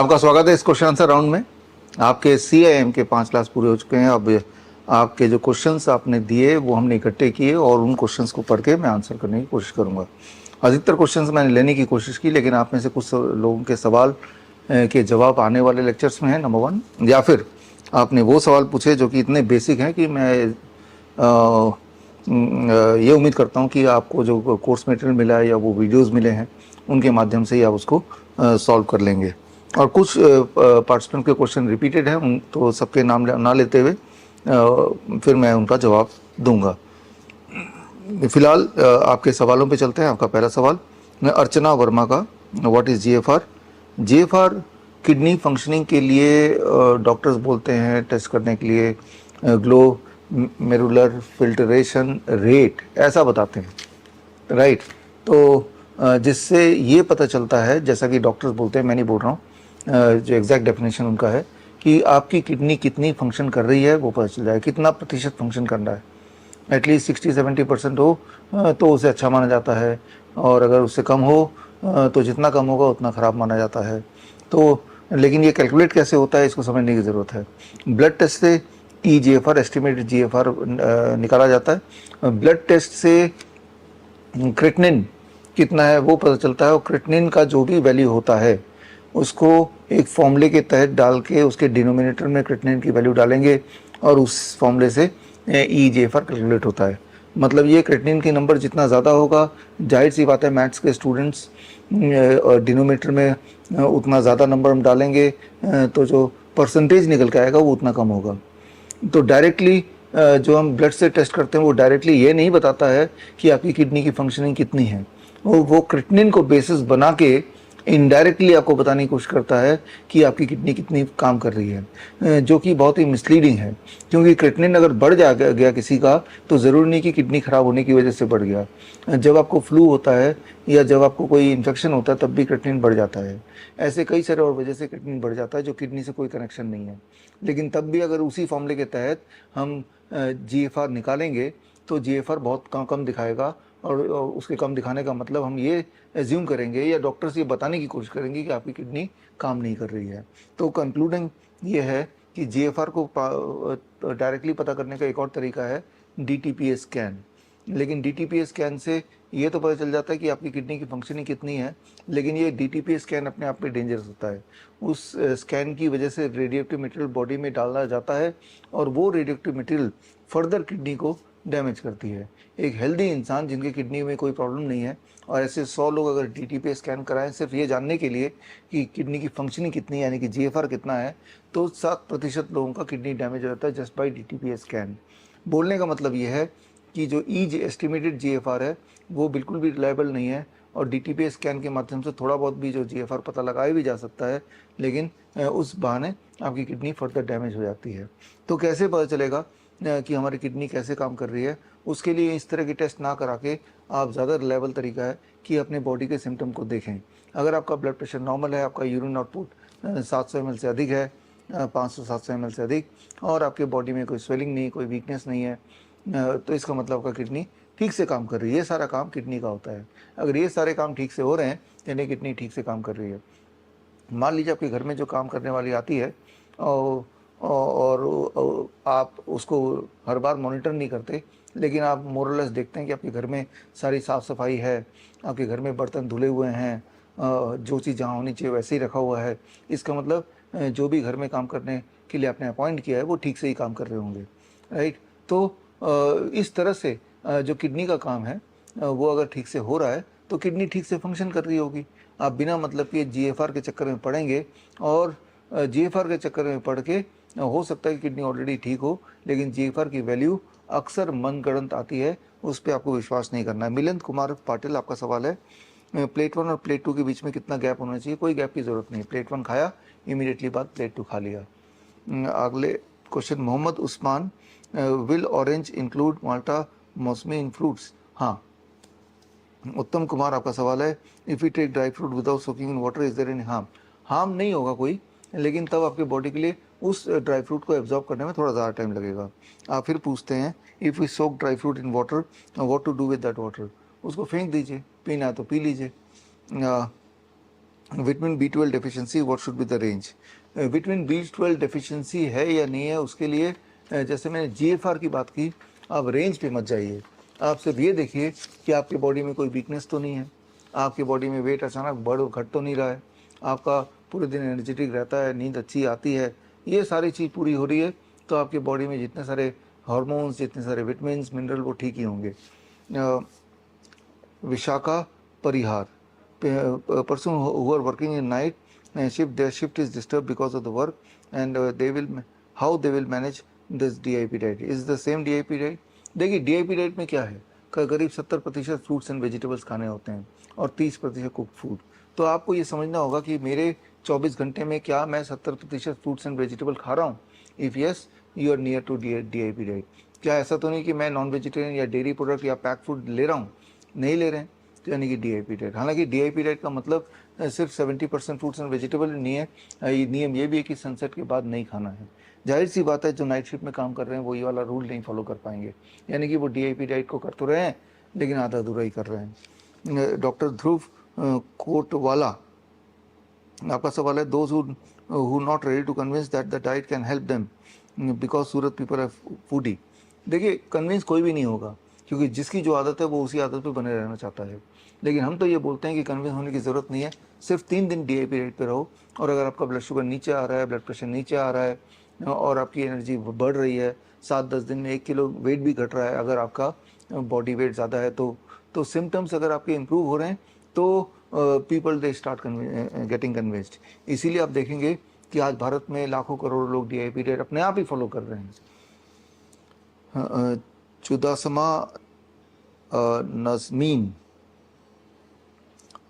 आपका स्वागत है इस क्वेश्चन आंसर राउंड में। आपके CIM के 5 क्लास पूरे हो चुके हैं। अब आपके जो क्वेश्चंस आपने दिए वो हमने इकट्ठे किए और उन क्वेश्चंस को पढ़ के मैं आंसर करने की कोशिश करूंगा। अधिकतर क्वेश्चंस मैंने लेने की कोशिश की, लेकिन आप में से कुछ लोगों के सवाल के जवाब आने वाले लेक्चर्स में है, नंबर 1, या फिर आपने वो सवाल पूछे जो कि इतने बेसिक हैं कि मैं ये उम्मीद करता हूँ कि आपको जो कोर्स मटेरियल मिला है या वो वीडियोज़ मिले हैं उनके माध्यम से ही आप उसको सॉल्व कर लेंगे। और कुछ पार्टिसिपेंट के क्वेश्चन रिपीटेड हैं, उन तो सबके नाम ना लेते हुए फिर मैं उनका जवाब दूंगा। फिलहाल आपके सवालों पे चलते हैं। आपका पहला सवाल अर्चना वर्मा का, what is GFR? GFR kidney functioning के लिए डॉक्टर्स बोलते हैं टेस्ट करने के लिए ग्लो मेरुलर फिल्ट्रेशन रेट ऐसा बताते हैं, राइट। तो जिससे ये पता चलता है, जैसा कि डॉक्टर्स बोलते हैं, मैं नहीं बोल रहा हूँ, जो एग्जैक्ट डेफिनेशन उनका है कि आपकी किडनी कितनी फंक्शन कर रही है वो पता चल जाए, कितना प्रतिशत फंक्शन कर रहा है। एटलीस्ट 60-70% हो तो उसे अच्छा माना जाता है, और अगर उससे कम हो तो जितना कम होगा उतना ख़राब माना जाता है। तो लेकिन ये कैलकुलेट कैसे होता है इसको समझने की ज़रूरत है। ब्लड टेस्ट से GFR, एस्टिमेटेड GFR निकाला जाता है। ब्लड टेस्ट से क्रिएटिनिन कितना है वो पता चलता है, और क्रिएटिनिन का जो भी वैल्यू होता है उसको एक फॉर्मूले के तहत डाल के उसके डिनोमिनेटर में क्रिएटिनिन की वैल्यू डालेंगे और उस फॉर्मूले से GFR कैलकुलेट होता है। मतलब ये क्रिएटिनिन की नंबर जितना ज़्यादा होगा, जाहिर सी बात है मैथ्स के स्टूडेंट्स डिनोमिनेटर में उतना ज़्यादा नंबर हम डालेंगे तो जो परसेंटेज निकल के आएगा वो उतना कम होगा। तो डायरेक्टली जो हम ब्लड से टेस्ट करते हैं वो डायरेक्टली ये नहीं बताता है कि आपकी किडनी की फंक्शनिंग कितनी है। वो क्रिएटिनिन को बेसिस बना के इनडायरेक्टली आपको बताने की कोशिश करता है कि आपकी किडनी कितनी काम कर रही है, जो कि बहुत ही मिसलीडिंग है। क्योंकि क्रिएटिनिन अगर बढ़ गया किसी का तो ज़रूरी नहीं कि किडनी ख़राब होने की वजह से बढ़ गया। जब आपको फ्लू होता है या जब आपको कोई इन्फेक्शन होता है तब भी क्रिएटिनिन बढ़ जाता है। ऐसे कई सारे और वजह से क्रिएटिनिन बढ़ जाता है जो किडनी से कोई कनेक्शन नहीं है। लेकिन तब भी अगर उसी फॉर्मूले के तहत हम GFR निकालेंगे तो GFR बहुत कम दिखाएगा, और उसके कम दिखाने का मतलब हम ये एज्यूम करेंगे या डॉक्टर से ये बताने की कोशिश करेंगे कि आपकी किडनी काम नहीं कर रही है। तो कंक्लूडिंग ये है कि GFR को डायरेक्टली पता करने का एक और तरीका है DTPA स्कैन। लेकिन DTPA स्कैन से ये तो पता चल जाता है कि आपकी किडनी की फंक्शनिंग कितनी है, लेकिन ये DTPA स्कैन अपने आप में डेंजरस होता है। उस स्कैन की वजह से रेडियोएक्टिव मटेरियल बॉडी में डाला जाता है और वो रेडियोएक्टिव मटेरियल फर्दर किडनी को डैमेज करती है। एक हेल्दी इंसान जिनकी किडनी में कोई प्रॉब्लम नहीं है, और ऐसे 100 लोग अगर DTPA स्कैन कराएं सिर्फ ये जानने के लिए कि किडनी की फंक्शनिंग कितनी है, यानी कि GFR कितना है, तो 7% लोगों का किडनी डैमेज हो जाता है जस्ट बाई DTPA स्कैन। बोलने का मतलब ये है कि जो एस्टिमेटेड GFR है वो बिल्कुल भी रिलायबल नहीं है, और DTPA स्कैन के माध्यम से थोड़ा बहुत भी जो GFR पता लगाया भी जा सकता है, लेकिन उस बहाने आपकी किडनी फर्दर डैमेज हो जाती है। तो कैसे पता चलेगा कि हमारी किडनी कैसे काम कर रही है? उसके लिए इस तरह की टेस्ट ना करा के आप ज़्यादा रिलायबल तरीका है कि अपने बॉडी के सिम्टम को देखें। अगर आपका ब्लड प्रेशर नॉर्मल है, आपका यूरिन आउटपुट 700 ml से अधिक है, 500-700 ml से अधिक, और आपके बॉडी में कोई स्वेलिंग नहीं, कोई वीकनेस नहीं है, तो इसका मतलब आपका किडनी ठीक से काम कर रही है। ये सारा काम किडनी का होता है। अगर ये सारे काम ठीक से हो रहे हैं यानी किडनी ठीक से काम कर रही है। मान लीजिए आपके घर में जो काम करने वाली आती है और आप उसको हर बार मॉनिटर नहीं करते, लेकिन आप मोरलेस देखते हैं कि आपके घर में सारी साफ़ सफाई है, आपके घर में बर्तन धुले हुए हैं, जो चीज़ जहाँ होनी चाहिए वैसे ही रखा हुआ है। इसका मतलब जो भी घर में काम करने के लिए आपने अपॉइंट किया है वो ठीक से ही काम कर रहे होंगे, राइट। तो इस तरह से जो किडनी का काम है वो अगर ठीक से हो रहा है तो किडनी ठीक से फंक्शन कर रही होगी। आप बिना मतलब कि GFR के चक्कर में पड़ेंगे, और GFR के चक्कर में पड़ के हो सकता है कि किडनी ऑलरेडी ठीक हो, लेकिन GFR की वैल्यू अक्सर मनगढ़ंत आती है, उस पर आपको विश्वास नहीं करना है। मिलिंद कुमार पाटिल, आपका सवाल है प्लेट 1 और प्लेट 2 के बीच में कितना गैप होना चाहिए? कोई गैप की ज़रूरत नहीं। प्लेट 1 खाया, इमीडिएटली बाद प्लेट 2 खा लिया। अगले question Mohammed Usman, will orange include malta mausami in fruits? हाँ। उत्तम कुमार, आपका सवाल है if you take dry fruit without soaking in water is there any harm? Harm नहीं होगा कोई, लेकिन तब आपके बॉडी के लिए उस ड्राई फ्रूट को एब्जॉर्ब करने में थोड़ा ज़्यादा टाइम लगेगा। आप फिर पूछते हैं if you soak dry fruit in water what to do with that water? उसको फेंक दीजिए, पीना है तो पी लीजिए। Vitamin B12 deficiency, what should be the range? Vitamin B12 deficiency है या नहीं है, उसके लिए जैसे मैंने GFR की बात की, आप रेंज पे मत जाइए। आप सिर्फ ये देखिए कि आपके बॉडी में कोई वीकनेस तो नहीं है, आपकी बॉडी में वेट अचानक बढ़ घट तो नहीं रहा है, आपका पूरे दिन एनर्जेटिक रहता है, नींद अच्छी आती है, ये सारी चीज़ पूरी हो रही है, तो आपके बॉडी में जितने सारे हार्मोन्स, जितने सारे विटामिन मिनरल वो ठीक ही होंगे। विशाखा परिहार, person who are working in night shift, their shift is disturbed because of the work, and they will, how they will manage this DIP diet? Is the same DIP diet? देखिए DIP diet में क्या है, करीब 70% fruits and vegetables खाने होते हैं और 30% cook food. तो आपको ये समझना होगा कि मेरे 24 घंटे में क्या मैं 70% फ्रूट्स एंड वेजिटेबल खा रहा हूँ? If yes, you are near to DIP diet. क्या ऐसा तो नहीं कि मैं नॉन वेजिटेरियन या डेयरी प्रोडक्ट या पैक फूड ले रहा हूँ? नहीं ले रहे हैं, तो यानी कि DIP डाइट। हालांकि DIP डाइट का मतलब सिर्फ 70% फ्रूट्स एंड वेजिटेबल नहीं है, ये नियम ये भी है कि सनसेट के बाद नहीं खाना है। जाहिर सी बात है, जो नाइट शिफ्ट में काम कर रहे हैं वो ये वाला रूल नहीं फॉलो कर पाएंगे, यानी कि वो DIP डाइट को कर तो रहे हैं लेकिन आधा अधूरा ही कर रहे हैं। डॉक्टर ध्रुव कोटवाला, आपका सवाल है, those who not ready to convince that the diet can help them because Surat people are foodie. देखिए कन्विंस कोई भी नहीं होगा, क्योंकि जिसकी जो आदत है वो उसी आदत पे बने रहना चाहता है। लेकिन हम तो ये बोलते हैं कि कन्विंस होने की ज़रूरत नहीं है, सिर्फ 3 दिन DIP डाइट पे रहो, और अगर आपका ब्लड शुगर नीचे आ रहा है, ब्लड प्रेशर नीचे आ रहा है और आपकी एनर्जी बढ़ रही है, 7-10 दिन में 1 किलो वेट भी घट रहा है, अगर आपका बॉडी वेट ज़्यादा है तो सिम्टम्स अगर आपके इम्प्रूव हो रहे हैं, तो people they start getting convinced. इसीलिए आप देखेंगे कि आज भारत में लाखों करोड़ लोग DIP डाइट अपने आप ही फॉलो कर रहे हैं। चुदासमा नज़मीन,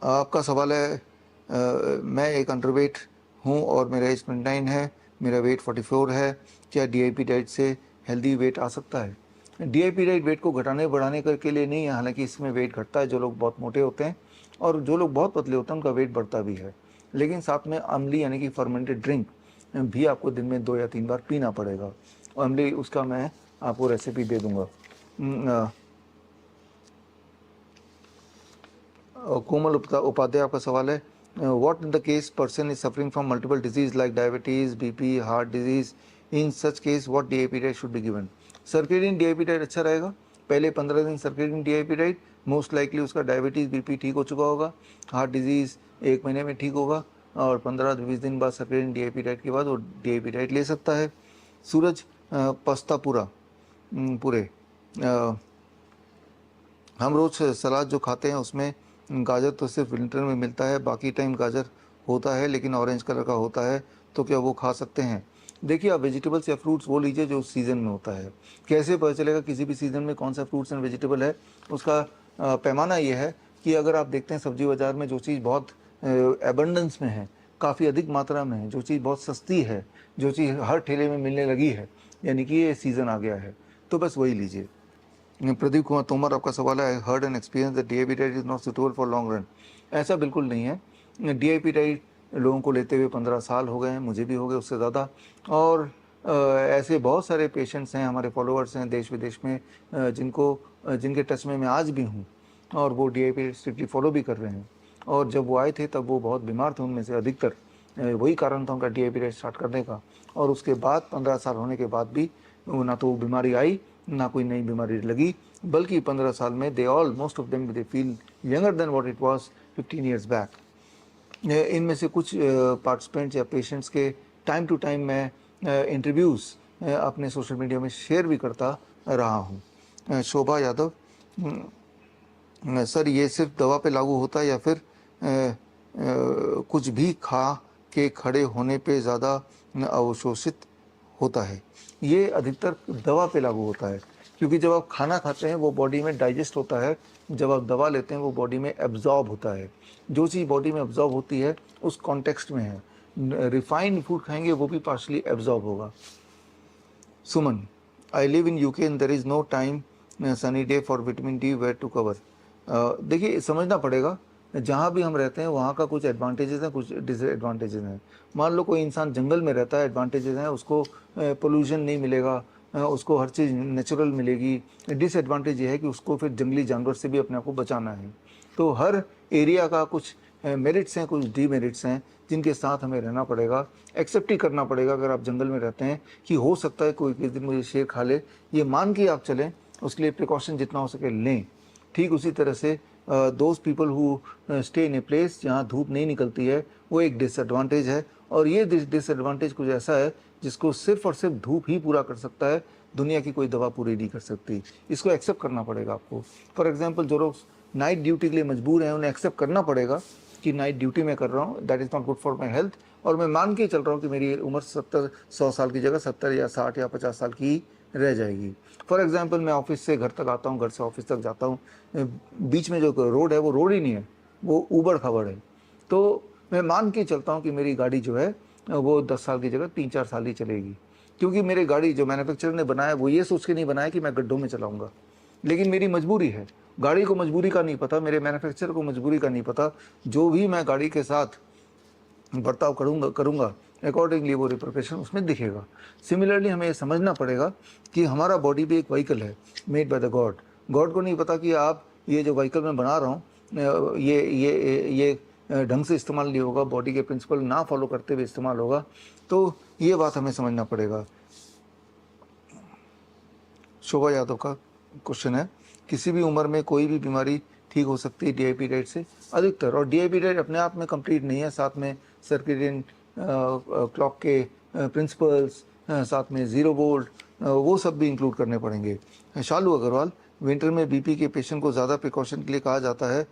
आपका सवाल है, मैं एक अंडरवेट हूँ और मेरा एज 29 है, मेरा वेट 44 है, क्या DIP डाइट से हेल्दी वेट आ सकता है? DIP डाइट वेट को घटाने बढ़ाने के लिए नहीं है, हालांकि इसमें वेट घटता है जो लोग बहुत मोटे होते हैं, और जो लोग बहुत पतले होते हैं उनका वेट बढ़ता भी है। लेकिन साथ में अम्ली यानी कि फर्मेंटेड ड्रिंक भी आपको दिन में 2 या 3 बार पीना पड़ेगा, और अम्ली उसका मैं आपको रेसिपी दे दूँगा। कोमल उपाध्याय, आपका सवाल है, what in the case person is suffering from multiple disease like diabetes, BP, heart disease, in such case what DIP diet should be given? Circadian DIP diet अच्छा रहेगा। पहले 15 दिन circadian DIP diet, most likely उसका diabetes BP ठीक हो चुका होगा, heart disease 1 महीने में ठीक होगा, और 15-20 दिन बाद सर्केडियन DIP डाइट के बाद वो DIP डाइट ले सकता है। सूरज पस्तापुरा पूरे, हम रोज़ सलाद जो खाते हैं उसमें गाजर तो सिर्फ विंटर में मिलता है, बाकी टाइम गाजर होता है लेकिन ऑरेंज कलर का होता है, तो क्या वो खा सकते हैं? देखिए, आप वेजिटेबल्स या फ्रूट्स वो लीजिए जो सीज़न में होता है। कैसे पता चलेगा किसी भी सीज़न में कौन सा फ्रूट्स एंड वेजिटेबल है? उसका पैमाना ये है कि अगर आप देखते हैं सब्जी बाज़ार में जो चीज़ बहुत एबंडेंस में है, काफ़ी अधिक मात्रा में है, जो चीज़ बहुत सस्ती है, जो चीज़ हर ठेले में मिलने लगी है, यानी कि ये सीज़न आ गया है, तो बस वही लीजिए। प्रदीप कुमार तोमर, आपका सवाल है, I heard and experience that DIP diet is not suitable for long run. ऐसा बिल्कुल नहीं है। DIP डाइट लोगों को लेते हुए 15 साल हो गए हैं, मुझे भी हो गए उससे ज़्यादा, और ऐसे बहुत सारे पेशेंट्स हैं, हमारे फॉलोअर्स हैं देश विदेश में, जिनके टच में मैं आज भी हूँ, और वो DIP स्ट्रिक्टली फॉलो भी कर रहे हैं। और जब वो आए थे तब वो बहुत बीमार थे, उनमें से अधिकतर वही कारण था उनका DIP डाइट स्टार्ट करने का, और उसके बाद 15 साल होने के बाद भी ना तो वो बीमारी आई, ना कोई नई बीमारी लगी, बल्कि 15 साल में they all most of them they feel younger than what it was 15 years back. इनमें से कुछ पार्टिसिपेंट्स या पेशेंट्स के टाइम टू टाइम मैं इंटरव्यूज़ अपने सोशल मीडिया में शेयर भी करता रहा हूँ। शोभा यादव, सर ये सिर्फ दवा पे लागू होता है या फिर कुछ भी खा के खड़े होने पे ज़्यादा अवशोषित होता है? ये अधिकतर दवा पे लागू होता है, क्योंकि जब आप खाना खाते हैं वो बॉडी में डाइजेस्ट होता है, जब आप दवा लेते हैं वो बॉडी में एब्जॉर्ब होता है। जो चीज़ बॉडी में एब्जॉर्ब होती है उस कॉन्टेक्स्ट में है। रिफाइंड फूड खाएंगे वो भी पार्शली एब्जॉर्ब होगा। Suman, I live in UK and there is no time sunny day for vitamin D where to cover. देखिए, समझना पड़ेगा, जहाँ भी हम रहते हैं वहाँ का कुछ एडवांटेजेस हैं, कुछ डिसएडवांटेजेस हैं। मान लो कोई इंसान जंगल में रहता है, एडवांटेजेस हैं, उसको पोल्यूशन नहीं मिलेगा, उसको हर चीज़ नेचुरल मिलेगी। डिसएडवांटेज ये है कि उसको फिर जंगली जानवर से भी अपने आप को बचाना है। तो हर एरिया का कुछ मेरिट्स हैं, कुछ डीमेरिट्स हैं जिनके साथ हमें रहना पड़ेगा, एक्सेप्ट ही करना पड़ेगा अगर आप जंगल में रहते हैं कि हो सकता है कोई किस दिन मुझे शेर खा ले। ये मान के आप चलें, उसके लिए प्रिकॉशन जितना हो सके लें। ठीक उसी तरह से those people who stay in a place जहाँ धूप नहीं निकलती है, वो एक डिसएडवांटेज है। और ये डिसएडवांटेज कुछ ऐसा है जिसको सिर्फ और सिर्फ धूप ही पूरा कर सकता है, दुनिया की कोई दवा पूरी नहीं कर सकती। इसको एक्सेप्ट करना पड़ेगा आपको। फॉर एग्जांपल जो लोग नाइट ड्यूटी के लिए मजबूर हैं, उन्हें एक्सेप्ट करना पड़ेगा कि नाइट ड्यूटी मैं कर रहा हूँ, that is not good for my health, और मैं मान के चल रहा हूँ कि मेरी उम्र 70-100 साल की जगह 70 या 60 या 50 साल की रह जाएगी। फॉर एग्जांपल मैं ऑफिस से घर तक आता हूँ, घर से ऑफिस तक जाता हूँ, बीच में जो रोड है वो रोड ही नहीं है, वो ऊबड़ खाबड़ है। तो मैं मान के चलता हूँ कि मेरी गाड़ी जो है वो 10 साल की जगह 3-4 साल ही चलेगी, क्योंकि मेरी गाड़ी जो मैन्युफैक्चरर ने बनाया वो ये सोच के नहीं बनाया कि मैं गड्ढों में चलाऊंगा, लेकिन मेरी मजबूरी है। गाड़ी को मजबूरी का नहीं पता, मेरे मैन्युफैक्चरर को मजबूरी का नहीं पता। जो भी मैं गाड़ी के साथ बर्ताव करूँगा अकॉर्डिंगली वो रिप्रोकेशन उसमें दिखेगा। सिमिलरली हमें ये समझना पड़ेगा कि हमारा बॉडी भी एक व्हीकल है made by the God. God को नहीं पता कि आप ये जो व्हीकल मैं बना रहा हूँ ये ढंग से इस्तेमाल नहीं होगा, बॉडी के प्रिंसिपल ना फॉलो करते हुए इस्तेमाल होगा। तो ये बात हमें समझना पड़ेगा। शोभा यादव का क्वेश्चन है, किसी भी उम्र में कोई भी बीमारी ठीक हो सकती है डीआईपी डाइट से? अधिकतर, और डीआईपी डाइट अपने आप में कंप्लीट नहीं है, साथ में सर्केडियन क्लॉक के प्रिंसिपल्स, साथ में ज़ीरो वोल्ट, वो सब भी इंक्लूड करने पड़ेंगे। शालू अग्रवाल, विंटर में बीपी के पेशेंट को ज़्यादा प्रिकॉशन के लिए कहा जाता है,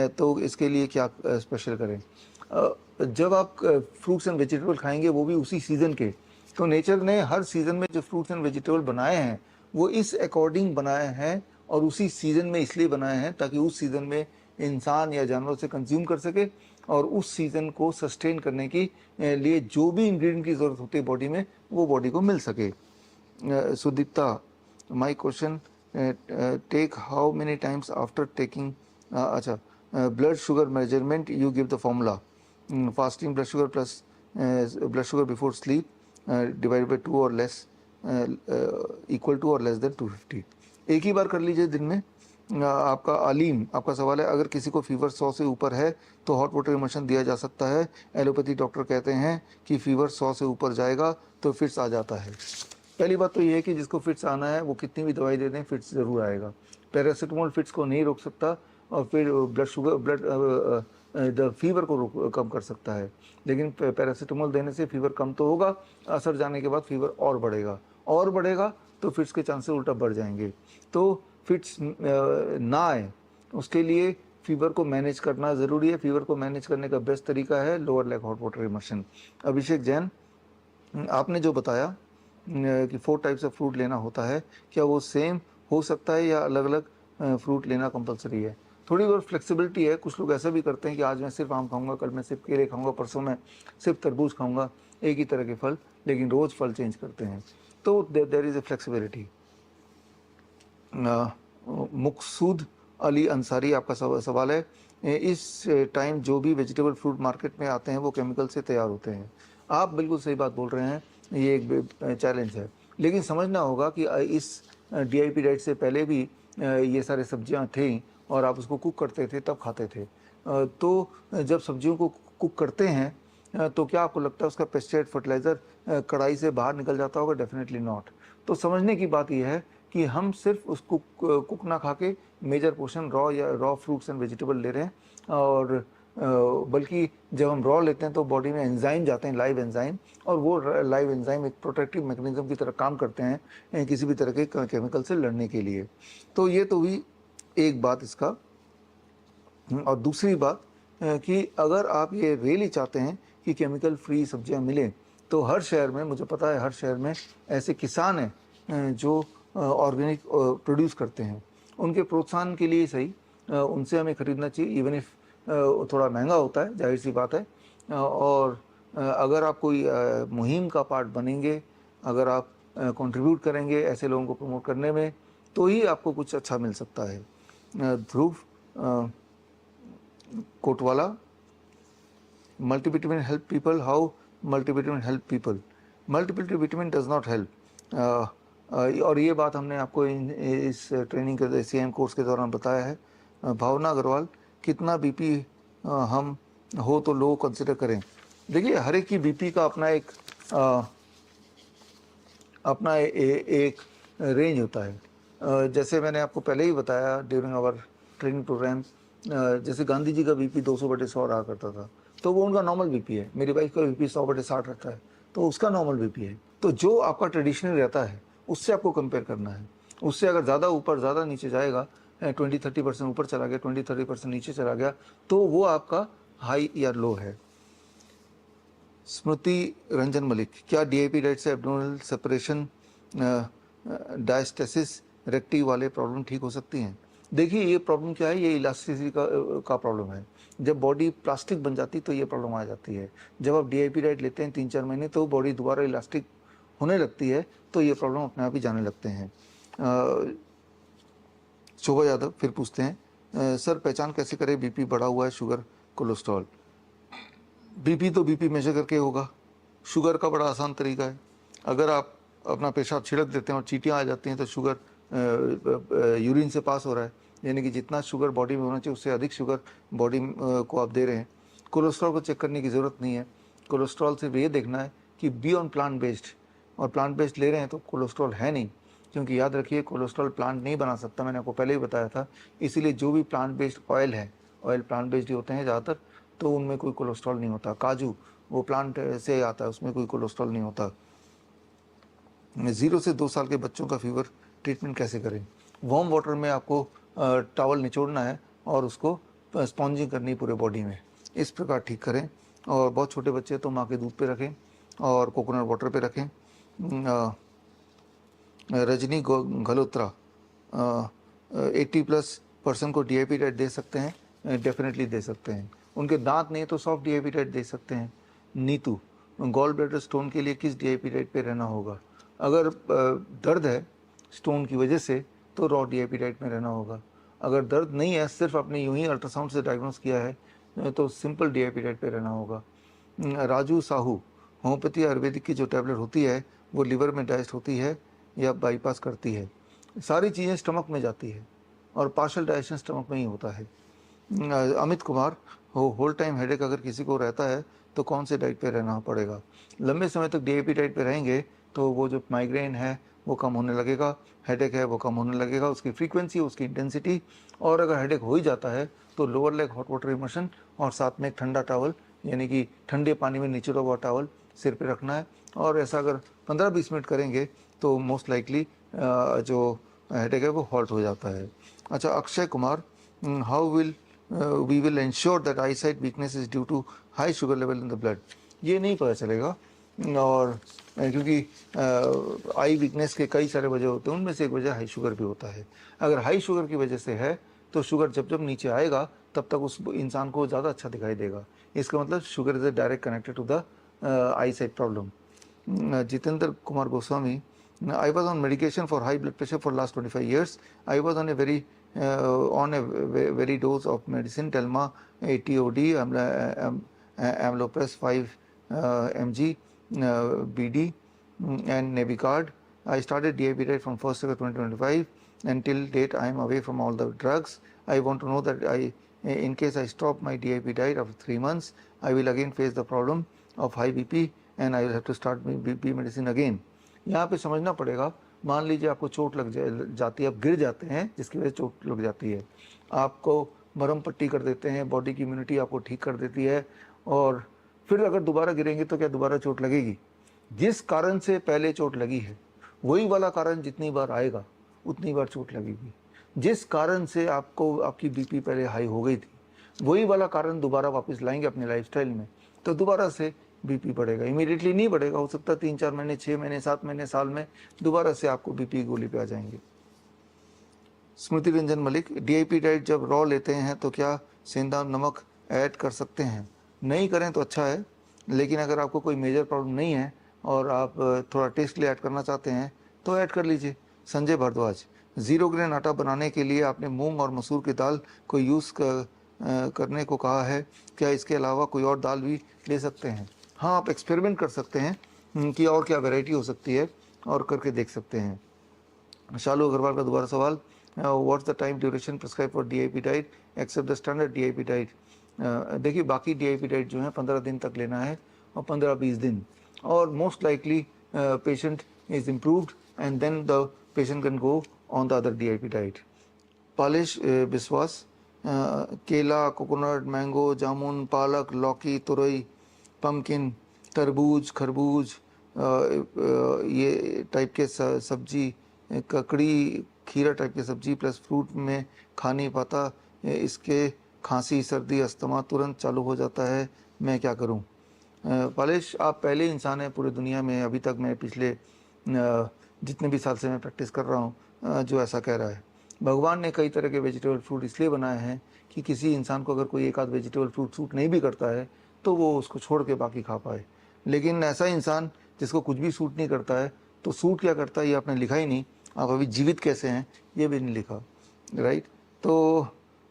तो इसके लिए क्या स्पेशल करें? जब आप फ्रूट्स एंड वेजिटेबल खाएंगे वो भी उसी सीज़न के, तो नेचर ने हर सीज़न में जो फ्रूट्स एंड वेजिटेबल बनाए हैं वो इस अकॉर्डिंग बनाए हैं, और उसी सीज़न में इसलिए बनाए हैं ताकि उस सीज़न में इंसान या जानवर से कंज्यूम कर सके, और उस सीज़न को सस्टेन करने की लिए जो भी इंग्रेडिएंट की ज़रूरत होती है बॉडी में, वो बॉडी को मिल सके। Sudipta, my question, take how many times after taking, अच्छा, blood sugar measurement you give the formula, fasting blood sugar plus blood sugar before sleep divide by 2 और लेस इक्वल टू और लेस देन 250। एक ही बार कर लीजिए दिन में। आपका अलीम, आपका सवाल है, अगर किसी को फीवर 100 से ऊपर है तो हॉट वाटर इमर्शन दिया जा सकता है? एलोपैथी डॉक्टर कहते हैं कि फीवर 100 से ऊपर जाएगा तो फिट्स आ जाता है। पहली बात तो ये है कि जिसको फिट्स आना है वो कितनी भी दवाई दे दें, फिट्स ज़रूर आएगा। पैरासीटामोल फिट्स को नहीं रोक सकता, और फिर द फीवर को कम कर सकता है, लेकिन पैरासीटामोल देने से फीवर कम तो होगा, असर जाने के बाद फीवर और बढ़ेगा तो फिट्स के चांसेस उल्टा बढ़ जाएंगे। तो फिट्स ना आए उसके लिए फीवर को मैनेज करना ज़रूरी है। फीवर को मैनेज करने का बेस्ट तरीका है lower leg hot water immersion. Abhishek Jain, आपने जो बताया कि 4 टाइप्स ऑफ फ्रूट लेना होता है, क्या वो सेम हो सकता है या अलग अलग फ्रूट लेना कंपलसरी है? थोड़ी बहुत फ्लेक्सिबिलिटी है। कुछ लोग ऐसा भी करते हैं कि आज मैं सिर्फ आम खाऊंगा, कल मैं सिर्फ केले खाऊंगा, परसों मैं सिर्फ तरबूज खाऊंगा, एक ही तरह के फल, लेकिन रोज़ फल चेंज करते हैं। तो there is a flexibility. Maqsood Ali Ansari, आपका सवाल है, इस टाइम जो भी वेजिटेबल फ्रूट मार्केट में आते हैं वो केमिकल से तैयार होते हैं? आप बिल्कुल सही बात बोल रहे हैं, ये एक चैलेंज है, लेकिन समझना होगा कि इस डीआईपी डाइट से पहले भी ये सारे सब्जियां थी और आप उसको कुक करते थे तब खाते थे। तो जब सब्जियों को कुक करते हैं तो क्या आपको लगता है उसका पेस्टिसाइड फर्टिलाइज़र कढ़ाई से बाहर निकल जाता होगा? Definitely not. तो समझने की बात यह है कि हम सिर्फ उसको कुक ना खा के major portion raw fruits and vegetable ले रहे हैं, और बल्कि जब हम रॉ लेते हैं तो बॉडी में एंजाइम जाते हैं, लाइव एंजाइम, और वो लाइव एंजाइम एक प्रोटेक्टिव मैकेनिज्म की तरह काम करते हैं किसी भी तरह के केमिकल से लड़ने के लिए। तो ये तो हुई एक बात इसका। और दूसरी बात कि अगर आप ये रियली चाहते हैं कि केमिकल फ्री सब्जियां मिलें, तो हर शहर में, मुझे पता है हर शहर में ऐसे किसान हैं जो ऑर्गेनिक प्रोड्यूस करते हैं। उनके प्रोत्साहन के लिए सही उनसे हमें ख़रीदना चाहिए, इवन इफ़ थोड़ा महंगा होता है, जाहिर सी बात है। और अगर आप कोई मुहिम का पार्ट बनेंगे, अगर आप कंट्रीब्यूट करेंगे ऐसे लोगों को प्रमोट करने में, तो ही आपको कुछ अच्छा मिल सकता है। Dhruv Kotwala, multivitamin help people, how multivitamin help people? Multivitamin does not help, और ये बात हमने आपको इस ट्रेनिंग के CM कोर्स के दौरान बताया है। भावना अग्रवाल, कितना बीपी हम हो तो लो कंसिडर करें। देखिए हर एक की बीपी का अपना एक एक रेंज होता है। जैसे मैंने आपको पहले ही बताया ड्यूरिंग आवर ट्रेनिंग प्रोग्राम, जैसे गांधी जी का बीपी 200/100 रहा करता था, तो वो उनका नॉर्मल बीपी है। मेरी वाइफ का बीपी 100/60 रहता है, तो उसका नॉर्मल बीपी है। तो जो आपका ट्रेडिशनल रहता है उससे आपको कंपेयर करना है। उससे अगर ज़्यादा ऊपर ज़्यादा नीचे जाएगा, 20-30% ऊपर चला गया, 20-30% नीचे चला गया, तो वो आपका हाई या लो है। स्मृति रंजन मलिक, क्या डीआईपी डाइट से एब्डोमिनल सेपरेशन, डायस्टेसिस रेक्टी वाले प्रॉब्लम ठीक हो सकती हैं? देखिए ये प्रॉब्लम क्या है, ये इलास्टिसिटी का प्रॉब्लम है। जब बॉडी प्लास्टिक बन जाती तो ये प्रॉब्लम आ जाती है। जब आप डीआईपी डाइट लेते हैं 3-4 महीने, तो बॉडी दोबारा इलास्टिक होने लगती है, तो ये प्रॉब्लम अपने आप ही जाने लगते हैं। शोभा यादव फिर पूछते हैं, सर पहचान कैसे करें बीपी बढ़ा हुआ है, शुगर, कोलेस्ट्रॉल? बीपी तो बीपी मेजर करके होगा। शुगर का बड़ा आसान तरीका है। अगर आप अपना पेशाब छिड़क देते हैं और चींटियाँ आ जाती हैं, तो शुगर यूरिन से पास हो रहा है, यानी कि जितना शुगर बॉडी में होना चाहिए उससे अधिक शुगर बॉडी को आप दे रहे हैं। कोलेस्ट्रॉल को चेक करने की ज़रूरत नहीं है। कोलेस्ट्रॉल सिर्फ ये देखना है कि बी ऑन प्लांट बेस्ड, और प्लांट बेस्ड ले रहे हैं तो कोलेस्ट्रॉल है नहीं, क्योंकि याद रखिए कोलेस्ट्रॉल प्लांट नहीं बना सकता, मैंने आपको पहले ही बताया था। इसीलिए जो भी प्लांट बेस्ड ऑयल है, ऑयल प्लांट बेस्ड ही होते हैं ज़्यादातर, तो उनमें कोई कोलेस्ट्रॉल नहीं होता। काजू वो प्लांट से आता है, उसमें कोई कोलेस्ट्रॉल नहीं होता। 0 से 2 साल के बच्चों का फीवर ट्रीटमेंट कैसे करें? वार्म वाटर में आपको टॉवल निचोड़ना है और उसको स्पॉन्जिंग करनी है पूरे बॉडी में, इस प्रकार ठीक करें। और बहुत छोटे बच्चे तो माँ के दूध पे रखें और कोकोनट वाटर पे रखें। रजनी गलोत्रा, 80+ को डीआईपी डाइट दे सकते हैं? डेफिनेटली दे सकते हैं। उनके दांत नहीं तो सॉफ्ट डीआईपी डाइट दे सकते हैं। नीतू, गॉल ब्लैडर स्टोन के लिए किस डीआईपी डाइट पे रहना होगा? अगर दर्द है स्टोन की वजह से तो रॉ डीआईपी डाइट में रहना होगा। अगर दर्द नहीं है, सिर्फ आपने यूं ही अल्ट्रासाउंड से डायग्नोस किया है, तो सिंपल डीआईपी डाइट पे रहना होगा। राजू साहू, होम्योपैथी आयुर्वेदिक की जो टैबलेट होती है वो लिवर में डाइजेस्ट होती है या बाईपास करती है? सारी चीज़ें स्टमक में जाती है और पार्शल डाइजेशन स्टमक में ही होता है। Amit Kumar, whole time headache अगर किसी को रहता है तो कौन से डाइट पे रहना पड़ेगा? लंबे समय तक डीआईपी डाइट पे रहेंगे तो वो जो माइग्रेन है वो कम होने लगेगा, हेडेक है वो कम होने लगेगा, उसकी फ्रीक्वेंसी, उसकी इंटेंसिटी। और अगर हेडेक हो ही जाता है तो lower leg hot water immersion और साथ में एक ठंडा टॉवल, यानी कि ठंडे पानी में निचोड़ा हुआ टॉवल सिर पे रखना है। और ऐसा अगर 15-20 मिनट करेंगे तो मोस्ट लाइकली जो हेडेक है वो हॉल्ट हो जाता है। अच्छा, Akshay Kumar, how will we will ensure that eye sight weakness is due to high sugar level in the blood? ये नहीं पता चलेगा, और क्योंकि आई वीकनेस के कई सारे वजह होते हैं, उनमें से एक वजह हाई शुगर भी होता है। अगर हाई शुगर की वजह से है तो शुगर जब जब नीचे आएगा तब तक उस इंसान को ज़्यादा अच्छा दिखाई देगा। इसका मतलब sugar is direct connected to the eye sight problem. Jitendra Kumar Goswami, I was on medication for high blood pressure for last 25 years. I was on a very dose of medicine, Telma 80 OD, Amlopres 5 mg, BD, and Navicard. I started DIP diet from 1st September 2025. Until date, I am away from all the drugs. I want to know that in case I stop my DIP diet after 3 months, I will again face the problem of high BP and I will have to start my BP medicine again. यहाँ पे समझना पड़ेगा, मान लीजिए आपको चोट लग जाती है, आप गिर जाते हैं जिसकी वजह से चोट लग जाती है, आपको मरहम पट्टी कर देते हैं, बॉडी की इम्यूनिटी आपको ठीक कर देती है, और फिर अगर दोबारा गिरेंगे तो क्या दोबारा चोट लगेगी? जिस कारण से पहले चोट लगी है वही वाला कारण जितनी बार आएगा उतनी बार चोट लगेगी। जिस कारण से आपको आपकी बीपी पहले हाई हो गई थी वही वाला कारण दोबारा वापस लाएंगे अपने लाइफस्टाइल में तो दोबारा से बीपी बढ़ेगा। इमीडिएटली नहीं बढ़ेगा, हो सकता है 3-4 महीने, 6 महीने, 7 महीने, साल में दोबारा से आपको बीपी की गोली पे आ जाएंगे। स्मृति रंजन मलिक, डीआईपी डाइट जब रॉ लेते हैं तो क्या सेंधा नमक ऐड कर सकते हैं? नहीं करें तो अच्छा है, लेकिन अगर आपको कोई मेजर प्रॉब्लम नहीं है और आप थोड़ा टेस्ट के लिए ऐड करना चाहते हैं तो ऐड कर लीजिए। संजय भारद्वाज, 0 ग्रेन आटा बनाने के लिए आपने मूंग और मसूर की दाल को यूज़ करने को कहा है, क्या इसके अलावा कोई और दाल भी ले सकते हैं? हाँ, आप एक्सपेरिमेंट कर सकते हैं कि और क्या वैरायटी हो सकती है और करके देख सकते हैं। शालू अग्रवाल का दोबारा सवाल, what's the time duration prescribe for DIP diet except the standard DIP diet? देखिए बाकी DIP डाइट जो है 15 दिन तक लेना है और 15-20 दिन, और most likely patient is improved and then the patient can go on the other DIP diet. Palash Vishwas, केला, कोकोनट, मैंगो, जामुन, पालक, लौकी, तुरई, पम्पकिन, तरबूज, खरबूज, ये टाइप के सब्जी, ककड़ी, खीरा टाइप की सब्जी प्लस फ्रूट में खानी पाता, इसके खांसी, सर्दी, अस्थमा तुरंत चालू हो जाता है, मैं क्या करूं? पालिश, आप पहले इंसान हैं पूरी दुनिया में, अभी तक मैं पिछले जितने भी साल से मैं प्रैक्टिस कर रहा हूं, जो ऐसा कह रहा है। भगवान ने कई तरह के वेजिटेबल फ्रूट इसलिए बनाए हैं कि किसी इंसान को अगर कोई एक आध वेजिटेबल फ्रूट सूट नहीं भी करता है तो वो उसको छोड़ के बाकी खा पाए। लेकिन ऐसा इंसान जिसको कुछ भी सूट नहीं करता है, तो सूट क्या करता है ये आपने लिखा ही नहीं, आप अभी जीवित कैसे हैं ये भी नहीं लिखा, राइट? तो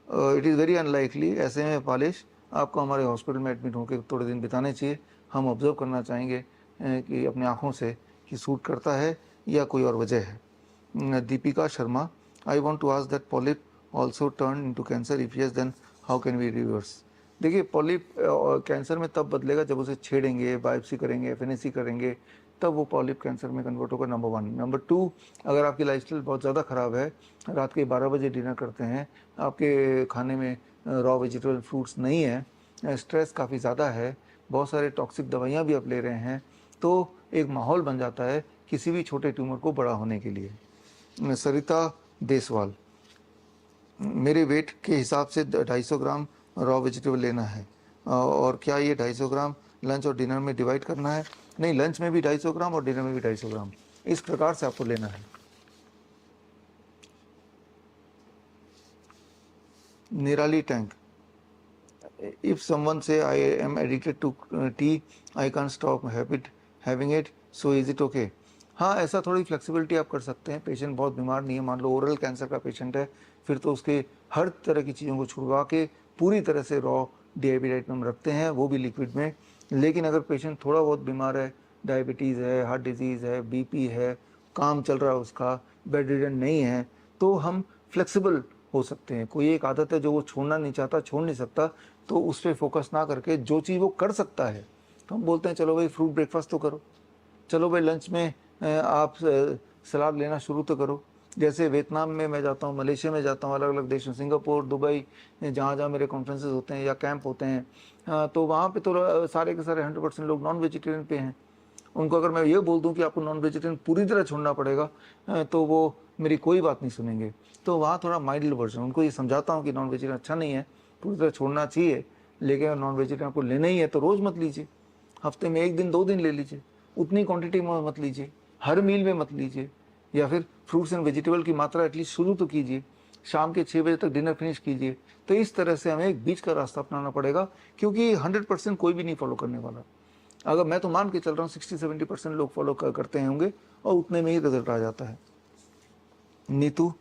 इट इज़ वेरी अनलाइकली। ऐसे में पालिश आपको हमारे हॉस्पिटल में एडमिट होकर थोड़े दिन बिताने चाहिए। हम ऑब्जर्व करना चाहेंगे कि अपनी आँखों से कि सूट करता है या कोई और वजह है। Deepika Sharma, I want to ask that polyp also turn into cancer, if yes then how can we reverse? देखिए पॉलिप कैंसर में तब बदलेगा जब उसे छेड़ेंगे, बायोप्सी करेंगे, FNAC करेंगे, तब वो पॉलिप कैंसर में कन्वर्ट होगा, नंबर 1। नंबर 2, अगर आपकी लाइफस्टाइल बहुत ज़्यादा ख़राब है, रात के 12 बजे डिनर करते हैं, आपके खाने में रॉ वेजिटेबल फ्रूट्स नहीं है, स्ट्रेस काफ़ी ज़्यादा है, बहुत सारे टॉक्सिक दवाइयाँ भी आप ले रहे हैं, तो एक माहौल बन जाता है किसी भी छोटे ट्यूमर को बड़ा होने के लिए। सरिता देसवाल, मेरे वेट के हिसाब से 250 ग्राम रॉ वेजिटेबल लेना है, और क्या ये 250 ग्राम लंच और डिनर में डिवाइड करना है? नहीं, लंच में भी 250 ग्राम और डिनर में भी 250 ग्राम, इस प्रकार से आपको लेना है। निराली tank, if someone say I am addicted to tea, I can stop habit having it, so is it okay? हाँ, ऐसा थोड़ी फ्लेक्सिबिलिटी आप कर सकते हैं। पेशेंट बहुत बीमार नहीं है, मान लो ओरल कैंसर का पेशेंट है, फिर तो उसके हर तरह की चीज़ों को छुड़वा के पूरी तरह से रॉ DIP डाइट में हम रखते हैं, वो भी लिक्विड में। लेकिन अगर पेशेंट थोड़ा बहुत बीमार है, डायबिटीज़ है, हार्ट डिजीज़ है, BP है, काम चल रहा है उसका, बेड रिडन नहीं है, तो हम फ्लेक्सिबल हो सकते हैं। कोई एक आदत है जो वो छोड़ना नहीं चाहता, छोड़ नहीं सकता, तो उस पर फोकस ना करके जो चीज़ वो कर सकता है, तो हम बोलते हैं चलो भाई फ्रूट ब्रेकफास्ट तो करो, चलो भाई लंच में आप सलाद लेना शुरू तो करो। जैसे वियतनाम में मैं जाता हूँ, मलेशिया में जाता हूँ, अलग अलग देशों, सिंगापुर, दुबई, जहाँ जहाँ मेरे कॉन्फ्रेंसेस होते हैं या कैंप होते हैं, तो वहाँ पे तो सारे के सारे 100% लोग नॉन वेजिटेरियन पे हैं। उनको अगर मैं ये बोल दूं कि आपको नॉन वेजिटेरियन पूरी तरह छोड़ना पड़ेगा, तो वो मेरी कोई बात नहीं सुनेंगे। तो वहाँ थोड़ा माइल्ड वर्जन उनको ये समझाता हूँ कि नॉन वेजिटेरियन अच्छा नहीं है, पूरी तरह छोड़ना चाहिए, लेकिन अगर नॉन वेजिटेरियन आपको लेना ही है तो रोज़ मत लीजिए, हफ्ते में 1 दिन 2 दिन ले लीजिए, उतनी क्वांटिटी में मत लीजिए, हर मील में मत लीजिए, या फिर फ्रूट्स एंड वेजिटेबल की मात्रा एटलीस्ट शुरू तो कीजिए, शाम के 6 बजे तक डिनर फिनिश कीजिए। तो इस तरह से हमें एक बीच का रास्ता अपनाना पड़ेगा, क्योंकि 100% कोई भी नहीं फॉलो करने वाला। अगर मैं तो मान के चल रहा हूँ 60-70% लोग फॉलो करते होंगे और उतने में ही रिजल्ट आ जाता है। नीतू,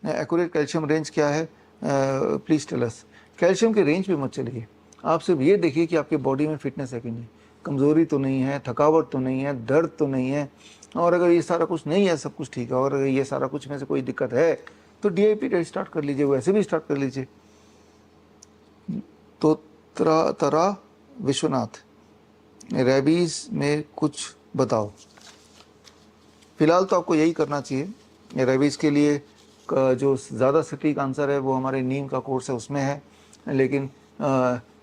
एक्यूरेट कैल्शियम रेंज क्या है, प्लीज़ टेल अस? कैल्शियम के रेंज पे मत चलिए, आप सिर्फ ये देखिए कि आपके बॉडी में फिटनेस है कि नहीं, कमज़ोरी तो नहीं है, थकावट तो नहीं है, दर्द तो नहीं है, और अगर ये सारा कुछ नहीं है, सब कुछ ठीक है, और अगर ये सारा कुछ में से कोई दिक्कत है तो DIP डाइट स्टार्ट कर लीजिए, वैसे भी स्टार्ट कर लीजिए। तो तरा विश्वनाथ, रेबीज़ में कुछ बताओ। फिलहाल तो आपको यही करना चाहिए। रेबीज़ के लिए जो ज़्यादा सटीक आंसर है वो हमारे नीम का कोर्स है, उसमें है, लेकिन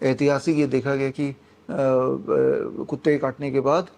ऐतिहासिक ये देखा गया कि कुत्ते काटने के बाद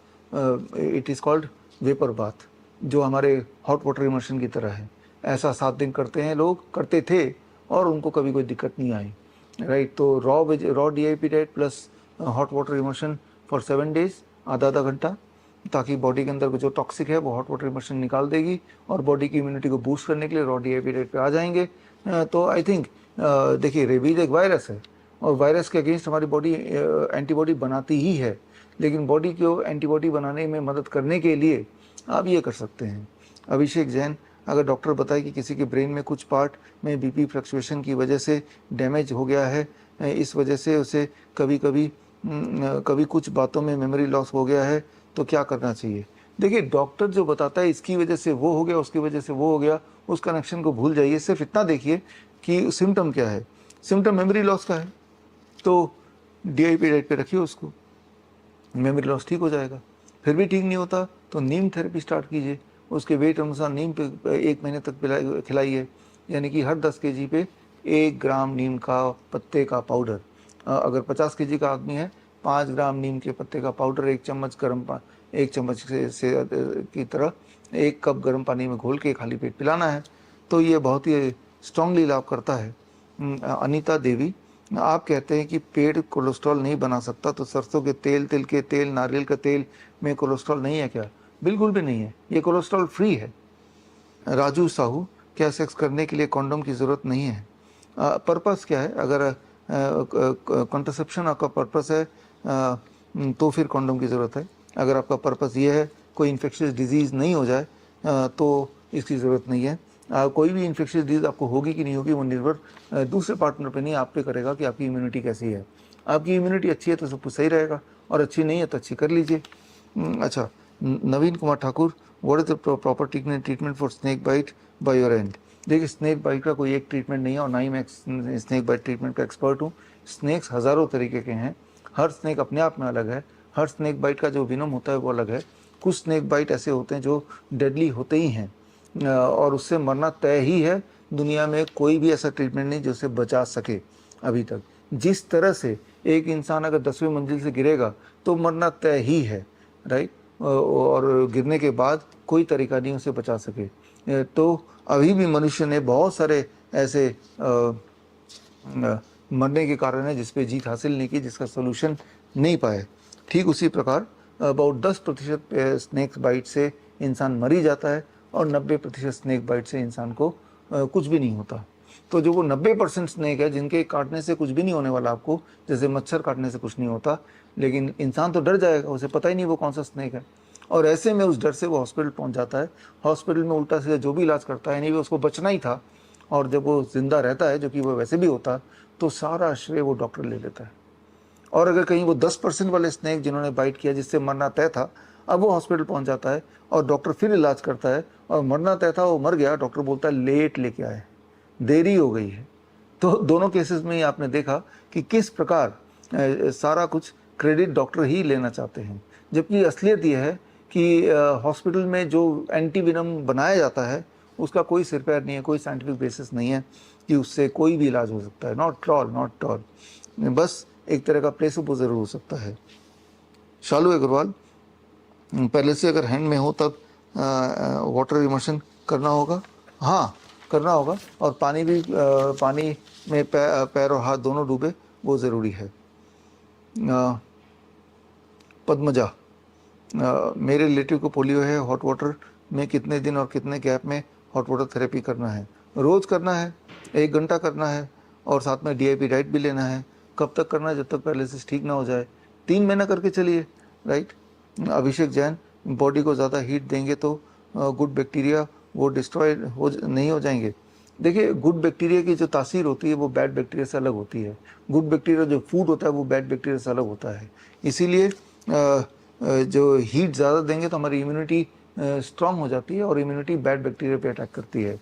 it is called vapour bath, जो हमारे हॉट वाटर इमर्शन की तरह है। ऐसा 7 दिन करते हैं लोग, करते थे, और उनको कभी कोई दिक्कत नहीं आई, राइट? तो raw DIP diet plus hot water immersion for 7 days, आधा घंटा, ताकि बॉडी के अंदर जो टॉक्सिक है वो हॉट वाटर इमर्शन निकाल देगी, और बॉडी की इम्यूनिटी को बूस्ट करने के लिए रॉ DIP डाइट पे आ जाएंगे। तो आई थिंक देखिए, रेबीज एक वायरस है, और वायरस के अगेंस्ट हमारी बॉडी एंटीबॉडी बनाती ही है, लेकिन बॉडी को एंटीबॉडी बनाने में मदद करने के लिए आप ये कर सकते हैं। अभिषेक जैन, अगर डॉक्टर बताए कि किसी के ब्रेन में कुछ पार्ट में BP फ्लक्चुएशन की वजह से डैमेज हो गया है, इस वजह से उसे कभी कुछ बातों में मेमोरी लॉस हो गया है, तो क्या करना चाहिए? देखिए, डॉक्टर जो बताता है इसकी वजह से वो हो गया, उसकी वजह से वो हो गया, उस कनेक्शन को भूल जाइए। सिर्फ इतना देखिए कि सिम्टम क्या है। सिम्टम मेमोरी लॉस का है, तो DIP डाइट पे रखिए उसको, मेमोरी लॉस ठीक हो जाएगा। फिर भी ठीक नहीं होता तो नीम थेरेपी स्टार्ट कीजिए, उसके वेट अनुसार नीम पे 1 महीने तक खिलाइए, यानी कि हर 10 kg पे 1 ग्राम नीम का पत्ते का पाउडर। अगर 50 kg का आदमी है, 5 ग्राम नीम के पत्ते का पाउडर 1 चम्मच एक चम्मच से की तरह 1 कप गर्म पानी में घोल के खाली पेट पिलाना है। तो ये बहुत ही स्ट्रांगली लाभ करता है। अनीता देवी, आप कहते हैं कि पेट कोलेस्ट्रॉल नहीं बना सकता, तो सरसों के तेल, तिल के तेल, नारियल का तेल में कोलेस्ट्रॉल नहीं है क्या? बिल्कुल भी नहीं है, ये कोलेस्ट्रॉल फ्री है। राजू साहू, क्या सेक्स करने के लिए कॉन्डोम की ज़रूरत नहीं है? पर्पस क्या है? अगर कॉन्ट्रासेप्शन आपका पर्पस है तो फिर कॉन्डोम की ज़रूरत है। अगर आपका पर्पस ये है कोई इन्फेक्शियस डिजीज़ नहीं हो जाए तो इसकी ज़रूरत नहीं है। कोई भी इन्फेक्शियस डिजीज़ आपको होगी कि नहीं होगी वो निर्भर दूसरे पार्टनर पे नहीं, आप पे करेगा कि आपकी इम्यूनिटी कैसी है। आपकी इम्यूनिटी अच्छी है तो सब कुछ सही रहेगा, और अच्छी नहीं है तो अच्छी कर लीजिए। अच्छा, Naveen Kumar Thakur, what is the proper treatment for snake bite by your end? देखिए, स्नेक बाइट का कोई एक ट्रीटमेंट नहीं है, और ना ही मैं स्नेक बाइट ट्रीटमेंट का एक्सपर्ट हूँ। स्नेक्स हज़ारों तरीके के हैं, हर स्नेक अपने आप में अलग है, हर स्नेक बाइट का जो विनम होता है वो अलग है। कुछ स्नेक बाइट ऐसे होते हैं जो डेडली होते ही हैं और उससे मरना तय ही है। दुनिया में कोई भी ऐसा ट्रीटमेंट नहीं जो उसे बचा सके अभी तक। जिस तरह से एक इंसान अगर 10वीं मंजिल से गिरेगा तो मरना तय ही है, राइट, और गिरने के बाद कोई तरीका नहीं उसे बचा सके। तो अभी भी मनुष्य ने बहुत सारे ऐसे मरने के कारण है जिस पे जीत हासिल नहीं की, जिसका सोल्यूशन नहीं पाए। ठीक उसी प्रकार अबाउट 10% स्नेक बाइट से इंसान मर ही जाता है, और 90% स्नेक बाइट से इंसान को कुछ भी नहीं होता। तो जो वो 90% स्नेक है जिनके काटने से कुछ भी नहीं होने वाला आपको, जैसे मच्छर काटने से कुछ नहीं होता, लेकिन इंसान तो डर जाएगा, उसे पता ही नहीं वो कौन सा स्नेक है, और ऐसे में उस डर से वो हॉस्पिटल पहुंच जाता है। हॉस्पिटल में उल्टा सीधा जो भी इलाज करता है, नहीं भी उसको बचना ही था, और जब वो जिंदा रहता है, जो कि वो वैसे भी होता, तो सारा श्रेय वो डॉक्टर ले लेता है। और अगर कहीं वो 10% वाले स्नेक जिन्होंने बाइट किया जिससे मरना तय था, अब वो हॉस्पिटल पहुंच जाता है और डॉक्टर फिर इलाज करता है, और मरना तय था वो मर गया, डॉक्टर बोलता है लेट लेके आए, देरी हो गई है। तो दोनों केसेस में ही आपने देखा कि किस प्रकार सारा कुछ क्रेडिट डॉक्टर ही लेना चाहते हैं, जबकि असलियत यह है कि हॉस्पिटल में जो एंटीविनम बनाया जाता है उसका कोई सिर पैर नहीं है, कोई साइंटिफिक बेसिस नहीं है कि उससे कोई भी इलाज हो सकता है। नॉट ऑल, नॉट ऑल, बस एक तरह का प्लेसबो जरूर हो सकता है। शालू अग्रवाल, पहले से अगर हैंड में हो तब वाटर इमर्शन करना होगा? हाँ, करना होगा, और पानी भी पानी में पैर और हाथ दोनों डूबे, वो ज़रूरी है। पद्मजा, मेरे रिलेटिव को पोलियो है, हॉट वाटर में कितने दिन और कितने गैप में हॉट वाटर थेरेपी करना है? रोज़ करना है, 1 घंटा करना है, और साथ में DIP डाइट भी लेना है। कब तक करना है? जब तक पैरालिसिस ठीक ना हो जाए। 3 महीना करके चलिए, राइट। अभिषेक जैन, बॉडी को ज़्यादा हीट देंगे तो गुड बैक्टीरिया वो डिस्ट्रॉय नहीं हो जाएंगे? देखिए, गुड बैक्टीरिया की जो तासीर होती है वो बैड बैक्टीरिया से अलग होती है। गुड बैक्टीरिया जो फूड होता है वो बैड बैक्टीरिया से अलग होता है। इसीलिए जो हीट ज़्यादा देंगे तो हमारी इम्यूनिटी स्ट्रांग हो जाती है, और इम्यूनिटी बैड बैक्टीरिया पे अटैक करती है।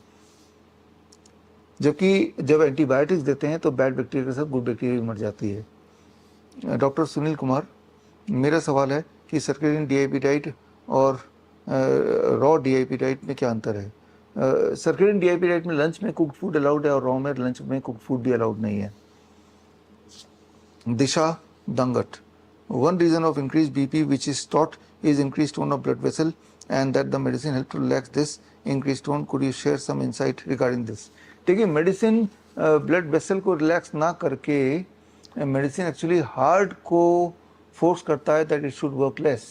जबकि जब एंटीबायोटिक्स देते हैं तो बैड बैक्टीरिया के साथ गुड बैक्टीरिया मर जाती है। डॉक्टर सुनील कुमार, मेरा सवाल है कि सर्केडियन DIP डाइट और रॉ DIP डाइट में क्या अंतर है? सर्केडियन DIP डाइट में लंच में कुक्ड फूड अलाउड है, और रॉ में लंच में कुक्ड फूड भी अलाउड नहीं है। दिशा दंगट, one reason of increased BP which is taught is increased tone of blood vessel, and that the medicine help to relax this increased tone. Could you share some insight regarding this? देखिए, medicine blood vessel को relax ना करके medicine actually heart को force करता है that it should work less,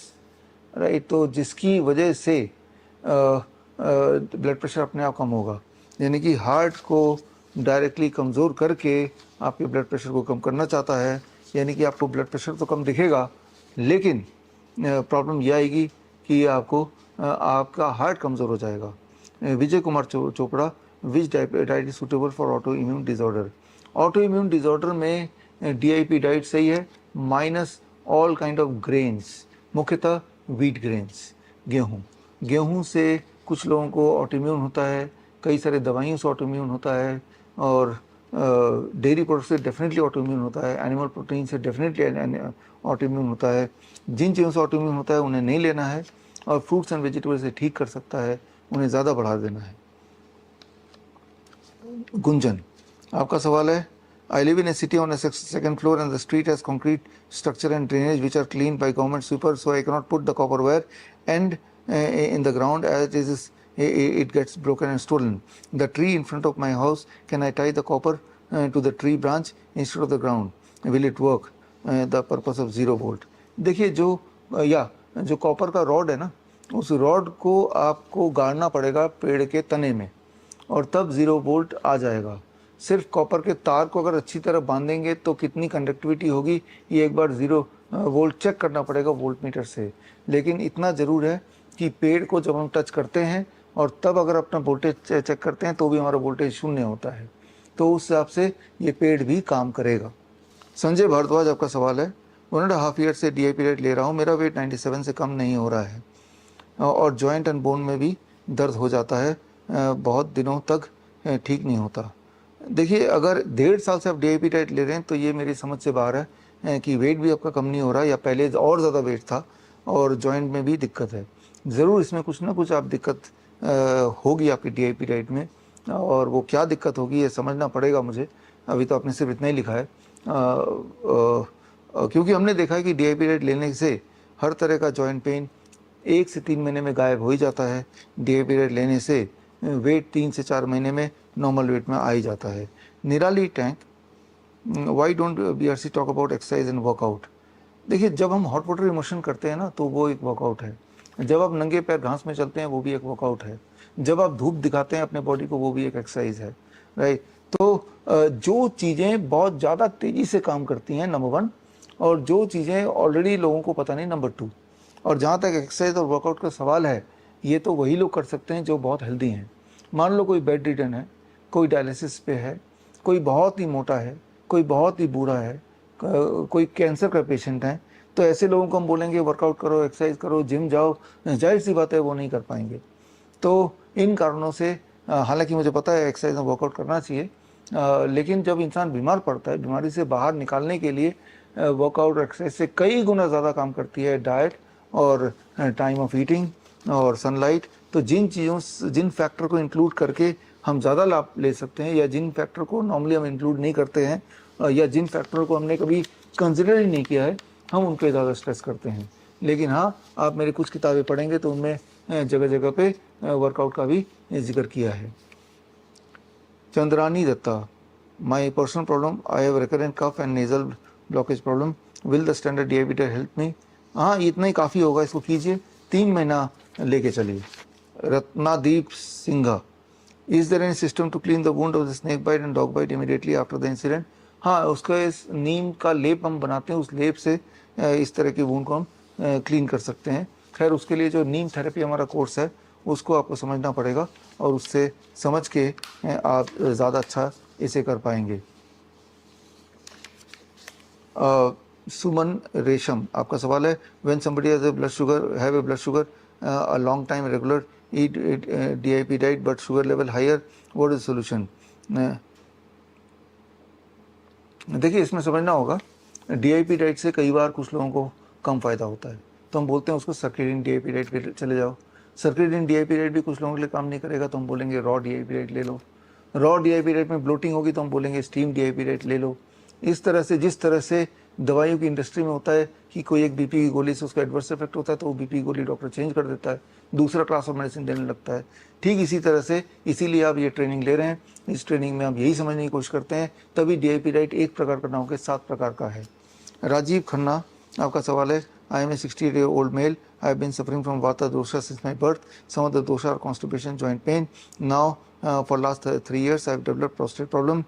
right. तो जिसकी वजह से ब्लड प्रेशर अपने आप कम होगा, यानी कि हार्ट को डायरेक्टली कमज़ोर करके आपके ब्लड प्रेशर को कम करना चाहता है, यानी कि आपको ब्लड प्रेशर तो कम दिखेगा, लेकिन प्रॉब्लम यह आएगी कि आपको आपका हार्ट कमज़ोर हो जाएगा। Vijay Kumar Chopra, which diet is suitable for autoimmune disorder? Autoimmune disorder में DIP डाइट सही है, minus all kind of grains, मुख्यतः व्हीट ग्रेन्स, गेहूँ से कुछ लोगों को ऑटोइम्यून होता है, कई सारे दवाइयों से ऑटोइम्यून होता है, और डेयरी प्रोडक्ट से डेफिनेटली ऑटोइम्यून होता है, एनिमल प्रोटीन से डेफिनेटली ऑटोइम्यून होता है। जिन चीज़ों से ऑटोइम्यून होता है उन्हें नहीं लेना है, और फ्रूट्स एंड वेजिटेबल्स से ठीक कर सकता है, उन्हें ज़्यादा बढ़ा देना है। गुंजन, आपका सवाल है, I live in a city on a second floor and the street has concrete structure and drainage which are clean by government sweeper, so I cannot put the copper wire and in the ground as it is, it gets broken and stolen. The tree in front of my house, can I tie the copper to the tree branch instead of the ground? Will it work? The purpose of 0 volt. देखिए जो copper का rod है ना, उस rod को आपको गाड़ना पड़ेगा पेड़ के तने में, और तब 0 वोल्ट आ जाएगा। सिर्फ कॉपर के तार को अगर अच्छी तरह बांधेंगे तो कितनी कंडक्टिविटी होगी, ये एक बार 0 वोल्ट चेक करना पड़ेगा वोल्ट मीटर से। लेकिन इतना ज़रूर है कि पेड़ को जब हम टच करते हैं और तब अगर अपना वोल्टेज चेक करते हैं तो भी हमारा वोल्टेज 0 होता है, तो उस हिसाब से ये पेड़ भी काम करेगा। संजय भारद्वाज, आपका सवाल है, 1.5 ईयर से DAP रेट ले रहा हूँ, मेरा वेट 97 से कम नहीं हो रहा है और जॉइंट एंड बोन में भी दर्द हो जाता है, बहुत दिनों तक ठीक नहीं होता। देखिए, अगर 1.5 साल से आप DAP डाइट ले रहे हैं तो ये मेरी समझ से बाहर है कि वेट भी आपका कम नहीं हो रहा, या पहले और ज़्यादा वेट था और जॉइंट में भी दिक्कत है। ज़रूर इसमें कुछ ना कुछ आप दिक्कत होगी आपकी DAP डाइट में, और वो क्या दिक्कत होगी ये समझना पड़ेगा मुझे। अभी तो आपने सिर्फ इतना ही लिखा है, क्योंकि हमने देखा है कि DAP डाइट लेने से हर तरह का जॉइंट पेन 1 से 3 महीने में गायब हो ही जाता है। DAP डाइट लेने से वेट 3 से 4 महीने में नॉर्मल वेट में आ ही जाता है। निराली tank, why don't BRC talk about exercise and workout? देखिए, जब हम हॉट वाटर इमोशन करते हैं ना तो वो एक वर्कआउट है। जब आप नंगे पैर घास में चलते हैं वो भी एक वर्कआउट है। जब आप धूप दिखाते हैं अपने बॉडी को वो भी एक एक्सरसाइज है, राइट। तो जो चीज़ें बहुत ज़्यादा तेज़ी से काम करती हैं, नंबर 1, और जो चीज़ें ऑलरेडी लोगों को पता नहीं, नंबर 2। और जहाँ तक एक्सरसाइज और वर्कआउट का सवाल है, ये तो वही लोग कर सकते हैं जो बहुत हेल्दी हैं। मान लो कोई बेड रिडन है, कोई डायलिसिस पे है, कोई बहुत ही मोटा है, कोई बहुत ही बूढ़ा है, कोई कैंसर का पेशेंट है, तो ऐसे लोगों को हम बोलेंगे वर्कआउट करो, एक्सरसाइज करो, जिम जाओ, जाहिर सी बात है वो नहीं कर पाएंगे। तो इन कारणों से हालांकि मुझे पता है एक्सरसाइज और वर्कआउट करना चाहिए, लेकिन जब इंसान बीमार पड़ता है, बीमारी से बाहर निकालने के लिए वर्कआउट एक्सरसाइज से कई गुना ज़्यादा काम करती है डाइट और टाइम ऑफ ईटिंग और सनलाइट। तो जिन फैक्टर को इंक्लूड करके हम ज़्यादा लाभ ले सकते हैं, या जिन फैक्टर को नॉर्मली हम इंक्लूड नहीं करते हैं, या जिन फैक्टरों को हमने कभी कंसिडर ही नहीं किया है, हम उन पर ज़्यादा स्ट्रेस करते हैं। लेकिन हाँ, आप मेरी कुछ किताबें पढ़ेंगे तो उनमें जगह जगह पे वर्कआउट का भी जिक्र किया है। Chandrani Datta, my personal problem, I have recurrent cough and nasal blockage problem, will the standard DAP help me? हाँ, इतना ही काफ़ी होगा, इसको कीजिए, 3 महीना लेके चलिए। Ratnadeep Singha, is there any system to clean the wound of the snake bite and dog bite immediately after the incident? हाँ, उसका इस नीम का लेप हम बनाते हैं, उस लेप से इस तरह की वुंड को हम क्लीन कर सकते हैं। खैर, उसके लिए जो नीम थेरेपी हमारा कोर्स है उसको आपको समझना पड़ेगा, और उससे समझ के आप ज़्यादा अच्छा इसे कर पाएंगे। सुमन रेशम, आपका सवाल है, when somebody have a blood sugar a long time regular eat DAP diet but sugar level higher, what is the solution? देखिए, इसमें समझना होगा, DAP डाइट से कई बार कुछ लोगों को कम फ़ायदा होता है, तो हम बोलते हैं उसको सर्केडियन DAP डाइट पे चले जाओ। सर्केडियन DAP डाइट भी कुछ लोगों के लिए काम नहीं करेगा, तो हम बोलेंगे रॉ DAP डाइट ले लो। रॉ DAP डाइट में ब्लोटिंग होगी तो हम बोलेंगे स्टीम DAP डाइट ले लो। इस तरह से, जिस तरह से दवाइयों की इंडस्ट्री में होता है कि कोई एक BP की गोली से उसका एडवर्स इफेक्ट होता है तो वो BP की गोली डॉक्टर चेंज कर देता है, दूसरा क्लास ऑफ मेडिसिन देने लगता है। ठीक इसी तरह से, इसीलिए आप ये ट्रेनिंग ले रहे हैं, इस ट्रेनिंग में आप यही समझने की कोशिश करते हैं, तभी DAP डाइट एक प्रकार का ना होकर 7 प्रकार का है। राजीव खन्ना, आपका सवाल है, I am a 68-year-old male, I have been suffering from Vata dosha since my birth. Some of the dosha are constipation, joint pain. Now for last 3 years I have developed prostate problem,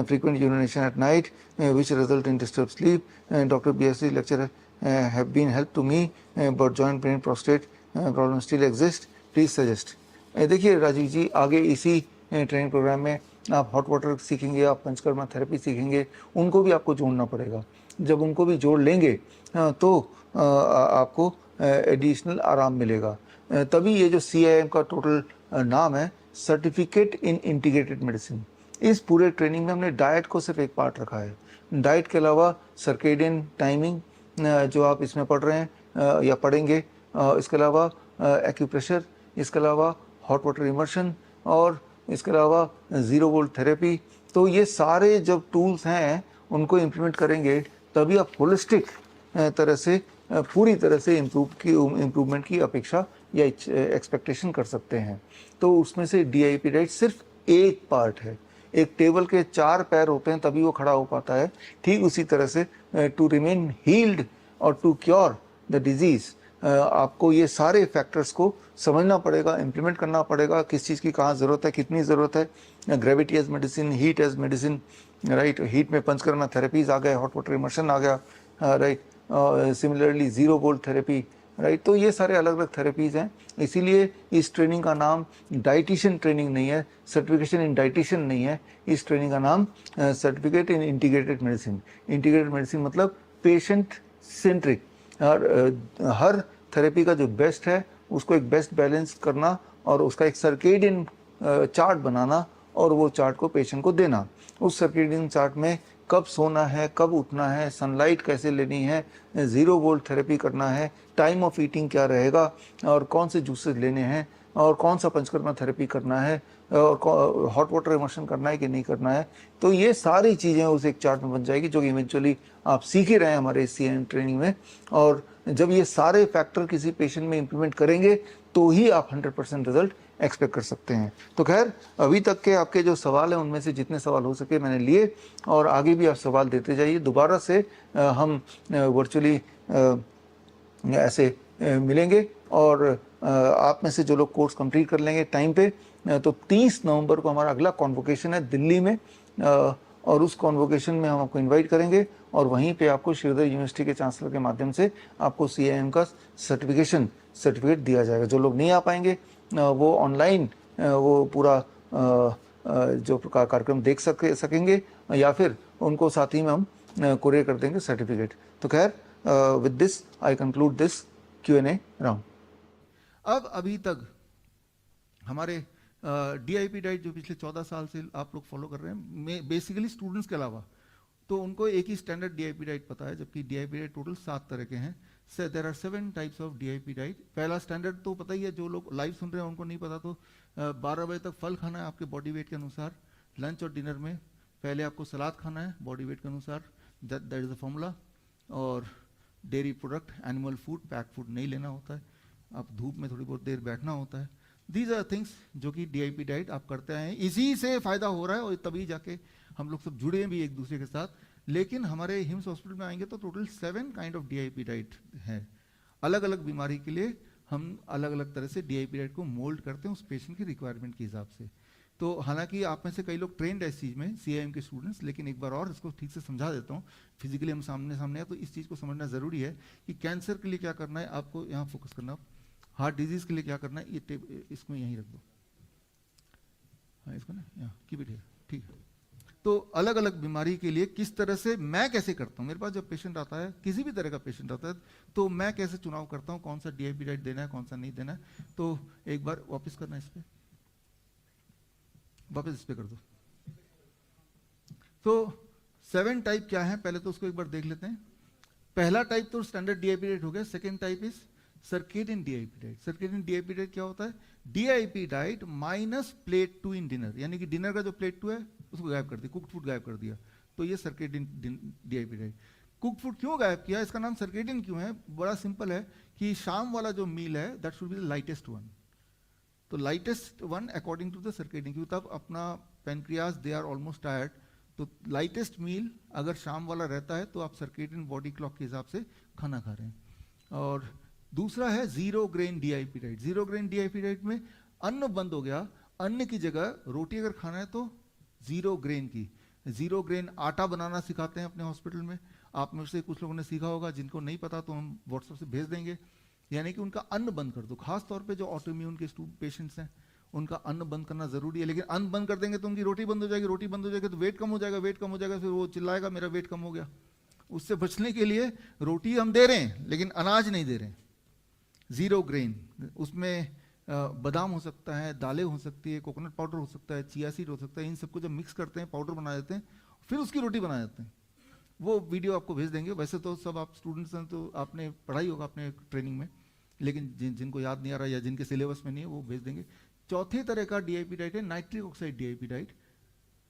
frequent urination at night, which result in disturbed sleep. Dr. BSc lecture have been help to me, but joint pain, prostate problem still exist. Please suggest. देखिए राजीव जी, आगे इसी training programme में आप hot water सीखेंगे, आप panchakarma therapy सीखेंगे, उनको भी आपको जोड़ना पड़ेगा। जब उनको भी जोड़ लेंगे तो आपको एडिशनल आराम मिलेगा। तभी ये जो CIM का टोटल नाम है, सर्टिफिकेट इन इंटीग्रेटेड मेडिसिन, इस पूरे ट्रेनिंग में हमने डाइट को सिर्फ एक पार्ट रखा है। डाइट के अलावा सर्केडियन टाइमिंग जो आप इसमें पढ़ रहे हैं या पढ़ेंगे, इसके अलावा एक्यूप्रेशर, इसके अलावा हॉट वाटर इमर्शन और इसके अलावा ज़ीरो वोल्ट थेरेपी। तो ये सारे जब टूल्स हैं उनको इम्प्लीमेंट करेंगे तभी आप होलिस्टिक तरह से पूरी तरह से इम्प्रूवमेंट की अपेक्षा या एक्सपेक्टेशन कर सकते हैं। तो उसमें से DIP डाइट सिर्फ एक पार्ट है। एक टेबल के 4 पैर होते हैं तभी वो खड़ा हो पाता है। ठीक उसी तरह से टू रिमेन हील्ड और टू क्योर द डिजीज़ आपको ये सारे फैक्टर्स को समझना पड़ेगा, इम्प्लीमेंट करना पड़ेगा, किस चीज़ की कहाँ ज़रूरत है, कितनी ज़रूरत है। Gravity as medicine, heat as medicine, right. Heat में पंचकर्मा थेरेपीज आ गए, हॉट वाटर इमर्शन आ गया, right. Similarly zero volt therapy, right. तो ये सारे अलग अलग थेरेपीज़ हैं। इसीलिए इस ट्रेनिंग का नाम डाइटिशियन ट्रेनिंग नहीं है, सर्टिफिकेशन इन डाइटिशियन नहीं है। इस ट्रेनिंग का नाम certificate in integrated medicine. Integrated medicine मतलब पेशेंट सेंट्रिक, हर थेरेपी का जो बेस्ट है उसको एक बेस्ट बैलेंस करना और उसका एक सर्केडियन चार्ट बनाना और वो चार्ट को पेशेंट को देना। उस सर्केडियन चार्ट में कब सोना है, कब उठना है, सनलाइट कैसे लेनी है, ज़ीरो वोल्ट थेरेपी करना है, टाइम ऑफ ईटिंग क्या रहेगा और कौन से जूसेस लेने हैं और कौन सा पंचकर्मा थेरेपी करना है और हॉट वाटर इमर्शन करना है कि नहीं करना है। तो ये सारी चीज़ें उस एक चार्ट में बन जाएगी जो कि इवेंचुअली आप सीख ही रहे हैं हमारे CIM ट्रेनिंग में। और जब ये सारे फैक्टर किसी पेशेंट में इम्प्लीमेंट करेंगे तो ही आप 100% रिजल्ट एक्सपेक्ट कर सकते हैं। तो खैर अभी तक के आपके जो सवाल हैं उनमें से जितने सवाल हो सके मैंने लिए और आगे भी आप सवाल देते जाइए। दोबारा से हम वर्चुअली ऐसे मिलेंगे और आप में से जो लोग कोर्स कंप्लीट कर लेंगे टाइम पे, तो 30 नवंबर को हमारा अगला कॉन्वोकेशन है दिल्ली में और उस कॉन्वोकेशन में हम आपको इनवाइट करेंगे और वहीं पे आपको श्रीधर यूनिवर्सिटी के चांसलर के माध्यम से आपको CIM का सर्टिफिकेट दिया जाएगा। जो लोग नहीं आ पाएंगे वो ऑनलाइन वो पूरा जो कार्यक्रम देख सकेंगे या फिर उनको साथ ही में हम कुरियर कर देंगे सर्टिफिकेट। तो खैर with this I conclude this Q&A round. अब अभी तक हमारे DIP डाइट जो पिछले 14 साल से आप लोग फॉलो कर रहे हैं, बेसिकली स्टूडेंट्स के अलावा, तो उनको एक ही स्टैंडर्ड DIP डाइट पता है, जबकि DIP डाइट टोटल 7 तरह के हैं। There are 7 types of DIP diet. पहला स्टैंडर्ड तो पता ही है, जो लोग लाइव सुन रहे हैं उनको नहीं पता तो 12 बजे तक फल खाना है आपके बॉडी वेट के अनुसार। लंच और डिनर में पहले आपको सलाद खाना है बॉडी वेट के अनुसार, दैट इज द फॉर्मूला। और dairy product, animal food, pack food नहीं लेना होता है। आप धूप में थोड़ी बहुत देर बैठना होता है। दीज आर थिंग्स जो कि DIP डाइट आप करते हैं, इसी से फायदा हो रहा है और तभी जाके हम लोग सब जुड़े भी एक दूसरे के साथ। लेकिन हमारे हिम्स हॉस्पिटल में आएंगे तो total 7 kind of DIP diet है। अलग अलग बीमारी के लिए हम अलग अलग तरह से DIP डाइट को मोल्ड करते हैं उस पेशेंट की रिक्वायरमेंट के हिसाब से। तो हालांकि आप में से कई लोग ट्रेंड है इस चीज़ में, CIM के स्टूडेंट्स, लेकिन एक बार और इसको ठीक से समझा देता हूँ। फिजिकली हम सामने है तो इस चीज़ को समझना ज़रूरी है कि कैंसर के लिए क्या करना है आपको यहाँ फोकस करना, हार्ट डिजीज़ के लिए क्या करना है, ये इसको यहीं रख दो, हाँ इसको ना यहाँ कीप इट हियर, ठीक है। तो अलग अलग बीमारी के लिए किस तरह से मैं कैसे करता हूँ, मेरे पास जब पेशेंट आता है, किसी भी तरह का पेशेंट आता है, तो मैं कैसे चुनाव करता हूँ कौन सा DIP डाइट देना है कौन सा नहीं देना है। तो एक बार वापस करना, इस पर वापस इस पे कर दो। तो 7 टाइप क्या है पहले तो उसको एक बार देख लेते हैं। पहला टाइप तो स्टैंडर्ड DIP डाइट हो गया। Second type is circadian DIP diet. Circadian DIP diet क्या होता है? DIP diet minus plate 2 in dinner, यानी कि डिनर का जो प्लेट 2 है उसको गायब कर दिया, कुक्ड फूड गायब कर दिया, तो ये circadian DIP diet. Cook food क्यों गायब किया, इसका नाम सर्केडियन क्यों है? बड़ा सिंपल है कि शाम वाला जो मील है that should be the lightest one. तो lightest one according to the circadian, क्योंकि तब अपना pancreas they are almost tired, तो लाइटेस्ट मील अगर शाम वाला रहता है तो आप सर्केडियन बॉडी क्लॉक के हिसाब से खाना खा रहे हैं। और दूसरा है zero grain DIP diet. Zero grain DIP diet में अन्न बंद हो गया, अन्न की जगह रोटी अगर खाना है तो जीरो ग्रेन की, जीरो ग्रेन आटा बनाना सिखाते हैं अपने हॉस्पिटल में। आप में से कुछ लोगों ने सीखा होगा, जिनको नहीं पता तो हम व्हाट्सएप से भेज देंगे। यानी कि उनका अन्न बंद कर दो, खास तौर पे जो ऑटोइम्यून के पेशेंट्स हैं उनका अन्न बंद करना जरूरी है। लेकिन अन्न बंद कर देंगे तो उनकी रोटी बंद हो जाएगी, रोटी बंद हो जाएगी तो वेट कम हो जाएगा, वेट कम हो जाएगा फिर वो चिल्लाएगा मेरा वेट कम हो गया। उससे बचने के लिए रोटी हम दे रहे हैं लेकिन अनाज नहीं दे रहे हैं, जीरो ग्रेन। उसमें बादाम हो सकता है, दालें हो सकती है, कोकोनट पाउडर हो सकता है, चिया सीड हो सकता है, इन सबको जब मिक्स करते हैं पाउडर बना देते हैं, फिर उसकी रोटी बना देते हैं। वो वीडियो आपको भेज देंगे। वैसे तो सब आप स्टूडेंट्स हैं तो आपने पढ़ाई होगा अपने ट्रेनिंग में, लेकिन जिनको याद नहीं आ रहा या जिनके सिलेबस में नहीं है वो भेज देंगे। चौथे तरह का डीआईपी डाइट है नाइट्रिक ऑक्साइड डीआईपी डाइट।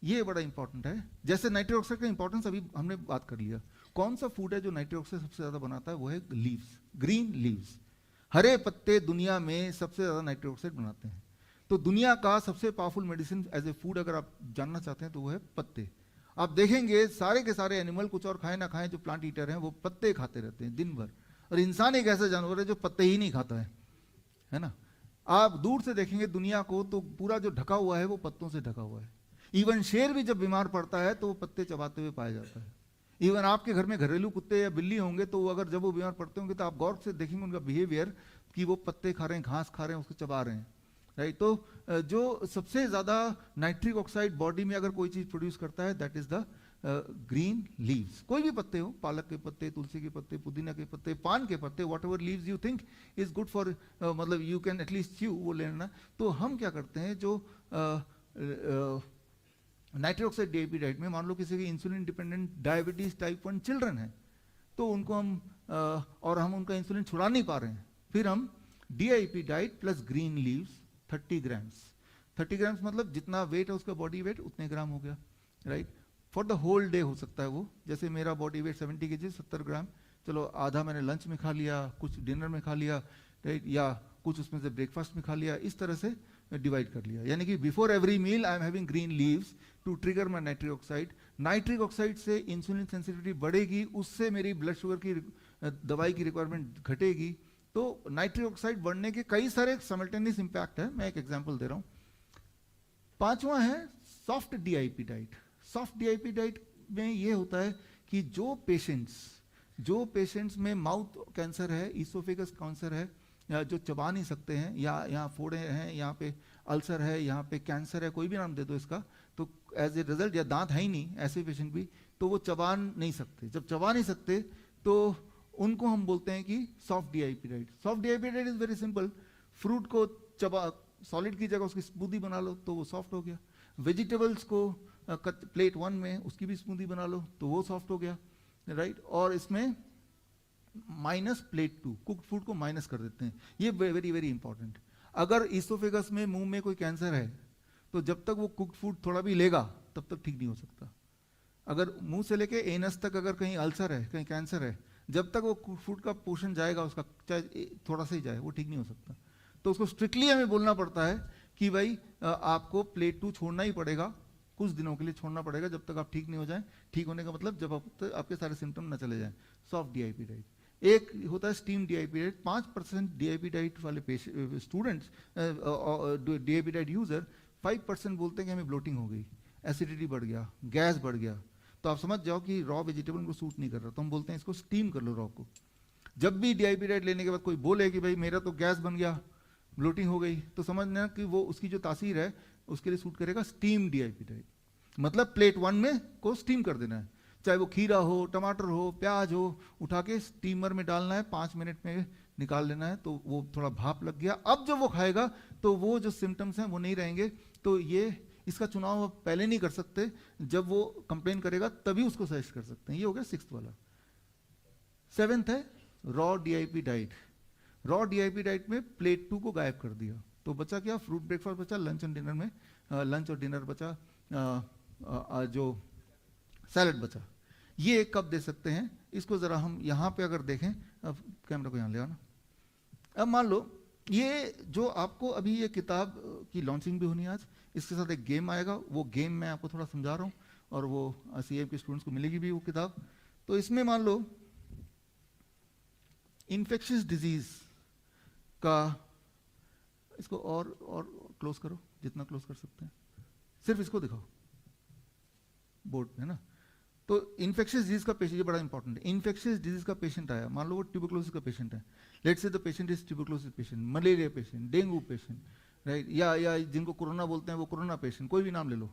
ये बड़ा इंपॉर्टेंट है। जैसे नाइट्रिक ऑक्साइड का इंपॉर्टेंस अभी हमने बात कर लिया। कौन सा फूड है जो नाइट्रिक ऑक्साइड सबसे ज्यादा बनाता है? वो है लीव्स, ग्रीन लीव्स। हरे पत्ते दुनिया में सबसे ज्यादा नाइट्रिक ऑक्साइड बनाते हैं। तो दुनिया का सबसे powerful medicine as a food अगर आप जानना चाहते हैं तो वो है पत्ते। आप देखेंगे सारे के सारे एनिमल, कुछ और खाए ना खाए, जो प्लांट ईटर हैं वो पत्ते खाते रहते हैं दिन भर। और इंसान एक ऐसा जानवर है जो पत्ते ही नहीं खाता है ना। आप दूर से देखेंगे दुनिया को तो पूरा जो ढका हुआ है वो पत्तों से ढका हुआ है। इवन शेर भी जब बीमार पड़ता है तो वो पत्ते चबाते हुए पाया जाता है। इवन आपके घर में घरेलू कुत्ते या बिल्ली होंगे तो अगर जब वो बीमार पड़ते होंगे तो आप गौर से देखेंगे उनका बिहेवियर कि वो पत्ते खा रहे हैं, घास खा रहे हैं, उसको चबा रहे हैं, राइट। तो जो सबसे ज्यादा नाइट्रिक ऑक्साइड बॉडी में अगर कोई चीज प्रोड्यूस करता है that is the green leaves. कोई भी पत्ते हो, पालक के पत्ते, तुलसी के पत्ते, पुदीना के पत्ते, पान के पत्ते, what ever leaves you think is good for, मतलब यू कैन एटलीस्ट च्यू, वो लेना। तो हम क्या करते हैं, जो नाइट्रिक ऑक्साइड डीआईपी डाइट में मान लो किसी की insulin dependent diabetes type 1 children है, तो उनको हम और हम उनका इंसुलिन छुड़ा नहीं पा रहे हैं, फिर हम DIP diet plus green leaves 30 grams. 30 grams मतलब जितना वेट है उसका बॉडी वेट उतने ग्राम हो गया, right. For the whole day हो सकता है वो। जैसे मेरा बॉडी वेट 70 kg, 70 ग्राम, चलो आधा मैंने लंच में खा लिया, कुछ डिनर में खा लिया, राइट, या कुछ उसमें से ब्रेकफास्ट में खा लिया, इस तरह से डिवाइड कर लिया। यानी कि before every meal I am having green leaves to trigger my nitric oxide. Nitric oxide से इंसुलिन सेंसिटिविटी बढ़ेगी, उससे मेरी ब्लड शुगर की दवाई की रिक्वायरमेंट घटेगी। तो नाइट्रिक ऑक्साइड बढ़ने के कई सारे साइमल्टेनियस इंपैक्ट है। मैं एक एग्जांपल दे रहा हूं। पांचवा है soft DIP diet. Soft DIP diet में ये होता है कि जो पेशेंट्स में माउथ कैंसर है, इसोफेगस कैंसर है, या जो चबा नहीं सकते हैं, या यहाँ फोड़े हैं, यहाँ पे अल्सर है, यहाँ पे कैंसर है, कोई भी नाम दे दो इसका, तो एज ए रिजल्ट, या दांत है ही नहीं ऐसे पेशेंट भी, तो वो चबा नहीं सकते। जब चबा नहीं सकते तो उनको हम बोलते हैं कि soft DIP diet. Soft DIP diet is very simple. Fruit को चबा, सॉलिड की जगह उसकी स्मूदी बना लो तो वो सॉफ्ट हो गया। वेजिटेबल्स को प्लेट 1 में उसकी भी स्मूदी बना लो तो वो सॉफ्ट हो गया, राइट। और इसमें माइनस प्लेट 2, कुक्ड फूड को माइनस कर देते हैं। ये वेरी वेरी इंपॉर्टेंट। अगर इसोफेगस में, मुंह में कोई कैंसर है तो जब तक वो कुक्ड फूड थोड़ा भी लेगा तब तक ठीक नहीं हो सकता। अगर मुंह से लेके एनस तक अगर कहीं अल्सर है, कहीं कैंसर है, जब तक वो फूड का पोर्शन जाएगा उसका, चाहे थोड़ा सा ही जाए, वो ठीक नहीं हो सकता। तो उसको स्ट्रिक्टली हमें बोलना पड़ता है कि भाई आपको प्लेट 2 छोड़ना ही पड़ेगा, कुछ दिनों के लिए छोड़ना पड़ेगा जब तक आप ठीक नहीं हो जाए। ठीक होने का मतलब जब आपके सारे सिम्टम न चले जाएं। Soft DIP diet. एक होता है steam DIP diet. 5% DIP diet वाले स्टूडेंट्स, डीआईपी डाइट यूजर 5% बोलते हैं कि हमें ब्लोटिंग हो गई, एसिडिटी बढ़ गया, गैस बढ़ गया। तो आप समझ जाओ कि रॉ वेजिटेबल को सूट नहीं कर रहा, तो हम बोलते हैं इसको स्टीम कर लो रॉ को। जब भी डीआईपी डाइट लेने के बाद कोई बोले कि भाई मेरा तो गैस बन गया, ब्लोटिंग हो गई, तो समझना कि वो उसकी जो तासीर है उसके लिए सूट करेगा स्टीम डीआईपी डाइट। मतलब प्लेट 1 में को स्टीम कर देना है, चाहे वो खीरा हो, टमाटर हो, प्याज हो, उठा के स्टीमर में डालना है, 5 मिनट में निकाल लेना है, तो वो थोड़ा भाप लग गया। अब जब वो खाएगा तो वो जो सिम्टम्स हैं वो नहीं रहेंगे। तो ये इसका चुनाव आप पहले नहीं कर सकते, जब वो कंप्लेन करेगा तभी उसको सजेस्ट कर सकते हैं। ये हो गया 6th वाला। 7th है raw DIP diet. Raw DIP diet में प्लेट 2 को गायब कर दिया, तो बचा क्या? फ्रूट ब्रेकफास्ट बचा, लंच और डिनर में लंच और डिनर बचा, जो सैलड बचा। ये कब दे सकते हैं? इसको जरा हम यहाँ पे अगर देखें, अब कैमरा को यहाँ ले आना। अब मान लो ये जो आपको अभी ये किताब की लॉन्चिंग भी होनी आज, इसके साथ एक गेम आएगा, वो गेम मैं आपको थोड़ा समझा रहा हूँ, और वो सीएम के स्टूडेंट्स को मिलेगी भी वो किताब। तो इसमें मान लो इन्फेक्शियस डिजीज का, इसको और क्लोज करो जितना क्लोज कर सकते हैं, सिर्फ इसको दिखाओ बोर्ड है ना। तो इन्फेक्शियस डिजीज का पेशेंट, ये बड़ा इंपॉर्टेंट है। इन्फेक्शियस डिजीज का पेशेंट आया, मान लो वो ट्यूबरक्लोसिस का पेशेंट है, let's say the patient is tuberculosis patient, malaria patient, dengue patient, right, या जिनको कोरोना बोलते हैं वो कोरोना पेशेंट, कोई भी नाम ले लो।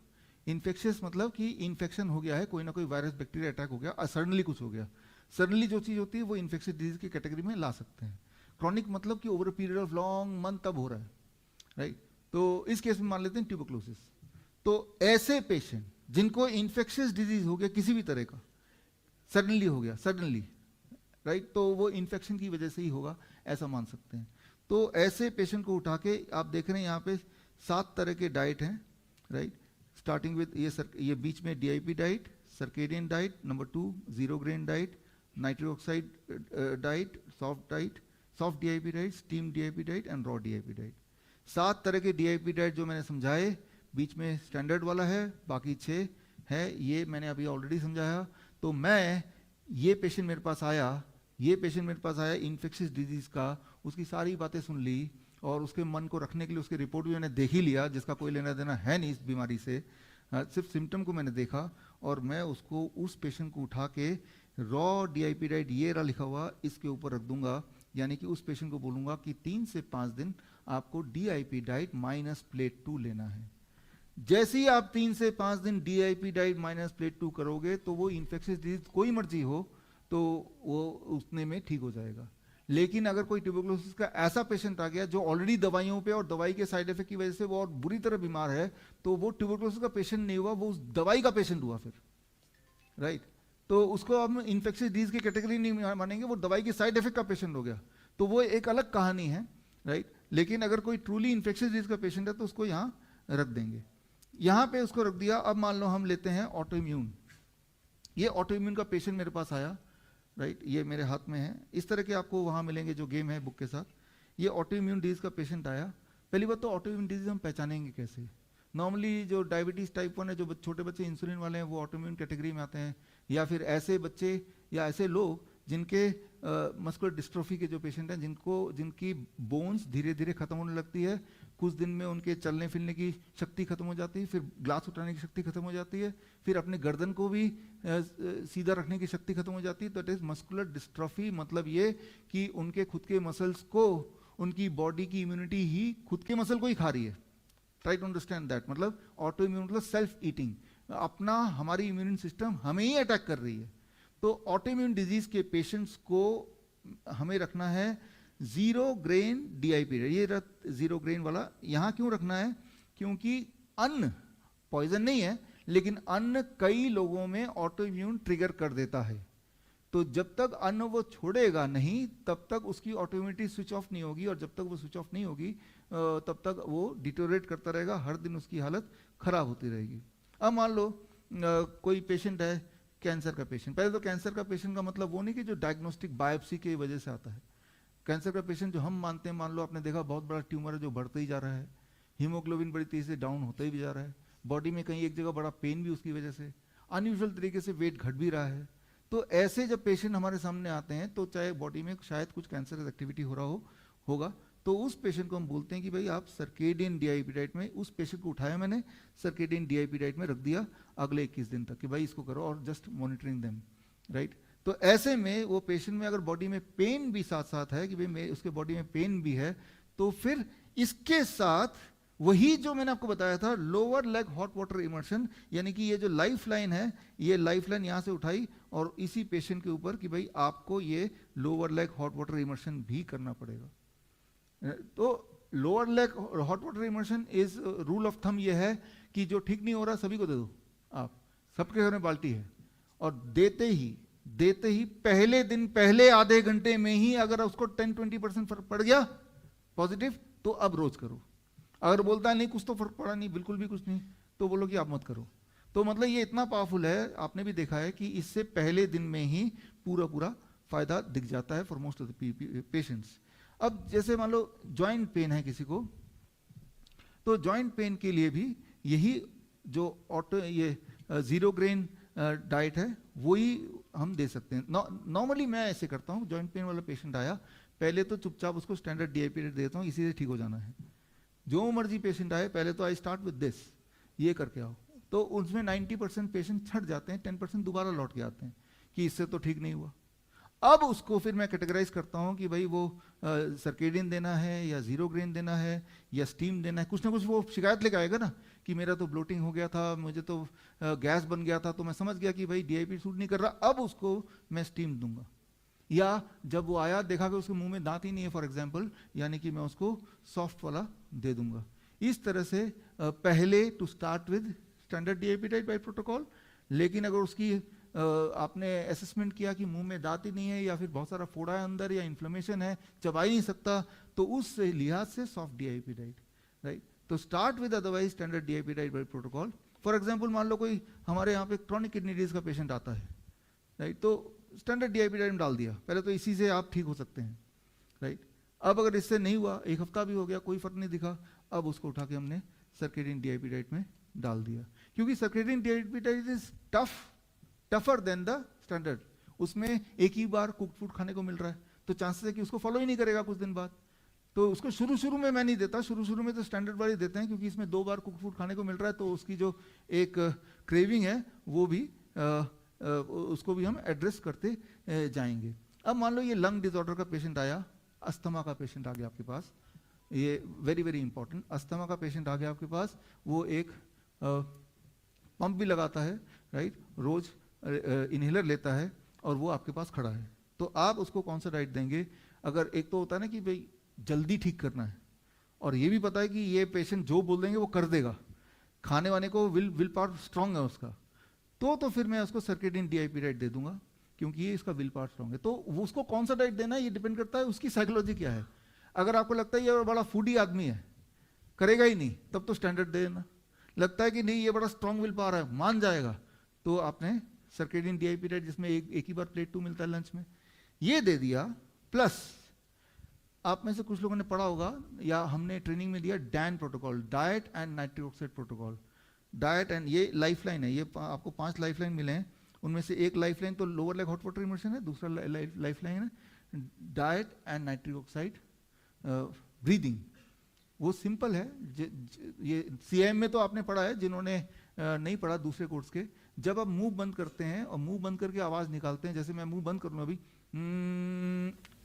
इन्फेक्शियस मतलब कि इन्फेक्शन हो गया है, कोई ना कोई वायरस बैक्टीरिया अटैक हो गया, सडनली कुछ हो गया। सडनली जो चीज़ होती है वो इन्फेक्शियस डिजीज की कैटेगरी में ला सकते हैं। क्रॉनिक मतलब कि over a period of long month तब हो रहा है, राइट। तो इस केस में मान लेते हैं ट्यूबरक्लोसिस। तो ऐसे पेशेंट जिनको इन्फेक्शियस डिजीज हो गया किसी भी तरह का, सडनली हो गया, सडनली, राइट, तो वो इन्फेक्शन की वजह से ही होगा, ऐसा मान सकते हैं। तो ऐसे पेशेंट को उठा के आप देख रहे हैं यहाँ पे 7 तरह के डाइट हैं, राइट, स्टार्टिंग विद ये बीच में DIP diet, circadian diet, number 2 zero grain diet, nitric oxide diet, soft DIP diet, steam DIP diet and raw DIP diet. 7 तरह के डीआईपी डाइट जो मैंने समझाए, बीच में स्टैंडर्ड वाला है, बाकी 6 है, ये मैंने अभी ऑलरेडी समझाया। तो मैं ये पेशेंट मेरे पास आया इन्फेक्शियस डिजीज का, उसकी सारी बातें सुन ली और उसके मन को रखने के लिए उसके रिपोर्ट भी मैंने देख ही लिया, जिसका कोई लेना देना है नहीं इस बीमारी से, सिर्फ सिम्टम को मैंने देखा और मैं उसको उस पेशेंट को उठा के रॉ डीआईपी डाइट ये रहा लिखा हुआ इसके ऊपर रख दूंगा, यानी कि उस पेशेंट को बोलूंगा कि 3 से 5 दिन आपको डीआईपी डाइट माइनस प्लेट 2 लेना है। जैसे ही आप 3 से 5 दिन डीआईपी डाइट माइनस प्लेट 2 करोगे तो वो इन्फेक्शियस डिजीज कोई मर्जी हो तो वो उतने में ठीक हो जाएगा। लेकिन अगर कोई ट्यूबरक्लोसिस का ऐसा पेशेंट आ गया जो ऑलरेडी दवाइयों पे और दवाई के साइड इफेक्ट की वजह से वो और बुरी तरह बीमार है, तो वो ट्यूबरक्लोसिस का पेशेंट नहीं हुआ, वो उस दवाई का पेशेंट हुआ फिर, राइट। तो उसको हम इन्फेक्शियस डिजीज की कैटेगरी नहीं मानेंगे, वो दवाई के साइड इफेक्ट का पेशेंट हो गया, तो वो एक अलग कहानी है, राइट। लेकिन अगर कोई ट्रूली इन्फेक्शियस डिजीज का पेशेंट है तो उसको यहाँ रख देंगे। यहाँ पे उसको रख दिया। अब मान लो हम लेते हैं ऑटो इम्यून। ये ऑटो इम्यून का पेशेंट मेरे पास आया, राइट, ये मेरे हाथ में है, इस तरह के आपको वहाँ मिलेंगे जो गेम है बुक के साथ। ये ऑटो इम्यून डिजीज का पेशेंट आया। पहली बात तो ऑटो इम्यून डिजीज हम पहचानेंगे कैसे? नॉर्मली जो डायबिटीज टाइप 1 है, जो छोटे बच्चे इंसुलिन वाले हैं, वो ऑटो इम्यून कैटेगरी में आते हैं, या फिर ऐसे बच्चे या ऐसे लोग जिनके मस्कुलर डिस्ट्रोफी के जो पेशेंट हैं, जिनकी बोन्स धीरे धीरे खत्म होने लगती है, कुछ दिन में उनके चलने फिरने की शक्ति खत्म हो जाती है, फिर ग्लास उठाने की शक्ति खत्म हो जाती है, फिर अपने गर्दन को भी सीधा रखने की शक्ति खत्म हो जाती है। तो इट इज मस्कुलर डिस्ट्रोफी, मतलब ये कि उनके खुद के मसल्स को, उनकी बॉडी की इम्यूनिटी ही खुद के मसल को ही खा रही है। Try to understand that. मतलब ऑटो इम्यून मतलब सेल्फ ईटिंग, अपना हमारी इम्यून सिस्टम हमें ही अटैक कर रही है। तो ऑटो इम्यून डिजीज के पेशेंट्स को हमें रखना है जीरो ग्रेन डीआईपी, ये जीरो ग्रेन वाला। यहां क्यों रखना है? क्योंकि अन्न पॉइजन नहीं है, लेकिन अन्न कई लोगों में ऑटो इम्यून ट्रिगर कर देता है। तो जब तक अन्न वो छोड़ेगा नहीं, तब तक उसकी ऑटोइम्यूनिटी स्विच ऑफ नहीं होगी, और जब तक वो स्विच ऑफ नहीं होगी तब तक वो डिटोरेट करता रहेगा, हर दिन उसकी हालत खराब होती रहेगी। अब मान लो कोई पेशेंट है, कैंसर का पेशेंट। पहले तो कैंसर का पेशेंट का मतलब वो नहीं कि जो डायग्नोस्टिक बायोप्सी की वजह से आता है। कैंसर का पेशेंट जो हम मानते हैं, मान लो आपने देखा बहुत बड़ा ट्यूमर है जो बढ़ते ही जा रहा है, हीमोग्लोबिन बड़ी तेजी से डाउन होता ही जा रहा है, बॉडी में कहीं एक जगह बड़ा पेन भी उसकी वजह से, अनयूजुअल तरीके से वेट घट भी रहा है। तो ऐसे जब पेशेंट हमारे सामने आते हैं, तो चाहे बॉडी में शायद कुछ कैंसर एक्टिविटी हो रहा होगा, तो उस पेशेंट को हम बोलते हैं कि भाई आप सर्केडियन डीआईपी डाइट में, उस पेशेंट को उठाया मैंने, सर्केडियन डीआईपी डाइट में रख दिया अगले 21 दिन तक कि भाई इसको करो, और जस्ट मॉनिटरिंग देम, राइट। तो ऐसे में वो पेशेंट में अगर बॉडी में पेन भी साथ साथ है कि भाई उसके बॉडी में पेन भी है, तो फिर इसके साथ वही जो मैंने आपको बताया था, lower leg hot water immersion, यानी कि ये जो लाइफ लाइन है, ये लाइफ लाइन यहां से उठाई और इसी पेशेंट के ऊपर कि भाई आपको ये lower leg hot water immersion भी करना पड़ेगा। तो lower leg hot water immersion is rule of thumb ये है कि जो ठीक नहीं हो रहा सभी को दे दो। आप सबके घर में बाल्टी है, और देते ही पहले दिन, पहले आधे घंटे में ही अगर उसको 10-20% फर्क पड़ गया पॉजिटिव, तो अब रोज करो। अगर बोलता है नहीं कुछ तो फर्क पड़ा नहीं, बिल्कुल भी कुछ नहीं, तो बोलो कि आप मत करो। तो मतलब ये इतना पावरफुल है, आपने भी देखा है कि इससे पहले दिन में ही पूरा फायदा दिख जाता है for most of the patients. अब जैसे मान लो जॉइंट पेन है किसी को, तो जॉइंट पेन के लिए भी यही जो ये जीरो ग्रेन डाइट है वही हम दे सकते हैं। नॉर्मली मैं ऐसे करता हूँ, जॉइंट पेन वाला पेशेंट आया, पहले तो चुपचाप उसको स्टैंडर्ड डीआईपी डाइट देता हूँ, इसी से ठीक हो जाना है। जो मर्जी पेशेंट आए, पहले तो आई स्टार्ट विद दिस, ये करके आओ। तो उसमें 90% पेशेंट छट जाते हैं, 10% दोबारा लौट के आते हैं कि इससे तो ठीक नहीं हुआ। अब उसको फिर मैं कैटेगराइज करता हूं कि भाई वो सर्केडियन देना है या जीरो ग्रेन देना है या स्टीम देना है। कुछ ना कुछ वो शिकायत लेके आएगा ना कि मेरा तो ब्लोटिंग हो गया था, मुझे तो गैस बन गया था, तो मैं समझ गया कि भाई डीआईपी सूट नहीं कर रहा, अब उसको मैं स्टीम दूंगा। या जब वो आया देखा कि उसके मुंह में दांत ही नहीं है फॉर एग्जांपल, यानी कि मैं उसको सॉफ्ट वाला दे दूंगा। इस तरह से पहले to start with standard DIP diet by protocol, लेकिन अगर उसकी आपने असेसमेंट किया कि मुंह में दांत ही नहीं है या फिर बहुत सारा फोड़ा है अंदर या इन्फ्लेमेशन है, चबा ही नहीं सकता, तो उस लिहाज से सॉफ्ट डीआईपी डाइट, राइट। तो start with otherwise standard DIP diet by protocol. For example मान लो कोई हमारे यहाँ पे क्रॉनिक किडनी डिजीज का पेशेंट आता है, राइट, तो स्टैंडर्ड डीआईपी डाइट में डाल दिया, पहले तो इसी से आप ठीक हो सकते हैं, राइट। अब अगर इससे नहीं हुआ, एक हफ्ता भी हो गया, कोई फर्क नहीं दिखा, अब उसको उठा के हमने सर्केडियन डीआईपी डाइट में डाल दिया, क्योंकि circadian DIP diet is tougher than the standard. उसमें एक ही बार कुक फूड खाने को मिल रहा है, तो चांसेस है कि उसको फॉलो ही नहीं करेगा कुछ दिन बाद। तो उसको शुरू में मैं नहीं देता, शुरू में तो स्टैंडर्ड वाली देते हैं, क्योंकि इसमें 2 बार कुक फूड खाने को मिल रहा है, तो उसकी जो एक क्रेविंग है वो भी उसको भी हम एड्रेस करते जाएंगे। अब मान लो ये लंग डिसऑर्डर का पेशेंट आया, अस्थमा का पेशेंट आ गया आपके पास, ये वेरी इंपॉर्टेंट, अस्थमा का पेशेंट आ गया आपके पास, वो एक पंप भी लगाता है, राइट, रोज इनहेलर लेता है और वो आपके पास खड़ा है, तो आप उसको कौन सा डाइट देंगे? अगर एक तो होता है ना कि भाई जल्दी ठीक करना है, और ये भी पता है कि ये पेशेंट जो बोल देंगे वो कर देगा, खाने वाने को विल पावर स्ट्रांग है उसका, तो फिर मैं उसको सर्केडियन डीआईपी डाइट दे दूंगा, क्योंकि ये इसका विल पावर स्ट्रांग है। तो उसको कौन सा डाइट देना है ये डिपेंड करता है उसकी साइकोलॉजी क्या है। अगर आपको लगता है ये बड़ा फूडी आदमी है, करेगा ही नहीं, तब तो स्टैंडर्ड दे देना। लगता है कि नहीं ये बड़ा स्ट्रांग विल पावर है, मान जाएगा, तो आपने सर्केडियन डीआईपी डाइट जिसमें एक ही बार प्लेट 2 मिलता है लंच में, ये दे दिया। प्लस आप में से कुछ लोगों ने पढ़ा होगा या हमने ट्रेनिंग में दिया Dan protocol, diet and nitric oxide protocol. Diet and ये लाइफलाइन है, ये आपको 5 लाइफलाइन मिले हैं, उनमें से एक लाइफलाइन तो lower leg hot water immersion है, दूसरा लाइफलाइन है diet and nitric oxide breathing. वो सिंपल है, ये सीएम में तो आपने पढ़ा है, जिन्होंने नहीं पढ़ा दूसरे कोर्स के, जब आप मुंह बंद करते हैं और मुंह बंद करके आवाज निकालते हैं, जैसे मैं मुंह बंद करूंगा अभी,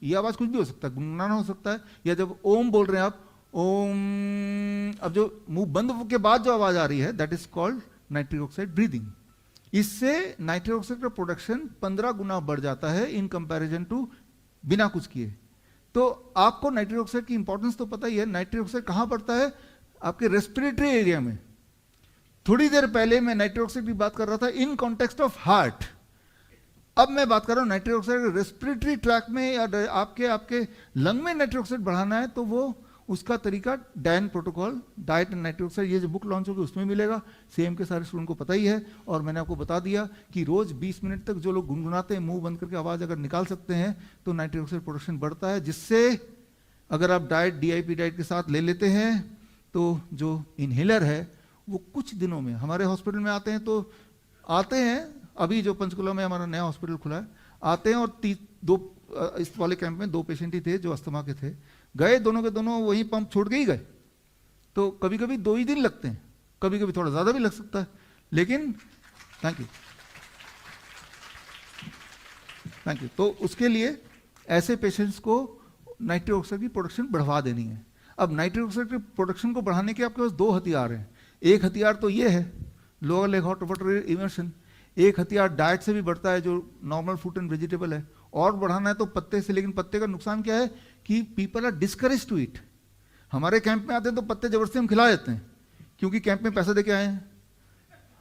ये आवाज कुछ भी हो सकता है, गुनगुनाना हो सकता है, या जब ओम बोल रहे हैं आप ओम, अब जो मुंह बंद के बाद जो आवाज आ रही है that is called nitric oxide breathing. इससे नाइट्रिक ऑक्साइड का प्रोडक्शन 15 गुना बढ़ जाता है इन कंपैरिजन टू बिना कुछ किए। तो आपको नाइट्रिक ऑक्साइड की इंपॉर्टेंस तो पता ही है। नाइट्रिक ऑक्साइड कहां पड़ता है? आपके रेस्पिरेटरी एरिया में। थोड़ी देर पहले मैं नाइट्रिक ऑक्साइड की बात कर रहा था इन कॉन्टेक्स्ट ऑफ हार्ट, अब मैं बात कर रहा हूं नाइट्रिक ऑक्साइड रेस्पिरेटरी ट्रैक में, या आपके लंग में नाइट्रिक ऑक्साइड बढ़ाना है, तो वो उसका तरीका Dan protocol, diet and nitric oxide, ये जो बुक लॉन्च होगी उसमें मिलेगा, सीएम के सारे स्टूडेंट को पता ही है। और मैंने आपको बता दिया कि रोज 20 मिनट तक जो लोग गुनगुनाते हैं, मुंह बंद करके आवाज अगर निकाल सकते हैं, तो नाइट्रिक ऑक्साइड प्रोडक्शन बढ़ता है, जिससे अगर आप डाइट डीआईपी डाइट के साथ ले लेते हैं, तो जो इनहेलर है वो कुछ दिनों में, हमारे हॉस्पिटल में आते हैं, तो आते हैं, अभी जो पंचकुला में हमारा नया हॉस्पिटल खुला है, आते हैं, और इस वाले कैंप में 2 पेशेंट ही थे जो अस्थमा के थे, गए दोनों के दोनों वही पंप छोड़ के ही गए। तो कभी कभी 2 ही दिन लगते हैं, कभी कभी थोड़ा ज्यादा भी लग सकता है, लेकिन थैंक यू। तो उसके लिए ऐसे पेशेंट्स को नाइट्रिक ऑक्साइड की प्रोडक्शन बढ़वा देनी है। अब नाइट्रिक ऑक्साइड की प्रोडक्शन को बढ़ाने के आपके पास 2 हथियार हैं। एक हथियार तो ये है lower leg hot water immersion, एक हथियार डाइट से भी बढ़ता है जो नॉर्मल फ्रूट एंड वेजिटेबल है, और बढ़ाना है तो पत्ते से। लेकिन पत्ते का नुकसान क्या है कि people are discourage to it. हमारे कैंप में आते हैं तो पत्ते जबरदस्ती हम खिला देते हैं, क्योंकि कैंप में पैसा देके आए हैं,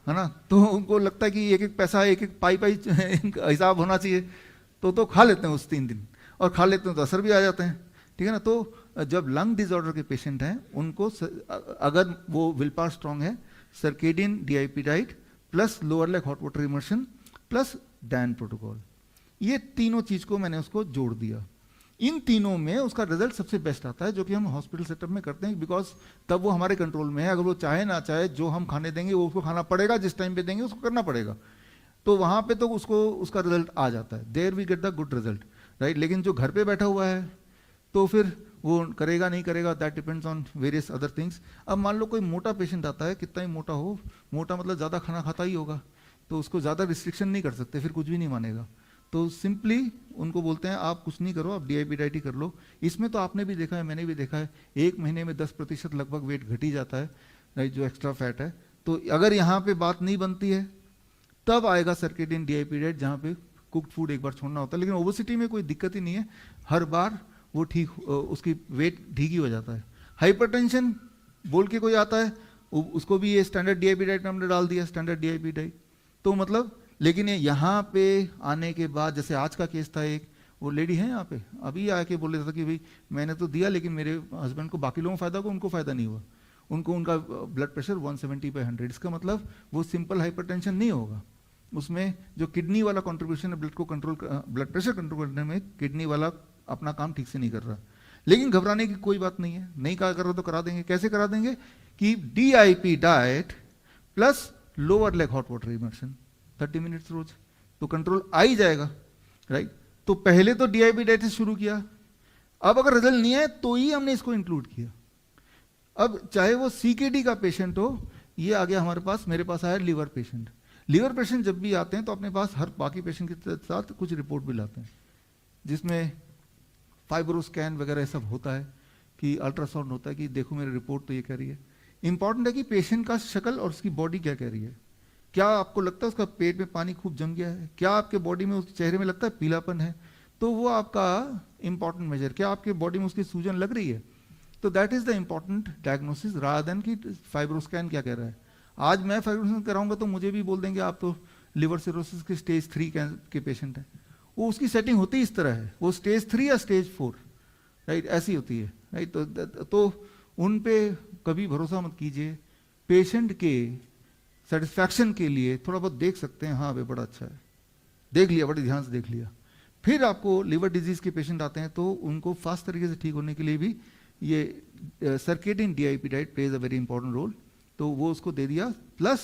है ना, तो उनको लगता है कि एक एक पैसा, एक एक पाई हिसाब होना चाहिए, तो खा लेते हैं उस 3 दिन, और खा लेते हैं तो असर भी आ जाते हैं, ठीक है ना। तो जब लंग डिसऑर्डर के पेशेंट हैं, उनको अगर वो विल पावर स्ट्रांग है, circadian DIP diet plus lower leg hot water immersion plus Dan protocol, ये तीनों चीज को मैंने उसको जोड़ दिया। इन तीनों में उसका रिजल्ट सबसे बेस्ट आता है, जो कि हम हॉस्पिटल सेटअप में करते हैं, बिकॉज तब वो हमारे कंट्रोल में है। अगर वो चाहे ना चाहे, जो हम खाने देंगे वो उसको खाना पड़ेगा, जिस टाइम पे देंगे उसको करना पड़ेगा, तो वहां पे तो उसका रिजल्ट आ जाता है, there we get the good result, right. लेकिन जो घर पे बैठा हुआ है, तो फिर वो करेगा नहीं करेगा, that depends on various other things. अब मान लो कोई मोटा पेशेंट आता है, कितना ही मोटा हो, मोटा मतलब ज़्यादा खाना खाता ही होगा, तो उसको ज़्यादा रिस्ट्रिक्शन नहीं कर सकते, फिर कुछ भी नहीं मानेगा। तो सिंपली उनको बोलते हैं आप कुछ नहीं करो, आप डीआईपी डाइट ही कर लो। इसमें तो आपने भी देखा है, मैंने भी देखा है, 1 महीने में 10% लगभग वेट घट ही जाता है, राइट, जो एक्स्ट्रा फैट है। तो अगर यहाँ पे बात नहीं बनती है, तब आएगा सर्केडियन डीआईपी डाइट, जहाँ पे कुक्ड फूड एक बार छोड़ना होता है, लेकिन ओबेसिटी में कोई दिक्कत ही नहीं है, हर बार वो ठीक उसकी वेट ठीक ही हो जाता है। हाइपरटेंशन बोल के कोई आता है उसको भी ये स्टैंडर्ड डीआईपी डाइट हमने डाल दिया, स्टैंडर्ड डीआईपी डाइट। तो मतलब लेकिन ये यहाँ पे आने के बाद, जैसे आज का केस था, एक वो लेडी है यहाँ पे अभी आके बोल रहा था कि भाई मैंने तो दिया लेकिन मेरे हस्बैंड को, बाकी लोगों को फायदा हुआ, उनको फायदा नहीं हुआ, उनको उनका ब्लड प्रेशर 170/100। इसका मतलब वो सिंपल हाइपरटेंशन नहीं होगा, उसमें जो किडनी वाला कंट्रीब्यूशन है ब्लड को कंट्रोल, ब्लड प्रेशर कंट्रोल करने में किडनी वाला अपना काम ठीक से नहीं कर रहा। लेकिन घबराने की कोई बात नहीं है, नहीं कर रहा तो करा देंगे। कैसे करा देंगे कि DIP diet plus lower leg hot water immersion 30 minutes रोज, तो कंट्रोल आ ही जाएगा, राइट। तो पहले तो डीआईपी डाइट से शुरू किया, अब अगर रिजल्ट नहीं आए तो ही हमने इसको इंक्लूड किया। अब चाहे वो सीकेडी का पेशेंट हो, ये आ गया हमारे पास, मेरे पास आया लीवर पेशेंट। लीवर पेशेंट जब भी आते हैं तो अपने पास हर बाकी पेशेंट के साथ कुछ रिपोर्ट भी लाते हैं, जिसमें फाइब्रो स्कैन वगैरह सब होता है, कि अल्ट्रासाउंड होता है कि देखो मेरी रिपोर्ट तो ये कह रही है। इंपॉर्टेंट है कि पेशेंट का शक्ल और उसकी बॉडी क्या कह रही है। क्या आपको लगता है उसका पेट में पानी खूब जम गया है? क्या आपके बॉडी में, उसके चेहरे में लगता है पीलापन है? तो वो आपका इंपॉर्टेंट मेजर। क्या आपके बॉडी में उसकी सूजन लग रही है? तो that is the important diagnosis rather than कि फाइब्रोस्कैन क्या कह रहा है। आज मैं फाइब्रोस्कैन कराऊंगा तो मुझे भी बोल देंगे आप तो लिवर सिरोसिस के स्टेज 3 के पेशेंट हैं। वो उसकी सेटिंग होती इस तरह है, वो स्टेज 3 या स्टेज 4, राइट, ऐसी होती है, राइट। तो उन पे कभी भरोसा मत कीजिए। पेशेंट के सेटिस्फैक्शन के लिए थोड़ा बहुत देख सकते हैं, हाँ भाई बड़ा अच्छा है, देख लिया, बड़े ध्यान से देख लिया। फिर आपको लिवर डिजीज के पेशेंट आते हैं तो उनको फास्ट तरीके से ठीक होने के लिए भी ये circadian DIP diet plays a very important role. तो वो उसको दे दिया, plus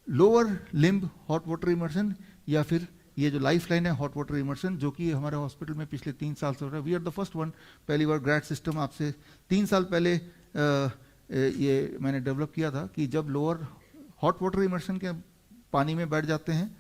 lower limb hot water immersion, या फिर ये जो लाइफ लाइन है हॉट वाटर इमर्शन, जो कि हमारे हॉस्पिटल में पिछले 3 साल से हो रहा है। We are the first one. पहली बार ग्रैड सिस्टम आपसे 3 साल पहले ये मैंने डेवलप किया था कि जब लोअर हॉट वाटर इमर्शन के पानी में बैठ जाते हैं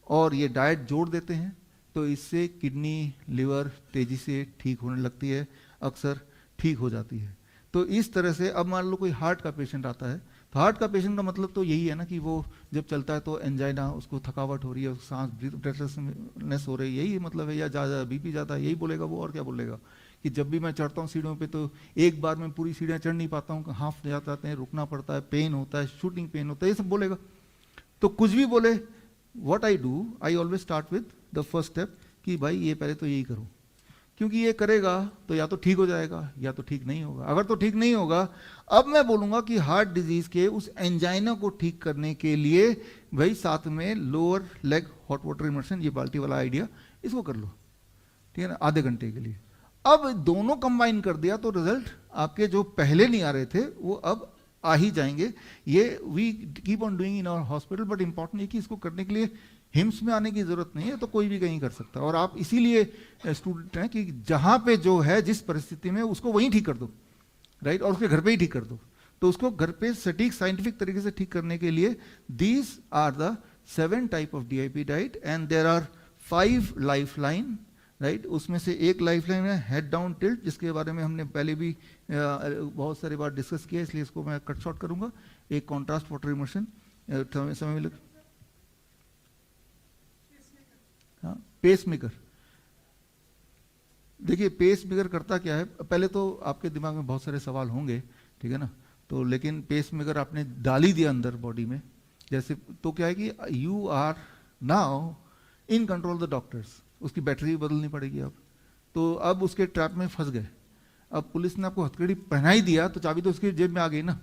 और ये डाइट जोड़ देते हैं तो इससे किडनी लिवर तेजी से ठीक होने लगती है, अक्सर ठीक हो जाती है। तो इस तरह से अब मान लो कोई हार्ट का पेशेंट आता है, तो हार्ट का पेशेंट का मतलब तो यही है ना कि वो जब चलता है तो एंजाइना, उसको थकावट हो रही है, सांस ब्रीथलेसनेस हो रही है, यही मतलब है, या ज़्यादा बीपी ज़्यादा, यही बोलेगा वो। और क्या बोलेगा कि जब भी मैं चढ़ता हूँ सीढ़ियों पे तो एक बार में पूरी सीढ़ियाँ चढ़ नहीं पाता हूँ, हाफ जाते हैं, रुकना पड़ता है, पेन होता है, शूटिंग पेन होता है, ये सब बोलेगा। तो कुछ भी बोले, what I do, I always start with the first step कि भाई ये पहले तो यही करो, क्योंकि ये करेगा तो या तो ठीक हो जाएगा या तो ठीक नहीं होगा। अगर तो ठीक नहीं होगा, अब मैं बोलूंगा कि हार्ट डिजीज के उस एंजाइना को ठीक करने के लिए भाई साथ में lower leg hot water immersion, ये बाल्टी वाला आइडिया, इसको कर लो, ठीक है ना, आधे घंटे के लिए। अब दोनों कंबाइन कर दिया तो रिजल्ट आपके जो पहले नहीं आ रहे थे वो अब आ ही जाएंगे। ये we keep on doing in our hospital, but important है कि इसको करने के लिए हिम्स में आने की जरूरत नहीं है, तो कोई भी कहीं कर सकता है। और आप इसीलिए स्टूडेंट हैं कि जहां पे जो है जिस परिस्थिति में उसको वहीं ठीक कर दो, राइट, और उसके घर पे ही ठीक कर दो। तो उसको घर पे सटीक साइंटिफिक तरीके से ठीक करने के लिए these are the 7 type of DIP diet and there are 5 life line, right. उसमें से एक लाइफ लाइन है हेड डाउन टिल्ट, जिसके बारे में हमने पहले भी बहुत सारी बार डिस्कस किया, इसलिए इसको मैं कट शॉर्ट करूंगा। एक कॉन्ट्रास्ट वाटर इमर्शन, समय मिले, हाँ, पेस मेकर। देखिए पेस मेकर करता क्या है, पहले तो आपके दिमाग में बहुत सारे सवाल होंगे, ठीक है ना, तो लेकिन पेस मेकर आपने डाल ही दिया अंदर बॉडी में, जैसे तो क्या है कि you are now in control the doctors, उसकी बैटरी बदलनी पड़ेगी अब। तो अब उसके ट्रैप में फंस गए, अब पुलिस ने आपको हथकड़ी पहना ही दिया तो चाबी तो उसकी जेब में आ गई ना,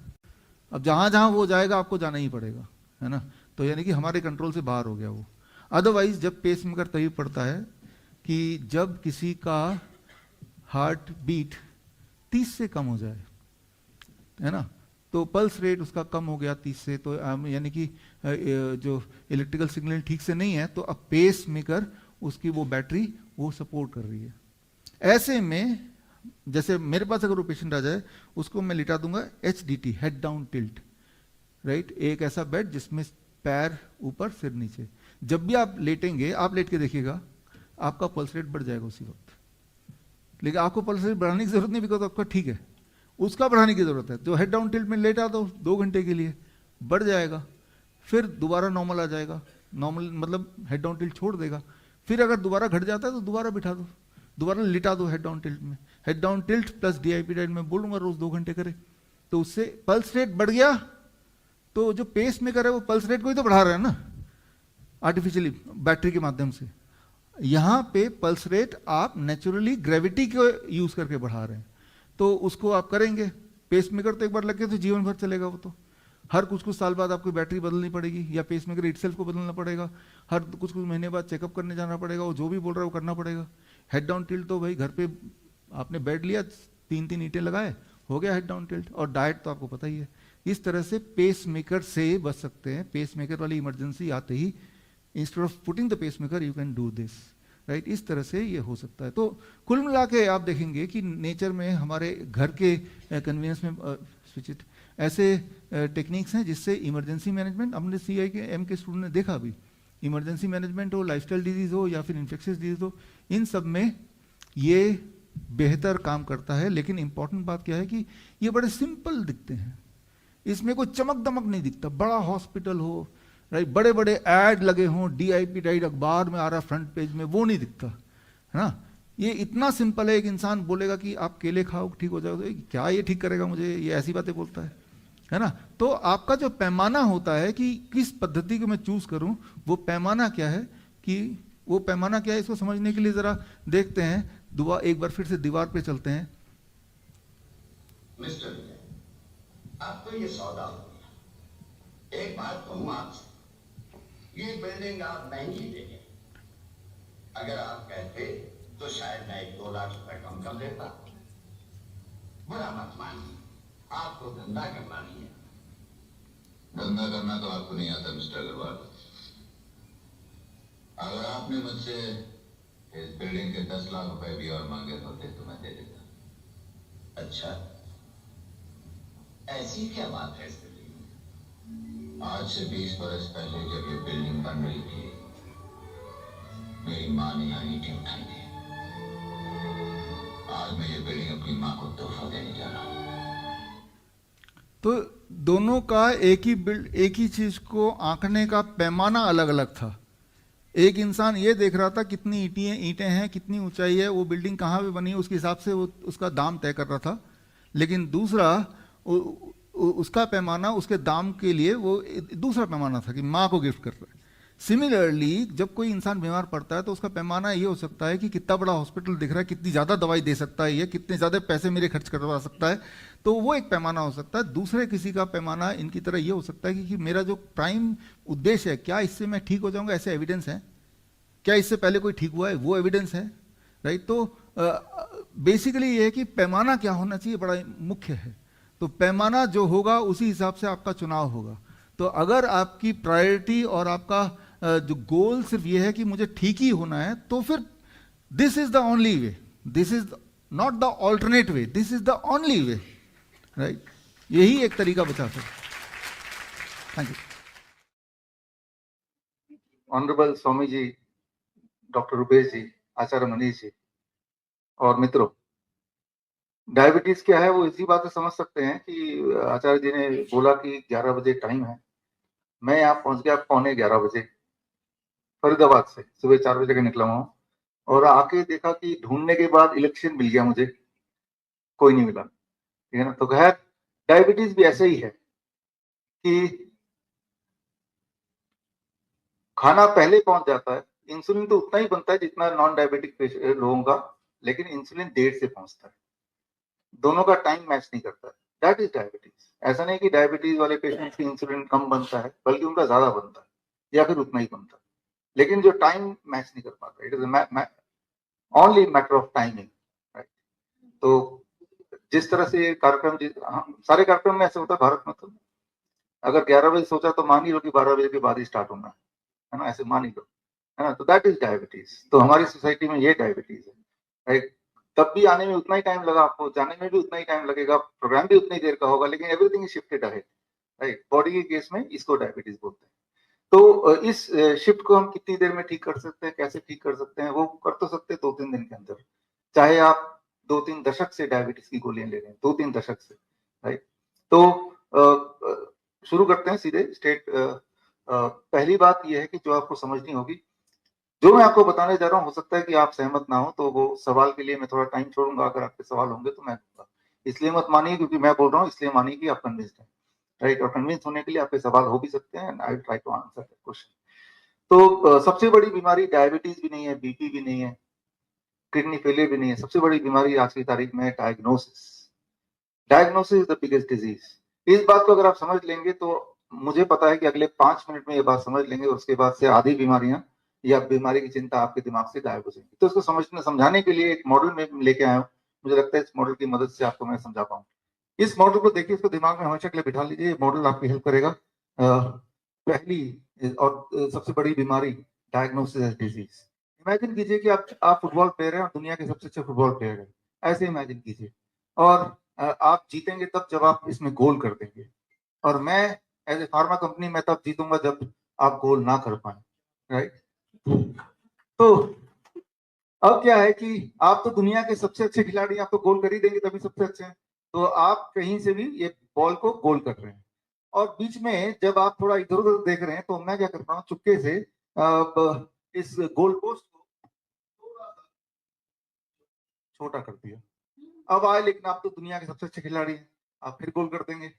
अब जहां जहां वो जाएगा आपको जाना ही पड़ेगा, है ना। तो यानी कि हमारे कंट्रोल से बाहर हो गया वो। अदरवाइज जब पेस मेकर तभी पड़ता है कि जब किसी का हार्ट बीट 30 से कम हो जाए, है ना, तो पल्स रेट उसका कम हो गया 30 से, तो यानी कि जो इलेक्ट्रिकल सिग्नल ठीक से नहीं है, तो अब पेस मेकर उसकी वो बैटरी वो सपोर्ट कर रही है। ऐसे में जैसे मेरे पास अगर वो पेशेंट आ जाए, उसको मैं लिटा दूंगा HDT, head down tilt, right, एक ऐसा बेड जिसमें पैर ऊपर सिर नीचे। जब भी आप लेटेंगे, आप लेट के देखिएगा, आपका पल्स रेट बढ़ जाएगा उसी वक्त, लेकिन आपको पल्स रेट बढ़ाने की जरूरत नहीं, बिकॉज आपका ठीक है, उसका बढ़ाने की जरूरत है। जो हेड डाउन टिल्ट में लेटा दो 2 घंटे के लिए, बढ़ जाएगा, फिर दोबारा नॉर्मल आ जाएगा, नॉर्मल मतलब हेड डाउन टिल्ट छोड़ देगा। फिर अगर दोबारा घट जाता है तो दोबारा बिठा दो, दोबारा लिटा दो हेड डाउन टिल्ट में। Head down tilt plus DIP diet में बोलूंगा रोज 2 घंटे करे, तो उससे पल्स रेट बढ़ गया। तो जो पेस मेकर है वो पल्स रेट को ही तो बढ़ा रहा है ना आर्टिफिशियली बैटरी के माध्यम से। यहाँ पे पल्स रेट आप नेचुरली ग्रेविटी को यूज करके बढ़ा रहे हैं, तो उसको आप करेंगे। पेस मेकर तो एक बार लग गया तो जीवन भर चलेगा वो तो। हर कुछ कुछ साल बाद आपको बैटरी बदलनी पड़ेगी या पेस मेकर इटसेल्फ को बदलना पड़ेगा, हर कुछ कुछ महीने बाद चेकअप करने जाना पड़ेगा, वो जो भी बोल रहा है वो करना पड़ेगा। हेड डाउन टिल्ट तो भाई घर पे आपने बेड लिया, 3-3 ईंटें लगाए, हो गया हेड डाउन टिल्ट। और डाइट तो आपको पता ही है। इस तरह से पेस मेकर से बच सकते हैं। पेस मेकर वाली इमरजेंसी आते ही instead of putting the pacemaker you can do this, right. इस तरह से ये हो सकता है। तो कुल मिला के आप देखेंगे कि नेचर में हमारे घर के कन्वीनियंस में स्विच इट ऐसे टेक्निक्स हैं जिससे इमरजेंसी मैनेजमेंट, हमने CIM के स्टूडेंट ने देखा अभी, इमरजेंसी मैनेजमेंट हो, लाइफस्टाइल डिजीज हो या फिर इन्फेक्शियस डिजीज हो, इन सब में ये बेहतर काम करता है। लेकिन इंपॉर्टेंट बात क्या है कि ये बड़े सिंपल दिखते हैं, इसमें कोई चमक दमक नहीं दिखता। बड़ा हॉस्पिटल हो, राइट, बड़े बड़े ऐड लगे हों, डीआईपी डाइट अखबार में आ रहा फ्रंट पेज में, वो नहीं दिखता है ना। ये इतना सिंपल है, एक इंसान बोलेगा कि आप केले खाओ ठीक हो जाओगे, क्या ये ठीक करेगा मुझे, ये ऐसी बातें बोलता है ना। तो आपका जो पैमाना होता है कि किस पद्धति को मैं चूज करूं, वो पैमाना क्या है, कि वो पैमाना क्या है, इसको समझने के लिए जरा देखते हैं। एक बार फिर से दीवार पे चलते हैं। मिस्टर विजय, अब तो ये सौदा हो गया। एक बात कहूं आपसे, ये बिल्डिंग आप नहीं देंगे। अगर आप कहते तो शायद मैं 1-2 लाख रुपए कम कर देता। बुरा मत मानिए, आपको धंधा करना नहीं है। धंधा करना तो आपको नहीं आता मिस्टर अग्रवाल। अगर आपने मुझसे इस बिल्डिंग के 10 लाख रुपए भी और मांगे होते तो मैं दे देता। अच्छा, ऐसी क्या बात है इस बिल्डिंग में? आज से 20 बरस पहले जब ये बिल्डिंग बन रही थी, मेरी माँ ने यहाँ ईंटें उठाई थी। आज मैं ये बिल्डिंग अपनी माँ को तोहफा देने जा रहा हूँ। तो दोनों का एक ही चीज को आंकने का पैमाना अलग अलग था। एक इंसान ये देख रहा था कितनी ईंटें हैं, कितनी ऊंचाई है, वो बिल्डिंग कहाँ पे बनी है, उसके हिसाब से वो उसका दाम तय कर रहा था। लेकिन दूसरा उसका पैमाना, उसके दाम के लिए वो दूसरा पैमाना था कि माँ को गिफ्ट कर रहा है। सिमिलरली जब कोई इंसान बीमार पड़ता है तो उसका पैमाना ये हो सकता है कि कितना बड़ा हॉस्पिटल दिख रहा है, कितनी ज़्यादा दवाई दे सकता है, ये कितने ज़्यादा पैसे मेरे खर्च करवा सकता है, तो वो एक पैमाना हो सकता है। दूसरे किसी का पैमाना इनकी तरह ये हो सकता है कि मेरा जो प्राइम उद्देश्य है, क्या इससे मैं ठीक हो जाऊंगा, ऐसे एविडेंस है, क्या इससे पहले कोई ठीक हुआ है, वो एविडेंस है, राइट। तो बेसिकली ये है कि पैमाना क्या होना चाहिए, बड़ा मुख्य है। तो पैमाना जो होगा उसी हिसाब से आपका चुनाव होगा। तो अगर आपकी प्रायोरिटी और आपका जो गोल सिर्फ ये है कि मुझे ठीक ही होना है, तो फिर this is the only way, this is not the alternate way, this is the only way, right. यही एक तरीका बचा सकता। Thank you. Honourable Swami ji, doctor Rupesh ji, Acharya Manish ji और मित्रों, डायबिटीज क्या है वो इसी बात से समझ सकते हैं कि आचार्य जी ने बोला कि 11 बजे टाइम है। मैं यहाँ पहुंच गया 11:15 बजे फरीदाबाद से, सुबह 4 बजे का निकला हूँ, और आके देखा कि ढूंढने के बाद इलेक्शन मिल गया मुझे, कोई नहीं मिला, ठीक है ना। तो खैर डायबिटीज भी ऐसे ही है कि खाना पहले पहुंच जाता है, इंसुलिन तो उतना ही बनता है जितना नॉन डायबिटिक लोगों का, लेकिन इंसुलिन देर से पहुंचता है, दोनों का टाइम मैच नहीं करता है। That is diabetes. ऐसा नहीं कि डायबिटीज वाले पेशेंट की इंसुलिन कम बनता है, बल्कि उनका ज्यादा बनता है या फिर उतना ही बनता है, लेकिन जो टाइम मैच नहीं कर पाता, it is only matter of timing, right. तो जिस तरह से कार्यक्रम, सारे कार्यक्रम में ऐसे होता है भारत में, तो अगर 11 बजे सोचा तो मान ही लो कि 12 बजे के बाद ही स्टार्ट होना है ना, ऐसे मान ही लो, है ना। तो दैट इज डायबिटीज। तो हमारी सोसाइटी में ये डायबिटीज है, राइट। तब भी आने में उतना ही टाइम लगा, आपको जाने में भी उतना ही टाइम लगेगा, प्रोग्राम भी उतनी देर का होगा, लेकिन everything is shifted ahead, right. Body के केस में इसको डायबिटीज बोलते हैं। तो इस शिफ्ट को हम कितनी देर में ठीक कर सकते हैं, कैसे ठीक कर सकते हैं, वो कर तो सकते हैं 2-3 दिन के अंदर, चाहे आप 2-3 दशक से डायबिटीज की गोलियां ले रहे हैं, 2-3 दशक से, राइट। तो शुरू करते हैं सीधे स्टेट पहली बात यह है कि जो आपको समझनी होगी, जो मैं आपको बताने जा रहा हूँ, हो सकता है कि आप सहमत ना हो, तो वो सवाल के लिए मैं थोड़ा टाइम छोड़ूंगा। अगर आपके सवाल होंगे तो मैं दूंगा। इसलिए मत मानिए क्योंकि मैं बोल रहा हूँ, इसलिए मानिए कि आप कन्विंस्ड हैं, राइट। और कन्विंस होने के लिए आपके सवाल हो भी सकते हैं, I try to answer that question. तो सबसे बड़ी बीमारी डायबिटीज भी नहीं है, बीपी भी नहीं है, किडनी फेलियर भी नहीं है। सबसे बड़ी बीमारी आज की तारीख में diagnosis. Diagnosis is the biggest disease. इस बात को अगर आप समझ लेंगे तो मुझे पता है कि अगले 5 मिनट में ये बात समझ लेंगे, और उसके बाद से आधी बीमारियां या बीमारी की चिंता आपके दिमाग से गायब हो जाएगी। तो इसको समझाने के लिए एक मॉडल में लेके आया हूँ। मुझे लगता है इस मॉडल की मदद से आपको मैं समझा पाऊँ। इस मॉडल को देखिए, इसको दिमाग में हमेशा के लिए बिठा लीजिए। ये मॉडल आपकी हेल्प करेगा। पहली और सबसे बड़ी बीमारी, डायग्नोसिस डिजीज। इमेजिन कीजिए कि आप फुटबॉल प्लेयर हैं और दुनिया के सबसे अच्छे फुटबॉल प्लेयर हैं, ऐसे इमेजिन कीजिए। और आप जीतेंगे तब जब आप इसमें गोल कर देंगे, और मैं एज ए फार्मा कंपनी मैं तब जीतूंगा जब आप गोल ना कर पाए, राइट। तो अब क्या है कि आप तो दुनिया के सबसे अच्छे खिलाड़ी, आप तो गोल कर ही देंगे तभी सबसे अच्छे हैं। तो आप कहीं से भी ये बॉल को गोल कर रहे हैं, और बीच में जब आप थोड़ा इधर उधर देख रहे हैं तो मैं क्या करता हूँ, चुपके से इस गोल पोस्ट को थोड़ा सा छोटा कर दिया। अब आए, लेकिन आप तो दुनिया के सबसे अच्छे खिलाड़ी हैं, आप फिर गोल कर देंगे।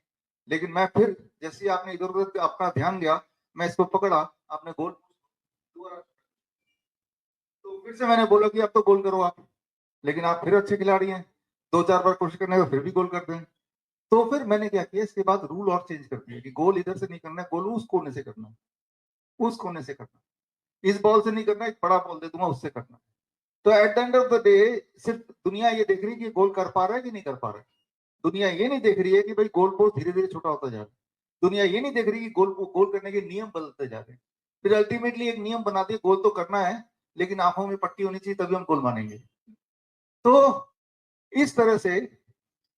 लेकिन मैं फिर, जैसे ही आपने इधर उधर आपका ध्यान गया, मैं इसको पकड़ा, आपने गोल दोबारा, तो फिर से मैंने बोला कि अब तो गोल करो आप। लेकिन आप फिर अच्छे खिलाड़ी हैं, 2-4 बार कोशिश करने का फिर भी गोल कर दें। तो फिर मैंने क्या किया, इसके बाद रूल और चेंज कर दिया कि गोल इधर से नहीं करना है, गोल उस कोने से करना है, उस कोने से करना है। इस बॉल से नहीं करना, एक बड़ा बॉल दे दूंगा, उससे करना है। तो at the end of the day सिर्फ दुनिया ये देख रही है कि गोल कर पा रहा है कि नहीं कर पा रहा है। दुनिया ये नहीं देख रही है कि भाई गोल पोस्ट धीरे धीरे छोटा होता जा रहा है। दुनिया ये नहीं देख रही कि गोल करने के नियम बदलते जा रहे हैं। फिर अल्टीमेटली एक नियम बना दिया, गोल तो करना है लेकिन आंखों में पट्टी होनी चाहिए, तभी हम गोल मानेंगे। तो इस तरह से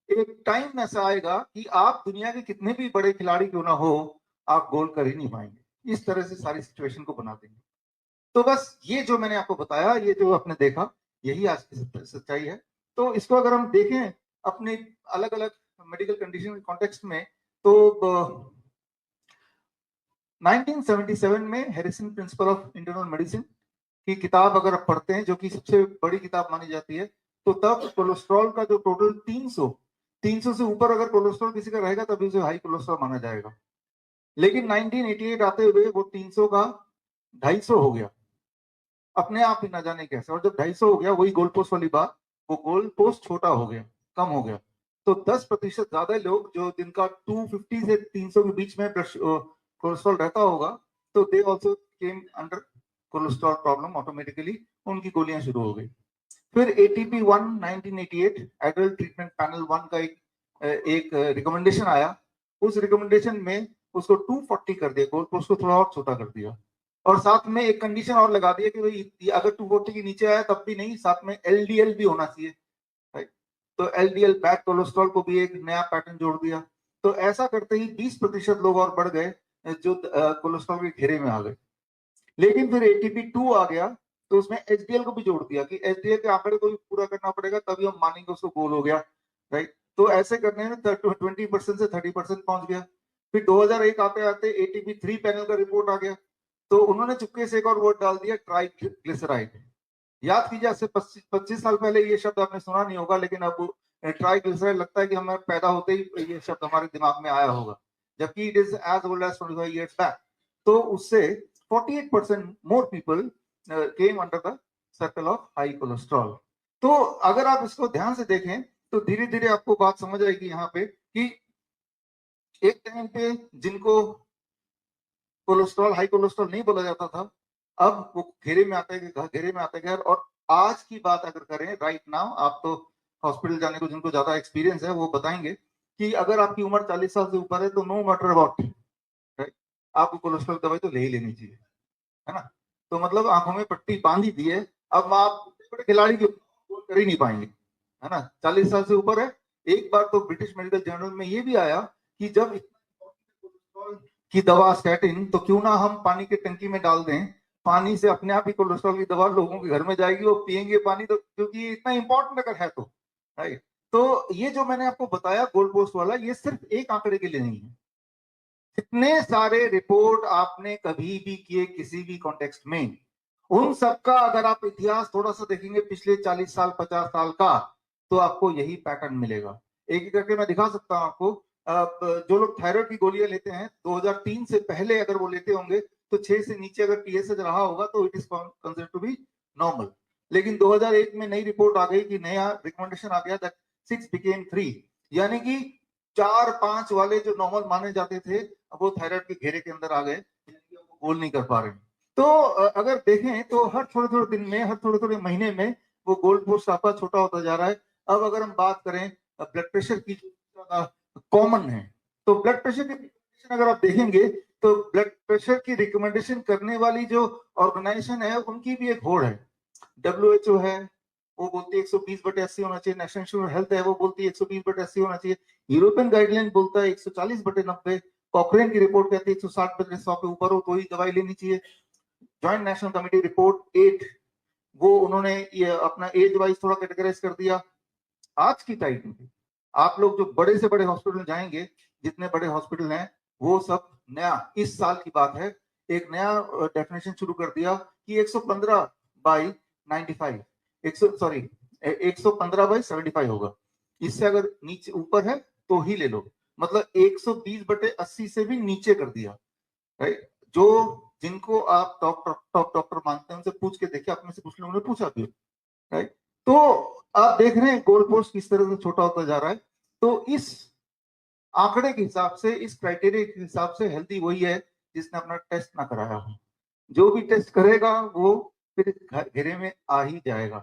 एक टाइम ऐसा आएगा कि आप दुनिया के कितने भी बड़े खिलाड़ी क्यों ना हो, आप गोल कर ही नहीं पाएंगे। इस तरह से सारी सिचुएशन को बना देंगे। तो बस ये जो मैंने आपको बताया, ये जो आपने देखा, यही आज की सच्चाई है। तो इसको अगर हम देखें अपने अलग अलग मेडिकल कंडीशन के कॉन्टेक्स्ट में, तो 1977 में Harrison principle of internal medicine की किताब अगर आप पढ़ते हैं, जो कि सबसे बड़ी किताब मानी जाती है, तो तब कोलेस्ट्रॉल का जो टोटल 300 से ऊपर अगर कोलेस्ट्रॉल किसी का रहेगा तभी उसे हाई कोलेस्ट्रॉल माना जाएगा। लेकिन 1988 आते हुए वो 300 का 250 हो गया, अपने आप ही ना जाने कैसे। और जब 250 हो गया, वही गोल पोस्ट वाली बात, वो गोल पोस्ट छोटा हो गया, कम हो गया। तो 10% ज्यादा लोग जो जिनका 250 से 300 के बीच में कोलेस्ट्रॉल रहता होगा, तो they also came under cholesterol problem automatically, उनकी गोलियां शुरू हो गई। फिर एटीपी 1 1988 एडल्ट ट्रीटमेंट पैनल 1 का एक रिकमेंडेशन आया। उस रिकमेंडेशन में उसको 240 कर दिया, गोल पोस्ट को थोड़ा और छोटा कर दिया, और साथ में एक कंडीशन और लगा दिया कि भाई अगर 240 के नीचे आया तब भी नहीं, साथ में एलडीएल भी होना चाहिए, राइट। तो एलडीएल बैड कोलेस्ट्रॉल को भी एक नया पैटर्न जोड़ दिया। तो ऐसा करते ही 20% लोग और बढ़ गए जो कोलेस्ट्रॉल के घेरे में आ गए। लेकिन फिर एटीपी 2 आ गया, तो उसमें एचडीएल को भी जोड़ दिया कि एचडीएल के आंकड़े को भी पूरा करना पड़ेगा, तभी हम मानेंगे उसको गोल हो गया, राइट। तो ऐसे करने में 20% से 30% पहुंच गया। फिर 2001 आते आते एटीपी 3 पैनल का रिपोर्ट आ गया, तो उन्होंने चुपके से एक और वर्ड डाल दिया, ट्राइग्लिसराइड। याद कीजिए, आज से 25 साल पहले ये शब्द आपने सुना नहीं होगा, लेकिन अब ट्राइग्लिसराइड लगता है कि हमें पैदा होते ही ये शब्द हमारे दिमाग में आया होगा, जबकि it is as old as 25 years बैक। तो उससे 48% more people came under the circle of high cholesterol. तो अगर आप इसको ध्यान से देखें तो धीरे धीरे आपको बात समझ आएगी यहाँ पे कि एक टाइम पे जिनको कोलेस्ट्रॉल हाई कोलेस्ट्रॉल नहीं बोला जाता था, अब वो घेरे में आते गए, घेरे में आते गए। और आज की बात अगर करें राइट नाउ, आप तो हॉस्पिटल जाने को जिनको ज्यादा एक्सपीरियंस है वो बताएंगे कि अगर आपकी उम्र 40 साल से ऊपर है तो नो मैटर अबाउट, राइट, आपको कोलेस्ट्रॉल दवाई तो ले ही लेनी चाहिए, है ना। तो मतलब आंखों में पट्टी बांध ही दी है। अब आप बड़े खिलाड़ी की कर ही नहीं पाएंगे, है ना, 40 साल से ऊपर है। एक बार तो ब्रिटिश मेडिकल जर्नल में ये भी आया कि जब कोलेस्ट्रॉल की दवा स्टैटिन, तो क्यों ना हम पानी की टंकी में डाल दें, पानी से अपने आप ही कोलेस्ट्रॉल की दवा लोगों के घर में जाएगी, वो पियेंगे पानी, तो क्योंकि इतना इंपॉर्टेंट अगर है तो, राइट। तो ये जो मैंने आपको बताया गोल पोस्ट वाला, ये सिर्फ एक आंकड़े के लिए नहीं है, जितने सारे रिपोर्ट आपने कभी भी किए किसी भी कॉन्टेक्स्ट में, उन सबका अगर आप इतिहास थोड़ा सा देखेंगे पिछले 40 साल 50 साल का, तो आपको यही पैटर्न मिलेगा। एक एक करके मैं दिखा सकता हूं आपको। जो लोग थायराइड की गोलियां लेते हैं 2003 से पहले अगर वो लेते होंगे तो 6 से नीचे अगर टीएसएच रहा होगा तो it is considered to be normal. लेकिन 2001 में नई रिपोर्ट आ गई कि नया रिकमेंडेशन आ गया दैट 6 बिकेम 3, यानी कि 4-5 वाले जो नॉर्मल माने जाते थे अब वो थायराइड के घेरे के अंदर आ गए, वो गोल नहीं कर पा रहे। तो अगर देखें तो हर थोड़े थोड़े दिन में, हर थोड़े थोड़े महीने में वो गोल्ड पोस्ट आपका छोटा होता जा रहा है। अब अगर हम बात करें ब्लड प्रेशर की, कॉमन है, तो ब्लड प्रेशर की अगर आप देखेंगे तो ब्लड प्रेशर की रिकमेंडेशन करने वाली जो ऑर्गेनाइजेशन है उनकी भी एक होड़ है। WHO है, वो बोलती है 120/80 होना चाहिए। नेशनल इंस्टीट्यूट हेल्थ है, वो बोलती है 120/80 होना चाहिए। यूरोपियन गाइडलाइन बोलता है 140/90। कॉकरेन की रिपोर्ट कहती है 160/100 के ऊपर हो तो ही दवाई लेनी चाहिए। जॉइंट नेशनल कमेटी रिपोर्ट 8, वो उन्होंने ये अपना एज वाइज थोड़ा कैटेगराइज कर दिया। आज की तारीख में आप लोग जो बड़े से बड़े हॉस्पिटल जाएंगे, जितने बड़े हॉस्पिटल हैं, वो सब नया, इस साल की बात है, एक नया डेफिनेशन शुरू कर दिया कि 115/95, 115/75 होगा। इससे अगर नीचे ऊपर है तो ही ले लो, मतलब 120/80 से भी नीचे कर दिया। राइट, जो जिनको आप टॉप डॉक्टर मानते हैं उनसे पूछ के देखिए, आप में से कुछ लोगों ने पूछा भी, राइट। तो आप देख रहे हैं गोल पोस्ट किस तरह से छोटा होता जा रहा है। तो इस आंकड़े के हिसाब से, इस क्राइटेरिया के हिसाब से हेल्दी वही है जिसने अपना टेस्ट ना कराया हो। जो भी टेस्ट करेगा वो फिर घेरे में आ ही जाएगा,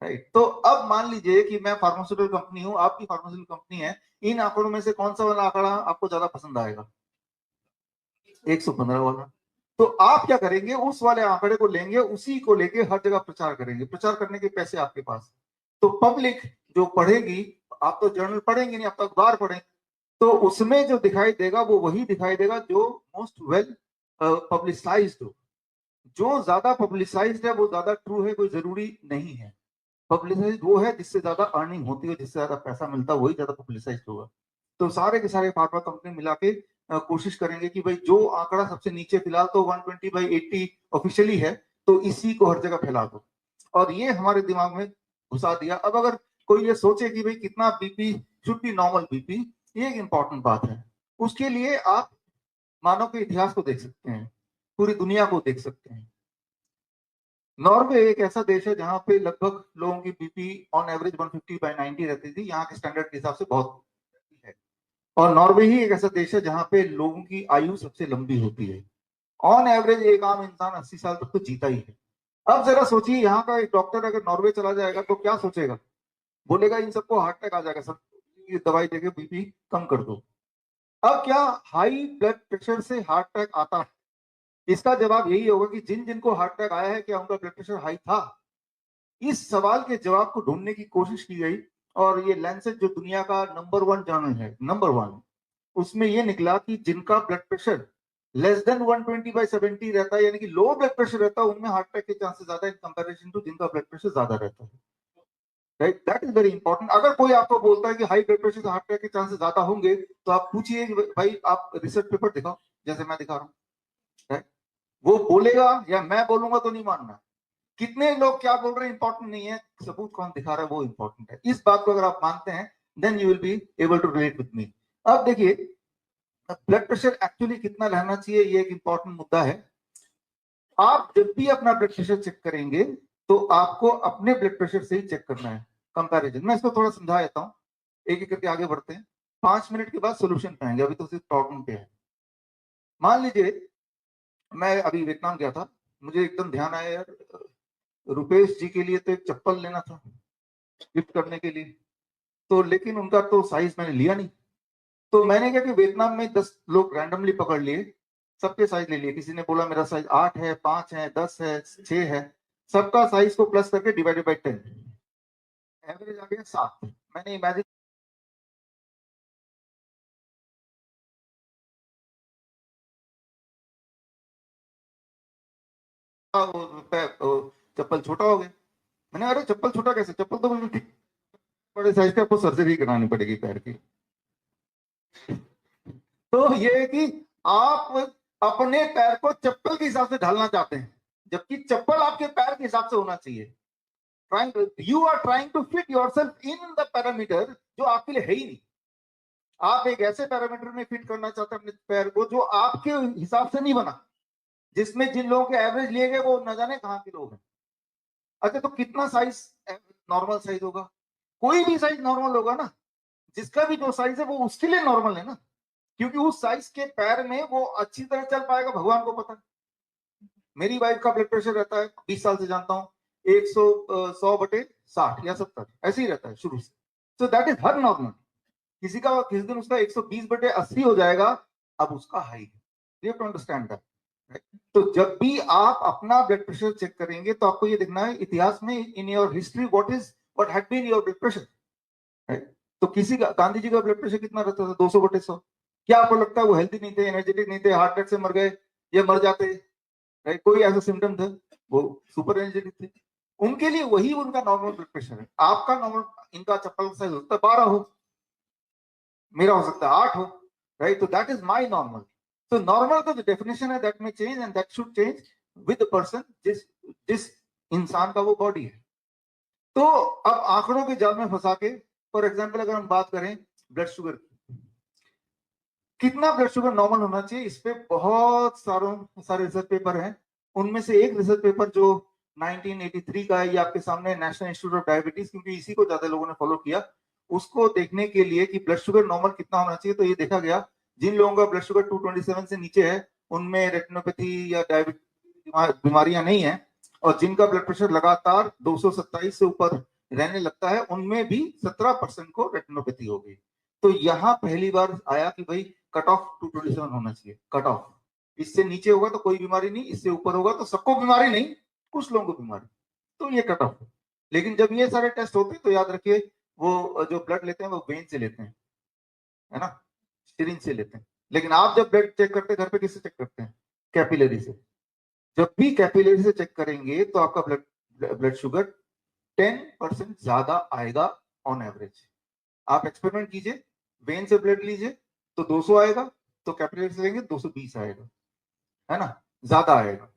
राइट। तो अब मान लीजिए कि मैं फार्मास्यूटिकल कंपनी हूं, आपकी फार्मास्यूटिकल कंपनी है, इन आंकड़ों में से कौन सा वाला आंकड़ा आपको ज्यादा पसंद आएगा? 115 वाला। तो आप क्या करेंगे, उस वाले आंकड़े को लेंगे, उसी को लेके हर जगह प्रचार करेंगे। प्रचार करने के पैसे आपके पास, तो पब्लिक जो पढ़ेगी, आप तो जर्नल पढ़ेंगे नहीं, आप तो अखबार पढ़ेंगे, तो उसमें जो दिखाई देगा वो वही दिखाई देगा जो मोस्ट वेल पब्लिसाइज्ड हो। जो ज्यादा पब्लिसाइज्ड है वो ज्यादा ट्रू है, कोई जरूरी नहीं है। पब्लिसाइज्ड वो है जिससे ज्यादा अर्निंग होती है, जिससे ज्यादा पैसा मिलता है, वही ज्यादा पब्लिसाइज्ड होगा। तो सारे के सारे फार्मा कंपनी मिला के कोशिश करेंगे कि भाई जो आंकड़ा सबसे नीचे, फिलहाल तो 120/80 ऑफिशियली है, तो इसी को हर जगह फैला दो, और ये हमारे दिमाग में घुसा दिया। अब अगर कोई ये सोचे कि भाई कितना BP should be normal BP, ये एक इंपॉर्टेंट बात है। उसके लिए आप मानव के इतिहास को देख सकते हैं, पूरी दुनिया को देख सकते हैं। नॉर्वे एक ऐसा देश है जहां पे लगभग लोगों की बीपी ऑन एवरेज 150/90 रहती थी, यहाँ के स्टैंडर्ड के हिसाब से बहुत है। और नॉर्वे ही एक ऐसा देश है जहां पे लोगों की आयु सबसे लंबी होती है। ऑन एवरेज एक आम इंसान 80 साल तक तो जीता ही है। अब जरा सोचिए, यहाँ का एक डॉक्टर अगर नॉर्वे चला जाएगा तो क्या सोचेगा? बोलेगा इन सबको हार्ट अटैक आ जाएगा सर, ये दवाई देके बीपी कम कर दो। अब क्या हाई ब्लड प्रेशर से हार्ट अटैक आता है? इसका जवाब यही होगा कि जिन जिनको हार्ट अटैक आया है, क्या उनका ब्लड प्रेशर हाई था? इस सवाल के जवाब को ढूंढने की कोशिश की गई, और ये लैंसेट जो दुनिया का नंबर 1 जर्नल है, नंबर 1, उसमें ये निकला कि जिनका ब्लड प्रेशर लेस देन 120/70 रहता है, यानी कि लो ब्लड प्रेशर रहता है, उनमें हार्ट अटैक के चांसेस ज्यादा इन कंपैरिजन टू जिनका ब्लड प्रेशर ज्यादा रहता है, right. That is very important. अगर कोई आपको बोलता है कि हाई ब्लड प्रेशर से हार्ट अटैक के चांसेस ज्यादा होंगे, तो आप पूछिए भाई आप रिसर्च पेपर दिखाओ, जैसे मैं दिखा रहा हूँ, राइट। वो बोलेगा या मैं बोलूंगा तो नहीं मानना। कितने लोग क्या बोल रहे हैं इंपॉर्टेंट नहीं है, सबूत कौन दिखा रहा है वो इंपॉर्टेंट है। इस बात को अगर आप मानते हैं, then you will be able to relate with me. अब देखिए, ब्लड प्रेशर एक्चुअली कितना रहना चाहिए, ये एक इंपॉर्टेंट मुद्दा है। आप जब भी अपना ब्लड प्रेशर चेक करेंगे तो आपको अपने ब्लड प्रेशर से ही चेक करना है, कंपैरिजन। मैं इसको थोड़ा समझा देता हूँ, एक एक करके आगे बढ़ते हैं। 5 मिनट के बाद सोल्यूशन पाएंगे, अभी तो सिर्फ प्रॉब्लम पे है। मान लीजिए मैं अभी वियतनाम गया था, मुझे एकदम ध्यान आया यार, रुपेश जी के लिए तो एक चप्पल लेना था गिफ्ट करने के लिए, तो लेकिन उनका तो साइज मैंने लिया नहीं। तो मैंने क्या कि वियतनाम में 10 लोग रैंडमली पकड़ लिए, सबके साइज ले लिए। किसी ने बोला मेरा साइज 8 है, 5 है, 10 है, 6 है, सबका साइज को प्लस करके डिवाइडेड बाय 10, एवरेज आ गया 7। मैंने इमेजिन चप्पल छोटा हो गया। मैंने अरे चप्पल छोटा कैसे, चप्पल तो बिल्कुल ठीक, बड़े साइज का, आपको सर्जरी करानी पड़ेगी पैर की। तो ये है कि आप अपने पैर को चप्पल के हिसाब से ढालना चाहते हैं, जबकि चप्पल आपके पैर के हिसाब से होना चाहिए। You are trying to fit yourself in the parameter जो आपके लिए है ही नहीं। आप एक ऐसे पैरामीटर में फिट करना चाहते हैं अपने पैर को जो आपके हिसाब से नहीं बना, जिसमें जिन लोगों के एवरेज लिए गए वो न जाने कहां के लोग हैं। अच्छा, तो कितना साइज नॉर्मल साइज होगा? कोई भी साइज नॉर्मल होगा ना, जिसका भी जो साइज है वो उसके लिए नॉर्मल है ना, क्योंकि उस साइज के पैर में वो अच्छी तरह चल पाएगा, भगवान को पता। मेरी वाइफ का ब्लड प्रेशर रहता है 20 साल से जानता हूँ 100/60 या 70 ऐसे ही रहता है शुरू से। So that is her normal. किसी का किसी दिन उसका 120/80 हो जाएगा, अब उसका हाई है। You have to understand that. तो जब भी आप अपना ब्लड प्रेशर चेक करेंगे तो आपको ये देखना है इतिहास में, in your history, what had been your blood pressure. तो किसी का, गांधी जी का ब्लड प्रेशर कितना रहता था? 200/100। क्या आपको लगता है वो हेल्थी नहीं थे, एनर्जेटिक नहीं थे, हार्ट अटैक से मर गए या मर जाते? कोई ऐसा सिम्टम था? वो सुपर एनर्जेटिक थे। उनके लिए वही उनका नॉर्मल ब्लड प्रेशर है। आपका नॉर्मल, इनका चप्पल साइज हो सकता है 12 हो, मेरा हो सकता है 8 हो, राइट? तो दैट इज माई नॉर्मल। तो नॉर्मल का जो डेफिनेशन है दैट में change and that should change with the person, जिस इंसान का वो बॉडी है। तो अब आंकड़ों के जाल में फंसा के, फॉर एग्जाम्पल अगर हम बात करें ब्लड शुगर की, कितना ब्लड शुगर नॉर्मल होना चाहिए, इस पे बहुत सारे रिसर्च पेपर हैं। उनमें से एक रिसर्च पेपर जो 1983 का है, ये आपके सामने, नेशनल इंस्टीट्यूट ऑफ डायबिटीज, क्योंकि इसी को ज्यादा लोगों ने फॉलो किया। उसको देखने के लिए कि ब्लड शुगर नॉर्मल कितना होना चाहिए, तो ये देखा गया जिन लोगों का ब्लड शुगर 227 से नीचे है उनमें रेटिनोपैथी या डायबिटीज बीमारियां नहीं है, और जिनका ब्लड प्रेशर लगातार 227 से ऊपर रहने लगता है उनमें भी 17% को रेटिनोपैथी हो गई। तो यहाँ पहली बार आया कि भाई कट ऑफ 227 होना चाहिए, कट ऑफ। इससे नीचे होगा तो कोई बीमारी नहीं, इससे ऊपर होगा तो सबको बीमारी नहीं, कुछ लोगों को बीमारी, तो ये कट ऑफ है। लेकिन जब ये सारे टेस्ट होते हैं तो याद रखिए वो जो ब्लड लेते हैं वो वेन से लेते हैं, है ना, सिरिंज से लेते हैं। लेकिन आप जब ब्लड चेक करते हैं घर पे किससे चेक करते हैं? कैपिलरी से। जब भी कैपिलरी से चेक करेंगे तो आपका ब्लड शुगर 10% ज्यादा आएगा ऑन एवरेज। आप एक्सपेरिमेंट कीजिए, वेन से ब्लड लीजिए तो 200 आएगा, तो कैपिलरी से लेंगे 220 आएगा, है ना, ज्यादा आएगा।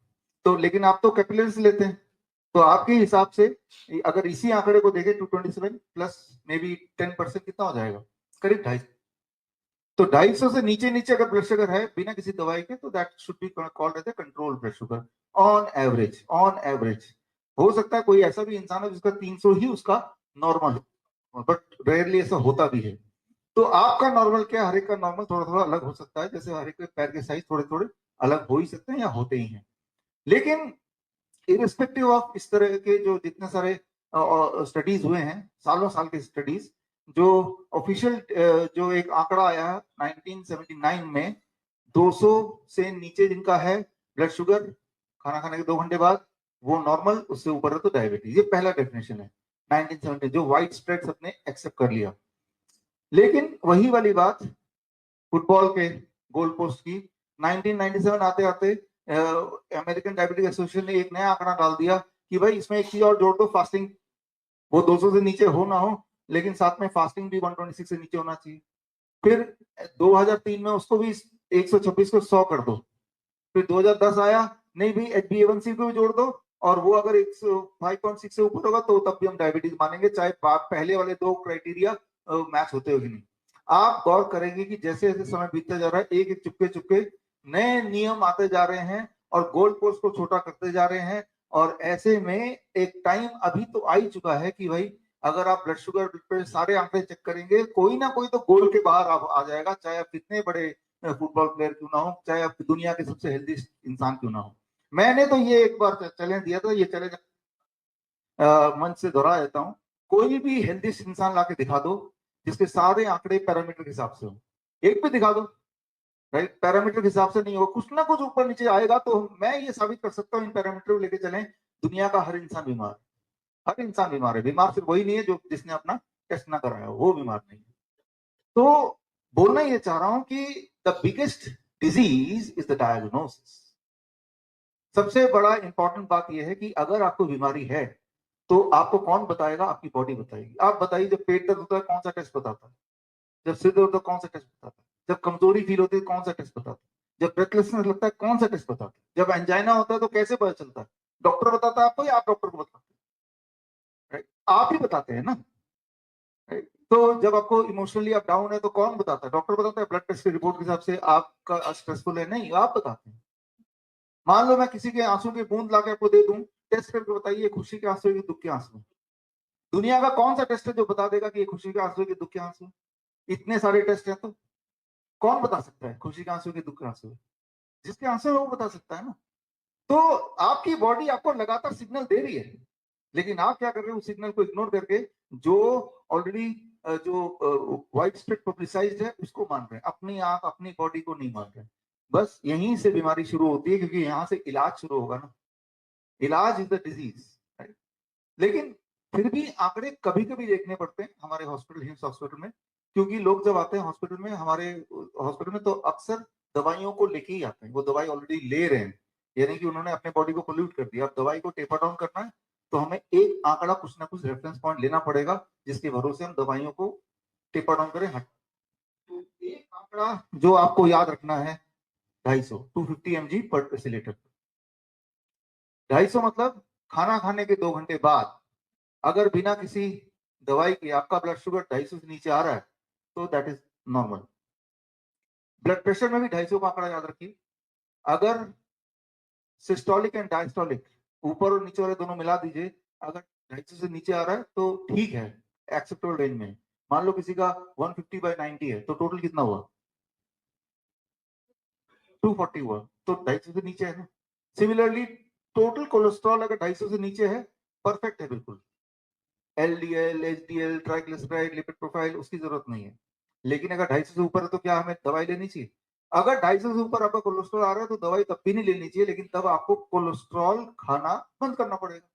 तो लेकिन आप तो कैपिलरी से लेते हैं, तो आपके हिसाब से अगर इसी आंकड़े को देखें 227 प्लस मे बी 10% कितना हो जाएगा? करीब 250। तो 250 से नीचे नीचे अगर ब्लड शुगर है बिना किसी दवाई के, तो that should be called as control blood sugar on average. On average हो सकता है कोई ऐसा भी इंसान है जिसका 300 ही उसका नॉर्मल हो, बट रेयरली ऐसा होता भी है। तो आपका नॉर्मल क्या, हर एक का नॉर्मल थोड़ा थोड़ा अलग हो सकता है, जैसे हर एक के पैर के साइज थोड़े थोड़े अलग हो ही सकते हैं या होते ही हैं। लेकिन इरिस्पेक्टिव ऑफ इस तरह के जो जितने सारे स्टडीज हुए हैं, सालों साल के स्टडीज, जो ऑफिशियल जो एक आंकड़ा आया है 1979 में, 200 से नीचे जिनका है ब्लड शुगर खाना खाने के 2 घंटे बाद, वो नॉर्मल, उससे ऊपर है तो डायबिटीज। ये पहला डेफिनेशन है 1970, जो वाइड स्प्रेड सबने एक्सेप्ट कर लिया। लेकिन वही वाली बात फुटबॉल के गोल पोस्ट की, 1997 आते आते अमेरिकन डायबिटिक एसोसिएशन ने एक नया आंकड़ा डाल दिया कि भाई इसमें एक चीज और जोड़ दो, फास्टिंग। वो 200 से नीचे हो ना हो, लेकिन साथ में फास्टिंग भी 126 से नीचे होना चाहिए। फिर 2003 में उसको भी 126 को 100 कर दो। फिर 2010 आया, नहीं भी HbA1c को भी जोड़ दो, और वो अगर 5.6 से ऊपर होगा तो तब भी हम डायबिटीज मानेंगे, चाहे पहले वाले 2 क्राइटेरिया मैच होते हो कि नहीं। आप गौर करेंगे कि जैसे जैसे समय बीतता जा रहा है, एक एक चुपके चुपके नए नियम आते जा रहे हैं और गोल पोस्ट को छोटा करते जा रहे हैं। और ऐसे में एक टाइम अभी तो आ ही चुका है कि भाई अगर आप ब्लड शुगर पे सारे आंकड़े चेक करेंगे, कोई ना कोई तो गोल के बाहर आ जाएगा, चाहे आप कितने बड़े फुटबॉल प्लेयर क्यों ना हो, चाहे आप दुनिया के सबसे हेल्दी इंसान क्यों ना हो। मैंने तो ये एक बार चैलेंज दिया था, ये चैलेंज मंच से दोहरा देता हूँ, कोई भी हेल्दी इंसान लाके दिखा दो जिसके सारे आंकड़े पैरामीटर के हिसाब से हो, एक भी दिखा दो, राइट, पैरामीटर के हिसाब से नहीं हो, कुछ ना कुछ ऊपर नीचे आएगा, तो मैं ये साबित कर सकता हूँ इन पैरामीटर को लेके चलें, दुनिया का हर इंसान बीमार है। हर इंसान बीमार है। बीमार सिर्फ वही नहीं है जो जिसने अपना टेस्ट ना कराया हो, वो बीमार नहीं है। तो बोलना ये चाह रहा हूं कि the biggest disease is the diagnosis. सबसे बड़ा इंपॉर्टेंट बात यह है कि अगर आपको बीमारी है तो आपको कौन बताएगा? आपकी बॉडी बताएगी। आप बताइए, जब पेट दर्द होता है कौन सा टेस्ट बताता है? जब सिर दर्द होता है कौन सा टेस्ट बताता है? जब कमजोरी फील होती है कौन सा टेस्ट बताता है? जब ब्रेथलेसनेस लगता है कौन सा टेस्ट बताते हैं? जब एंजाइना होता है तो कैसे पता चलता है? डॉक्टर बताता है आपको या आप डॉक्टर को बताते हैं? राइट, आप ही बताते हैं ना। राइट, तो जब आपको इमोशनली आप डाउन है तो कौन बताता है? डॉक्टर बताता है ब्लड टेस्ट की रिपोर्ट के हिसाब से आपका स्ट्रेसफुल है? नहीं, आप बताते हैं। मान लो मैं किसी के आंसू की बूंद लाके आपको दे दूं, टेस्ट करके बताइए खुशी के आंसू है कि दुख के आंसू है? दुनिया का कौन सा टेस्ट है जो बता देगा कि ये खुशी के आंसू है कि दुख के आंसू है? इतने सारे टेस्ट हैं, तो कौन बता सकता है खुशी के आंसू के दुख के आंसू है? जिसके आंसू है वो बता सकता है ना। तो आपकी बॉडी आपको लगातार सिग्नल दे रही है, लेकिन आप क्या कर रहे हो? उस सिग्नल को इग्नोर करके जो ऑलरेडी जो वाइड स्प्रेड पब्लिसाइज्ड है उसको मान रहे हैं, अपनी आंख अपनी बॉडी को नहीं मान रहे। बस यहीं से बीमारी शुरू होती है, क्योंकि यहां से इलाज शुरू होगा ना। इलाज इज द डिजीज, राइट। लेकिन फिर भी आंकड़े कभी कभी देखने पड़ते हैं हमारे हॉस्पिटल, हिम्स हॉस्पिटल में, क्योंकि लोग जब आते हैं हॉस्पिटल में, हमारे हॉस्पिटल में, तो अक्सर दवाइयों को लेके ही आते हैं। वो दवाई ऑलरेडी ले रहे हैं, यानी कि उन्होंने अपने बॉडी को पोल्यूट कर दिया। अब दवाई को टेपर डाउन करना है तो हमें एक आंकड़ा, कुछ ना कुछ रेफरेंस पॉइंट लेना पड़ेगा, जिसके भरोसे हम दवाइयों को टेपर डाउन करें। हट, तो एक आंकड़ा जो आपको याद रखना है 250, 250 mg पर डेसीलीटर। 250 मतलब खाना खाने के 2 घंटे बाद अगर बिना किसी दवाई के आपका ब्लड शुगर 250 से नीचे आ रहा है तो that is normal. Blood pressure में भी 250 का आंकड़ा याद रखिए। अगर सिस्टोलिक एंड डायस्टोलिक, ऊपर और नीचे वाले दोनों मिला दीजिए, अगर 250 से नीचे आ रहा है तो ठीक है, एक्सेप्टेबल रेंज में। मान लो किसी का 150/90 है तो टोटल कितना हुआ? 240 हुआ, तो 250 से नीचे है ना। सिमिलरली टोटल कोलेस्ट्रॉल अगर 250 से नीचे है, परफेक्ट है बिल्कुल। LDL, HDL, triglyceride, lipid profile, उसकी जरूरत नहीं है। लेकिन अगर 250 से ऊपर है तो क्या हमें दवाई लेनी चाहिए? अगर 250 से ऊपर आपका कोलेस्ट्रॉल आ रहा है तो दवाई तब भी नहीं लेनी चाहिए, लेकिन तब आपको कोलेस्ट्रॉल खाना बंद करना पड़ेगा।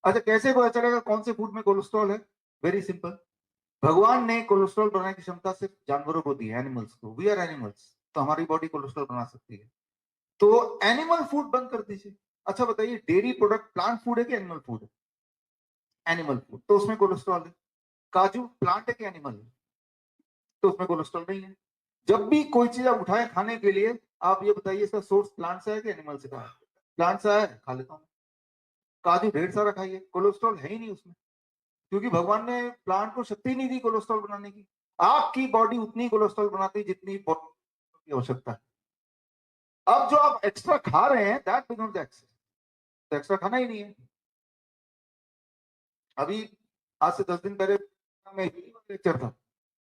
अच्छा, कैसे पता चलेगा कौन से फूड में कोलेस्ट्रॉल है? Very simple. भगवान ने कोलेस्ट्रॉल बनाने की क्षमता सिर्फ जानवरों को दी है, एनिमल्स को। वी आर एनिमल्स, तो हमारी बॉडी कोलेस्ट्रॉल बना सकती है। तो एनिमल फूड बंद कर दीजिए। अच्छा बताइए, डेयरी प्रोडक्ट प्लांट फूड है कि एनिमल फूड है? एनिमल फूड, तो उसमें कोलेस्ट्रॉल है। काजू प्लांट है कि एनिमल है? तो उसमें कोलेस्ट्रॉल नहीं है। जब भी कोई चीज आप उठाए खाने के लिए, आप ये बताइए इसका सोर्स प्लांट से है कि एनिमल से? कहा प्लांट से है, खा लेता हूँ। काजू ढेर सारा खाइए, कोलेस्ट्रॉल है ही नहीं उसमें, क्योंकि भगवान ने प्लांट को शक्ति नहीं दी कोलेस्ट्रॉल बनाने की। आपकी बॉडी उतनी कोलेस्ट्रॉल बनाती है जितनी की आवश्यकता है। अब जो आप एक्स्ट्रा खा रहे हैं दैट बिकम्स एक्सेस, तो एक्स्ट्रा खाना ही नहीं है। अभी आज से 10 दिन पहले में लेक्चर था,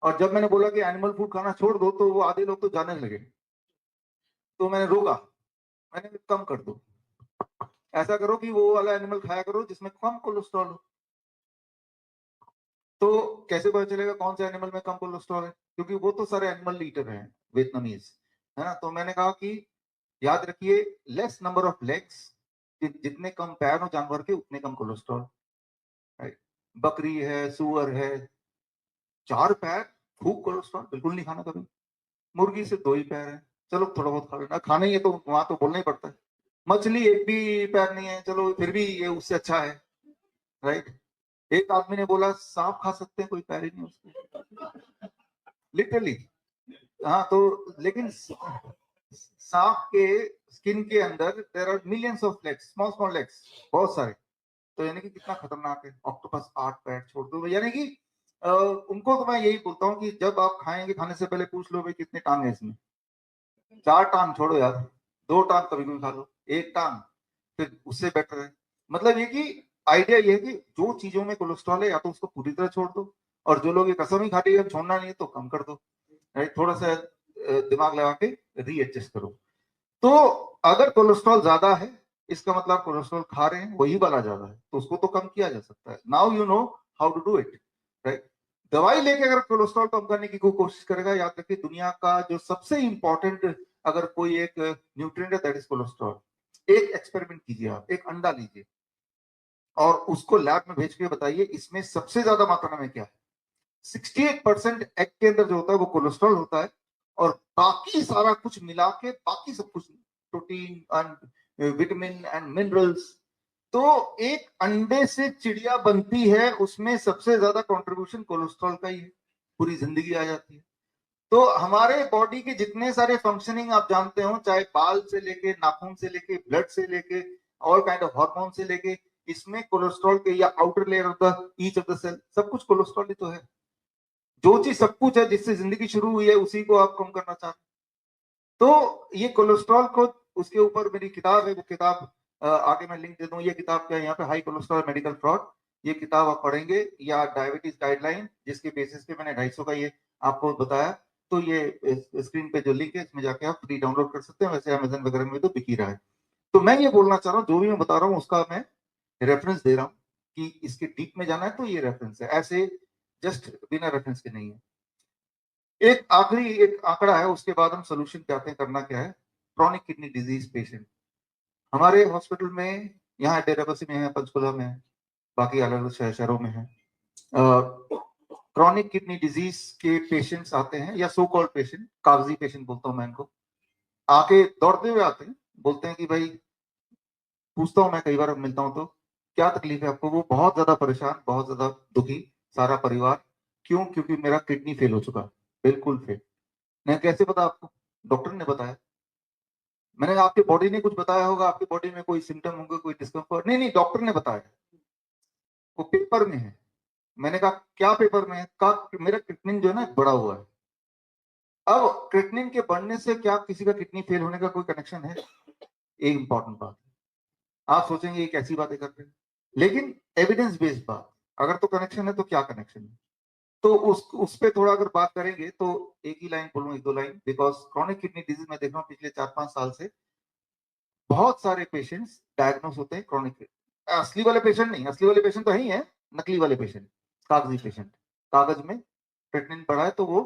और जब मैंने बोला कि एनिमल फूड खाना छोड़ दो तो वो आधे लोग तो जाने लगे। तो मैंने रोका, मैंने कम कर दो, ऐसा करो कि वो वाला एनिमल खाया करो जिसमें कम कोलेस्ट्रॉल हो। तो कैसे पता चलेगा कौन से एनिमल में कम कोलेस्ट्रॉल है? क्योंकि वो तो सारे एनिमल ईटर हैं, वियतनामीज, है ना। तो मैंने कहा कि याद रखिए, लेस नंबर ऑफ लेग्स, जितने कम पैर हो जानवर के उतने कम कोलेस्ट्रॉल। बकरी है, सुअर है, 4 पैर, खूब कोलेस्ट्रॉल, बिल्कुल नहीं खाना कभी। मुर्गी से 2 ही पैर है, चलो थोड़ा बहुत खा लेना, खाना ही है तो वहां तो बोलना ही पड़ता है। मछली 1 भी पैर नहीं है, चलो फिर भी ये उससे अच्छा है, राइट। एक आदमी ने बोला सांप खा सकते हैं, कोई पैर ही नहीं उसके, लिटरली। हाँ, तो लेकिन सांप के स्किन के अंदर there are millions of legs, small small legs, बहुत सारे। तो यानी कि कितना खतरनाक है। ऑक्टोपस 8 पैर छोड़ दो, यानी कि उनको तो मैं यही बोलता हूँ कि जब आप खाएंगे, खाने से पहले पूछ लो भाई कितने टांग है इसमें। 4 टांग छोड़ो यार, 2 टांग कभी कभी खा लो, 1 टांग फिर उससे बेटर है। मतलब ये कि आइडिया ये है कि जो चीजों में कोलेस्ट्रॉल है या तो उसको पूरी तरह छोड़ दो, और जो लोग ये कसम ही खा रही है छोड़ना नहीं है तो कम कर दो, राइट। थोड़ा सा दिमाग लगा के रीएडजस्ट करो। तो अगर कोलेस्ट्रॉल ज्यादा है, इसका मतलब कोलेस्ट्रॉल खा रहे हैं वही वाला ज्यादा है, तो उसको तो कम किया जा सकता है। Now you know how to do it, right. दवाई लेके अगर कोलेस्ट्रॉल कम करने की कोई कोशिश करेगा, याद रखिए दुनिया का जो सबसे इंपॉर्टेंट अगर कोई एक न्यूट्रिएंट है दैट इज कोलेस्ट्रॉल। एक एक्सपेरिमेंट कीजिए, आप एक अंडा लीजिए और उसको लैब में भेज के बताइए इसमें सबसे ज्यादा मात्रा में क्या है। 68% एग के अंदर जो होता है वो कोलेस्ट्रॉल होता है, और बाकी सारा कुछ मिला के बाकी सब कुछ protein and vitamin and minerals. तो एक अंडे से चिड़िया बनती है, उसमें सबसे ज्यादा कंट्रीब्यूशन कोलेस्ट्रॉल का ही है, पूरी जिंदगी आ जाती है। तो हमारे बॉडी के जितने सारे फंक्शनिंग आप जानते हो, चाहे बाल से लेके नाखून से लेके ब्लड से लेके ऑल काइंड ऑफ हार्मोन से लेके, इसमें कोलेस्ट्रॉल के या outer layer of the each of the cell सब कुछ कोलेस्ट्रॉल ही तो है। जो चीज सब कुछ है जिससे जिंदगी शुरू हुई है उसी को आप कम करना चाहते हैं। तो ये कोलेस्ट्रॉल को, उसके ऊपर मेरी किताब है, वो किताब आगे मैं लिंक दे दूं। ये किताब क्या है यहाँ पे, हाई कोलेस्ट्रॉल मेडिकल फ्रॉड, ये किताब आप पढ़ेंगे, या डायबिटीज गाइडलाइन, जिसके बेसिस पे मैंने 250 का ये आपको बताया। तो ये स्क्रीन पे जो लिंक है इसमें जाके आप फ्री डाउनलोड कर सकते हैं, वैसे अमेजन वगैरह में तो बिक ही रहा है। तो मैं ये बोलना चाह रहा हूँ, जो भी मैं बता रहा हूँ उसका मैं रेफरेंस दे रहा हूँ कि इसके डीप में जाना है तो ये रेफरेंस है, ऐसे जस्ट बिना रेफरेंस के नहीं है। एक आखिरी एक आंकड़ा है, उसके बाद हम सोल्यूशन चाहते हैं करना क्या है। क्रॉनिक किडनी डिजीज पेशेंट हमारे हॉस्पिटल में, यहाँ डेराबस्सी में है, पंचकुला में है, बाकी अलग अलग शहरों में है। क्रॉनिक किडनी डिजीज के पेशेंट्स आते हैं, या सो कॉल्ड पेशेंट, कागजी पेशेंट बोलता हूं मैं इनको, आके दौड़ते हुए आते हैं, बोलते हैं कि भाई, पूछता हूं मैं कई बार मिलता हूं तो, क्या तकलीफ है आपको। वो बहुत ज्यादा परेशान, बहुत ज्यादा दुखी, सारा परिवार। क्यों? क्योंकि मेरा किडनी फेल हो चुका, बिल्कुल फेल। मैं कैसे पता आपको? डॉक्टर ने बताया। मैंने, आपके बॉडी ने कुछ बताया होगा, आपकी बॉडी में कोई सिम्टम होंगे, कोई डिस्कम्फर्ट? नहीं नहीं, डॉक्टर ने बताया, वो पेपर में है। मैंने कहा क्या पेपर में है? कहा मेरा किडनी जो है ना बढ़ा हुआ है। अब क्रिएटिनिन के बढ़ने से क्या किसी का किडनी फेल होने का कोई कनेक्शन है? एक इंपॉर्टेंट बात है। आप सोचेंगे ये कैसी बातें कर रहे हैं, लेकिन एविडेंस बेस्ड बात, अगर तो कनेक्शन है तो क्या कनेक्शन है। तो उस पे थोड़ा अगर बात करेंगे तो एक ही लाइन बोलूं, एक दो line, because chronic kidney disease में देख रहा हूँ पिछले 4-5 साल से बहुत सारे पेशेंट्स डायग्नोस होते हैं क्रॉनिक। असली वाले पेशेंट नहीं, असली वाले पेशेंट तो है ही है, नकली वाले पेशेंट, कागजी पेशेंट, कागज में क्रिएटिनिन बढ़ा है तो वो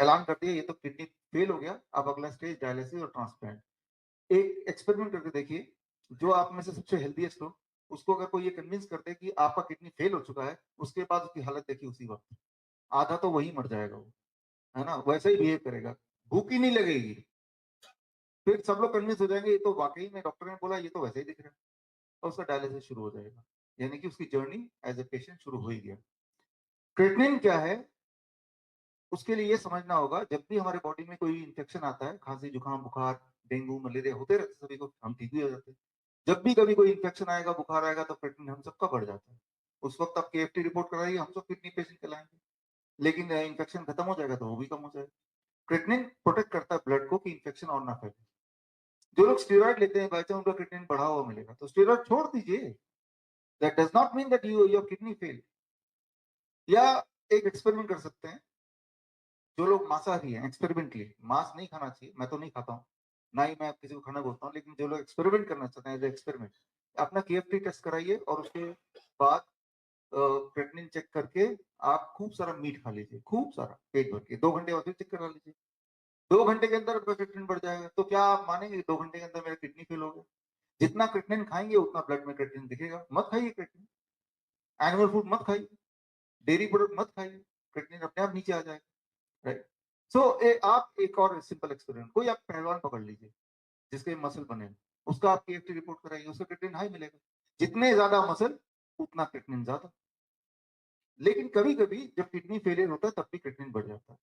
ऐलान कर दिया ये तो किडनी फेल हो गया, अब अगला स्टेज डायलिसिस और ट्रांसप्लांट। एक एक्सपेरिमेंट करके देखिए, जो आप में से सबसे हेल्दीएस्ट हो, उसको अगर कोई ये कन्विंस कर दे कि आपका किडनी फेल हो चुका है, उसके बाद उसकी हालत देखिए उसी वक्त, आधा तो वही मर जाएगा वो, है ना, वैसा ही बिहेव करेगा, भूख ही नहीं लगेगी। फिर सब लोग कन्विंस हो जाएंगे ये तो वाकई में डॉक्टर ने बोला, ये तो वैसे ही दिख रहा है, और उसका डायलिसिस शुरू हो जाएगा। यानी कि उसकी जर्नी एज ए पेशेंट शुरू हो ही गया। क्रिएटिनिन क्या है, उसके लिए ये समझना होगा, जब भी हमारे बॉडी में कोई इंफेक्शन आता है, खांसी जुकाम बुखार डेंगू मलेरिया होते रहते सभी को, हम ठीक भी हो जाते हैं। जब भी कभी कोई इंफेक्शन आएगा, बुखार आएगा, तो क्रिएटिनिन हम सबका बढ़ जाता है। उस वक्त आप केएफटी रिपोर्ट कराइए, हम सब किडनी पेशेंट कहलाएंगे। लेकिन इंफेक्शन खत्म हो जाएगा तो वो भी कम हो जाएगा। क्रिएटिनिन प्रोटेक्ट करता है ब्लड को कि इंफेक्शन और ना फैले। जो लोग स्टेरॉइड लेते हैं, बाई चांस उनका क्रिएटिनिन बढ़ा हुआ मिलेगा तो स्टेरॉइड छोड़ दीजिए। That does not mean that your kidney fail. या एक एक्सपेरिमेंट कर सकते हैं, जो लोग मांसाहारी हैं, एक्सपेरिमेंटली, मांस नहीं खाना चाहिए, मैं तो नहीं खाता हूँ, ना ही मैं किसी को खाना बोलता हूँ, लेकिन जो लोग एक्सपेरिमेंट करना चाहते हैं एज एक्सपेरिमेंट, अपना केएफटी टेस्ट कराइए और उसके बाद क्रेटिनिन चेक करके आप खूब सारा मीट खा लीजिए, खूब सारा पेट भर के, 2 घंटे बाद फिर चेक करा लीजिए, 2 घंटे के अंदर आपका क्रेटिनिन बढ़ जाएगा। तो क्या आप मानेंगे 2 घंटे के अंदर मेरा किडनी फेल हो गया? जितना क्रेटिनिन खाएंगे उतना ब्लड में क्रेटिनिन दिखेगा। मत खाइए क्रेटिनिन, एनिमल फूड मत खाइए, डेयरी प्रोडक्ट मत खाइए, क्रेटिनिन अपने आप नीचे आ जाएगा। राइट। सो आप एक और सिंपल एक्सपेरिमेंट, कोई आप पहलवान पकड़ लीजिए जिसके मसल बने, उसका आप केएफटी रिपोर्ट कराइए, उसका क्रेटिनिन हाई मिलेगा। जितने ज्यादा मसल उतना क्रेटिनिन ज्यादा। लेकिन कभी कभी जब किडनी फेलियर होता है तब भी क्रेटिनिन बढ़ जाता है।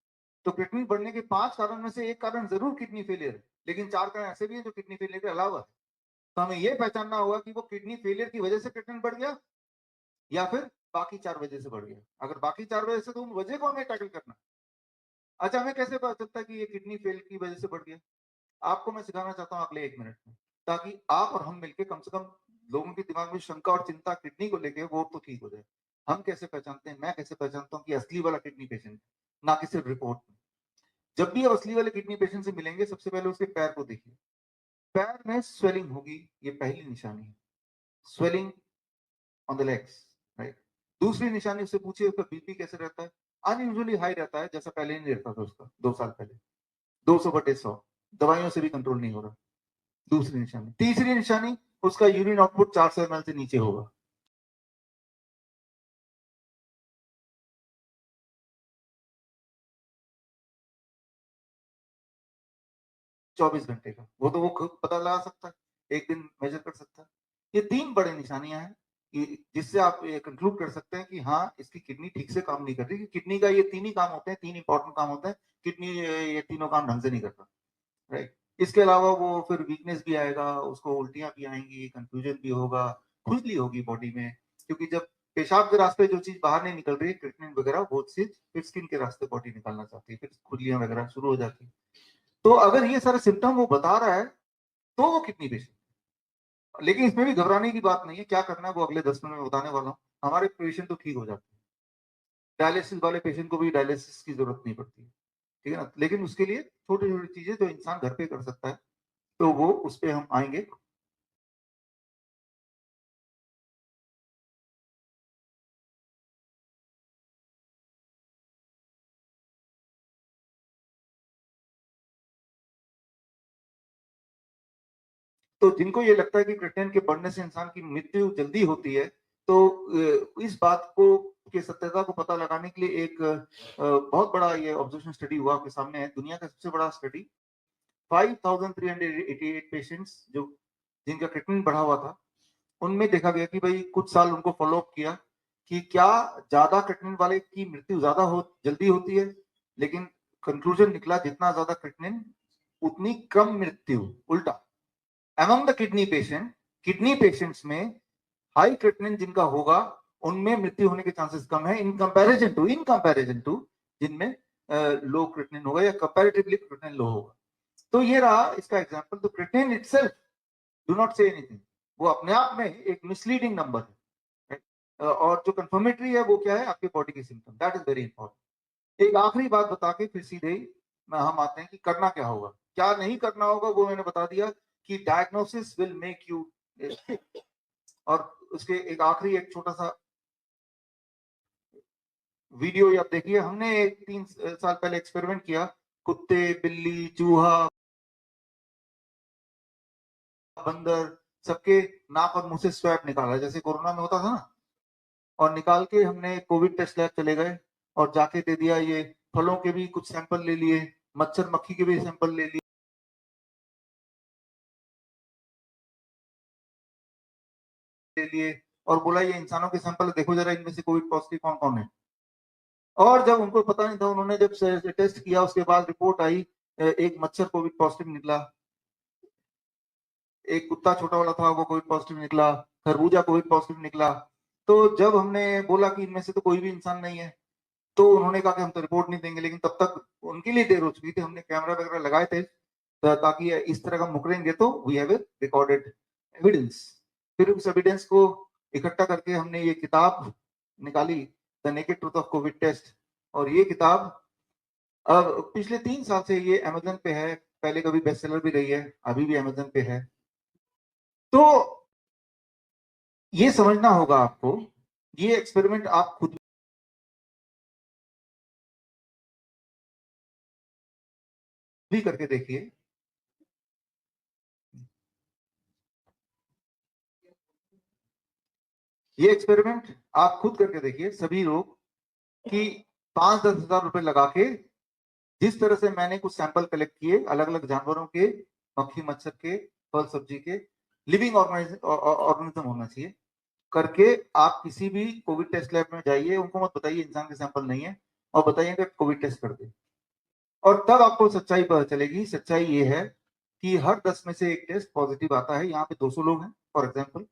तो क्रेटिनिन बढ़ने के 5 कारण में से एक कारण जरूर किडनी फेलियर है, लेकिन 4 कारण ऐसे भी है जो किडनी फेलियर के अलावा है। तो हमें यह पहचानना होगा कि वो किडनी फेलियर की वजह से क्रेटिनिन बढ़ गया या फिर बाकी 4 वजह से बढ़ गया। अगर बाकी 4 वजह से, तो उन वजह को हमें टैकल करना। अच्छा, हमें कैसे पता चलता है कि ये किडनी फेल की वजह से बढ़ गया? आपको मैं सिखाना चाहता हूँ अगले 1 मिनट में, ताकि आप और हम मिलकर कम से कम लोगों के दिमाग में शंका और चिंता किडनी को लेके वो तो ठीक हो जाए। हम कैसे पहचानते हैं, मैं कैसे पहचानता हूँ कि असली वाला किडनी पेशेंट, ना कि सिर्फ रिपोर्ट में। जब भी आप असली वाले किडनी पेशेंट से मिलेंगे, सबसे पहले उसके पैर को देखिए। पैर में स्वेलिंग होगी, ये पहली निशानी है, swelling on the legs, right. दूसरी निशानी, उससे पूछिए उसका बीपी कैसे रहता है। अनयूजुअली हाई रहता है, जैसा पहले नहीं रहता था उसका 2 साल पहले, 200/100, दवाइयों से भी कंट्रोल नहीं हो रहा। दूसरी निशानी। तीसरी निशानी, उसका यूरिन आउटपुट 400 ml से नीचे होगा। 24 घंटे का, वो तो वो खुद पता लगा सकता है, एक दिन मेजर कर सकता है। ये 3 बड़े निशानियां हैं, जिससे आप ये कंक्लूड कर सकते हैं कि हाँ इसकी किडनी ठीक से काम नहीं कर रही। किडनी का ये 3 ही काम होते हैं, 3 इंपॉर्टेंट काम होते हैं, किडनी ये तीनों काम ढंग से नहीं करता, राइट। इसके अलावा वो फिर वीकनेस भी आएगा, उसको उल्टियां भी आएंगी, कंफ्यूजन भी होगा, खुजली होगी बॉडी में, क्योंकि जब पेशाब के रास्ते जो चीज बाहर नहीं निकल रही है, क्रिएटिनिन वगैरह, वो चीज फिर स्किन के रास्ते बॉडी निकालना चाहती है, फिर खुजलियां वगैरह शुरू हो जाती है। तो अगर ये सारे सिम्टम वो बता रहा है तो वो किडनी पेशेंट। लेकिन इसमें भी घबराने की बात नहीं है, क्या करना है वो अगले 10 मिनट में बताने वाला हूँ। हमारे पेशेंट तो ठीक हो जाते हैं, डायलिसिस वाले पेशेंट को भी डायलिसिस की जरूरत नहीं पड़ती है, ठीक है ना। लेकिन उसके लिए छोटी छोटी चीजें जो इंसान घर पे कर सकता है, तो वो उस पर हम आएंगे। तो जिनको ये लगता है कि क्रिएटिनिन के बढ़ने से इंसान की मृत्यु जल्दी होती है, तो इस बात को के सत्यता को पता लगाने के लिए एक बहुत बड़ा ये ऑब्जर्वेशन स्टडी हुआ आपके सामने है, दुनिया का सबसे बड़ा स्टडी। 5388 पेशेंट्स जो जिनका क्रिएटिनिन बढ़ा हुआ था, उनमें देखा गया कि भाई कुछ साल उनको फॉलो अप किया कि क्या ज्यादा क्रिएटिनिन वाले की मृत्यु ज्यादा जल्दी होती है। लेकिन कंक्लूजन निकला जितना ज्यादा क्रिएटिनिन उतनी कम मृत्यु। उल्टा, अमंग द किडनी पेशेंट्स में हाई क्रिएटिनिन जिनका होगा उनमें मृत्यु होने के चांसेस कम है इन कंपैरिजन टू जिनमें लो क्रिएटिनिन होगा या कंपैरेटिवली क्रिएटिनिन लो होगा। तो ये रहा इसका एग्जांपल। तो creatinine itself do not say anything, वो अपने आप में एक मिसलीडिंग नंबर है, और जो कंफर्मेटरी है वो क्या है, आपके बॉडी के symptom, that is very important. एक आखिरी बात बता के फिर सीधे हम आते हैं कि करना क्या होगा, क्या नहीं करना होगा, वो मैंने बता दिया कि डायग्नोसिस विल मेक यू। और उसके एक आखिरी एक छोटा सा वीडियो आप देखिए। हमने 3 साल पहले एक्सपेरिमेंट किया, कुत्ते, बिल्ली, चूहा, बंदर, सबके नाक और मुंह से स्वैब निकाला जैसे कोरोना में होता था ना, और निकाल के हमने कोविड टेस्ट लैब चले गए और जाके दे दिया। ये फलों के भी कुछ सैंपल ले लिए, मच्छर मक्खी के भी सैंपल ले लिए और बोला ये इंसानों के सैंपल देखो जरा, इनमें से कोविड पॉजिटिव कौन कौन है। और जब उनको पता नहीं था, उन्होंने जब टेस्ट किया उसके बाद रिपोर्ट आई, एक मच्छर कोविड पॉजिटिव निकला, एक कुत्ता छोटा वाला था वो कोविड पॉजिटिव निकला, खरबूजा कोविड पॉजिटिव निकला। तो जब हमने बोला कि इनमें से तो कोई भी इंसान नहीं है, तो उन्होंने कहा कि हम तो रिपोर्ट नहीं देंगे। लेकिन तब तक उनके लिए देर हो चुकी थी, हमने कैमरा वगैरह लगाए थे ताकि इस तरह का मुकरेंगे तो वी हैव रिकॉर्डेड एविडेंस। फिर उस एविडेंस को इकट्ठा करके हमने ये किताब निकाली, the naked truth of Covid test. और ये किताब अब पिछले 3 साल से ये अमेजन पे है, पहले कभी बेस्ट सेलर भी रही है, अभी भी अमेजन पे है। तो ये समझना होगा आपको, ये एक्सपेरिमेंट आप खुद भी करके देखिए। ये एक्सपेरिमेंट आप खुद करके देखिए, सभी लोग, कि 5-10 हजार रुपए लगा के जिस तरह से मैंने कुछ सैंपल कलेक्ट किए अलग अलग जानवरों के, मक्खी मच्छर के, फल सब्जी के, लिविंग ऑर्गेनिज्म होना चाहिए, करके आप किसी भी कोविड टेस्ट लैब में जाइए, उनको मत बताइए इंसान के सैंपल नहीं है, और बताइए कि कोविड टेस्ट कर दे। और तब आपको सच्चाई पता चलेगी। सच्चाई ये है कि हर 10 में से एक टेस्ट पॉजिटिव आता है। यहाँ पे 200 लोग हैं फॉर एग्जाम्पल,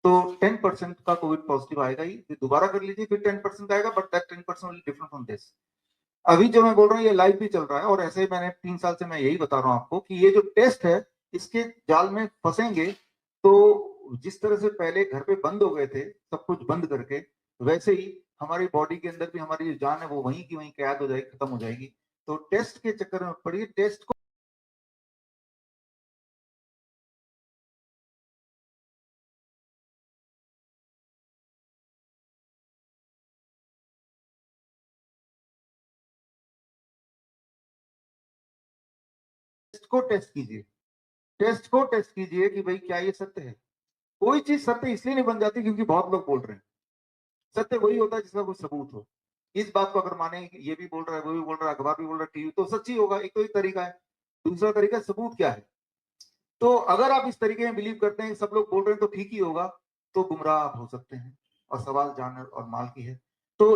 तो 10% का कोविड पॉजिटिव आएगा ही। दोबारा कर लीजिए, फिर 10% आएगा, but that 10% will different from this. अभी जो मैं बोल रहा हूँ ये लाइव भी चल रहा है, और ऐसे ही मैंने 3 साल से मैं यही बता रहा हूँ आपको कि ये जो टेस्ट है इसके जाल में फंसेंगे तो जिस तरह से पहले घर पे बंद हो गए थे सब कुछ बंद करके, वैसे ही हमारी बॉडी के अंदर भी हमारी जो जान है वो वहीं की वहीं कैद हो जाएगी, खत्म हो जाएगी। तो टेस्ट के चक्कर में पड़िए, टेस्ट को टेस्ट कीजिए, टेस्ट को टेस्ट कीजिए कि भाई क्या ये सत्य है। कोई चीज सत्य इसलिए नहीं बन जाती क्योंकि बहुत लोग बोल रहे हैं। सत्य वही होता है जिसका कोई सबूत हो। इस बात को अगर माने ये भी बोल रहा है, वो भी बोल रहा है, अखबार भी बोल रहा है, टीवी, तो सच्ची होगा। एक तो एक तरीका है। दूसरा तरीका सबूत क्या है। तो अगर आप इस तरीके में बिलीव करते हैं सब लोग बोल रहे हैं तो ठीक ही होगा, तो गुमराह आप हो सकते हैं। और सवाल जान और माल की है। तो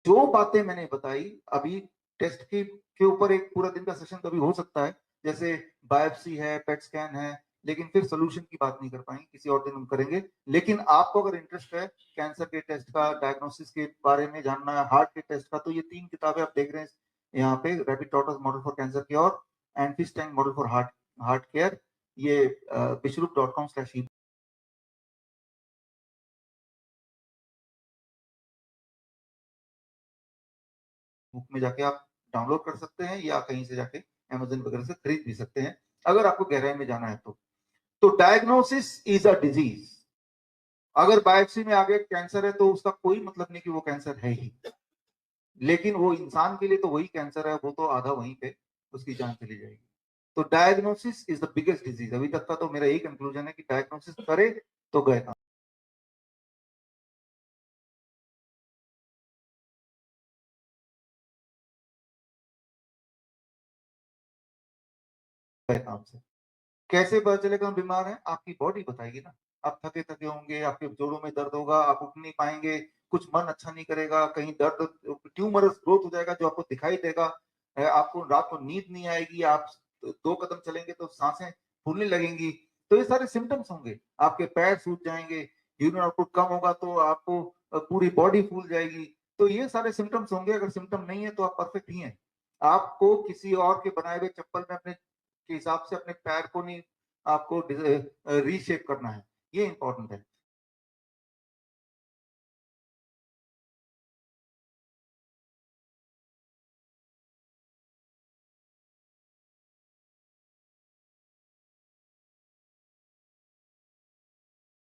जो बातें मैंने बताई अभी टेस्ट के ऊपर एक पूरा दिन का सेशन कभी हो सकता है, जैसे बायोप्सी है, पेट स्कैन है, लेकिन फिर सोल्यूशन की बात नहीं कर पाएंगे, किसी और दिन हम करेंगे। लेकिन आपको अगर इंटरेस्ट है कैंसर के टेस्ट का, डायग्नोसिस के बारे में जानना है, हार्ट के टेस्ट का, तो ये 3 किताबें आप देख रहे हैं यहाँ पे, rapid tortoise model for cancer cure and fish tank model for heart care, ये bishrup.com/e बुक में जाके आप डाउनलोड कर सकते हैं या कहीं से जाके अमेज़न वगैरह से खरीद भी सकते हैं, अगर आपको गहराई में जाना है तो। तो डायग्नोसिस इज अ डिजीज। अगर बायोप्सी में आगे कैंसर है तो उसका कोई मतलब नहीं कि वो कैंसर है ही, लेकिन वो इंसान के लिए तो वही कैंसर है, वो तो आधा वहीं पे उसकी जान चली जाएगी। तो diagnosis is the biggest disease. अभी तक का तो मेरा यही कंक्लूजन है कि डायग्नोसिस करे तो गए काम। गए काम से कैसे पता चलेगा हम बीमार हैं? आपकी बॉडी बताएगी ना। आप थके थके होंगे, आपके जोड़ों में दर्द होगा, आप उठ नहीं पाएंगे, कुछ मन अच्छा नहीं करेगा, कहीं दर्द, ट्यूमरस ग्रोथ हो जाएगा जो आपको दिखाई देगा, आपको रात को नींद नहीं आएगी, आप 2 कदम चलेंगे तो सांसें फूलने लगेंगी। तो ये सारे सिम्टम्स होंगे। आपके पैर सूज जाएंगे, यूरिन आउटपुट कम होगा तो आपको पूरी बॉडी फूल जाएगी। तो ये सारे सिम्टम्स होंगे। अगर सिम्टम नहीं है तो आप परफेक्ट ही हैं। आपको किसी और के बनाए हुए चप्पल में अपने के हिसाब से अपने पैर को नहीं, आपको रीशेप करना है, ये इंपॉर्टेंट है।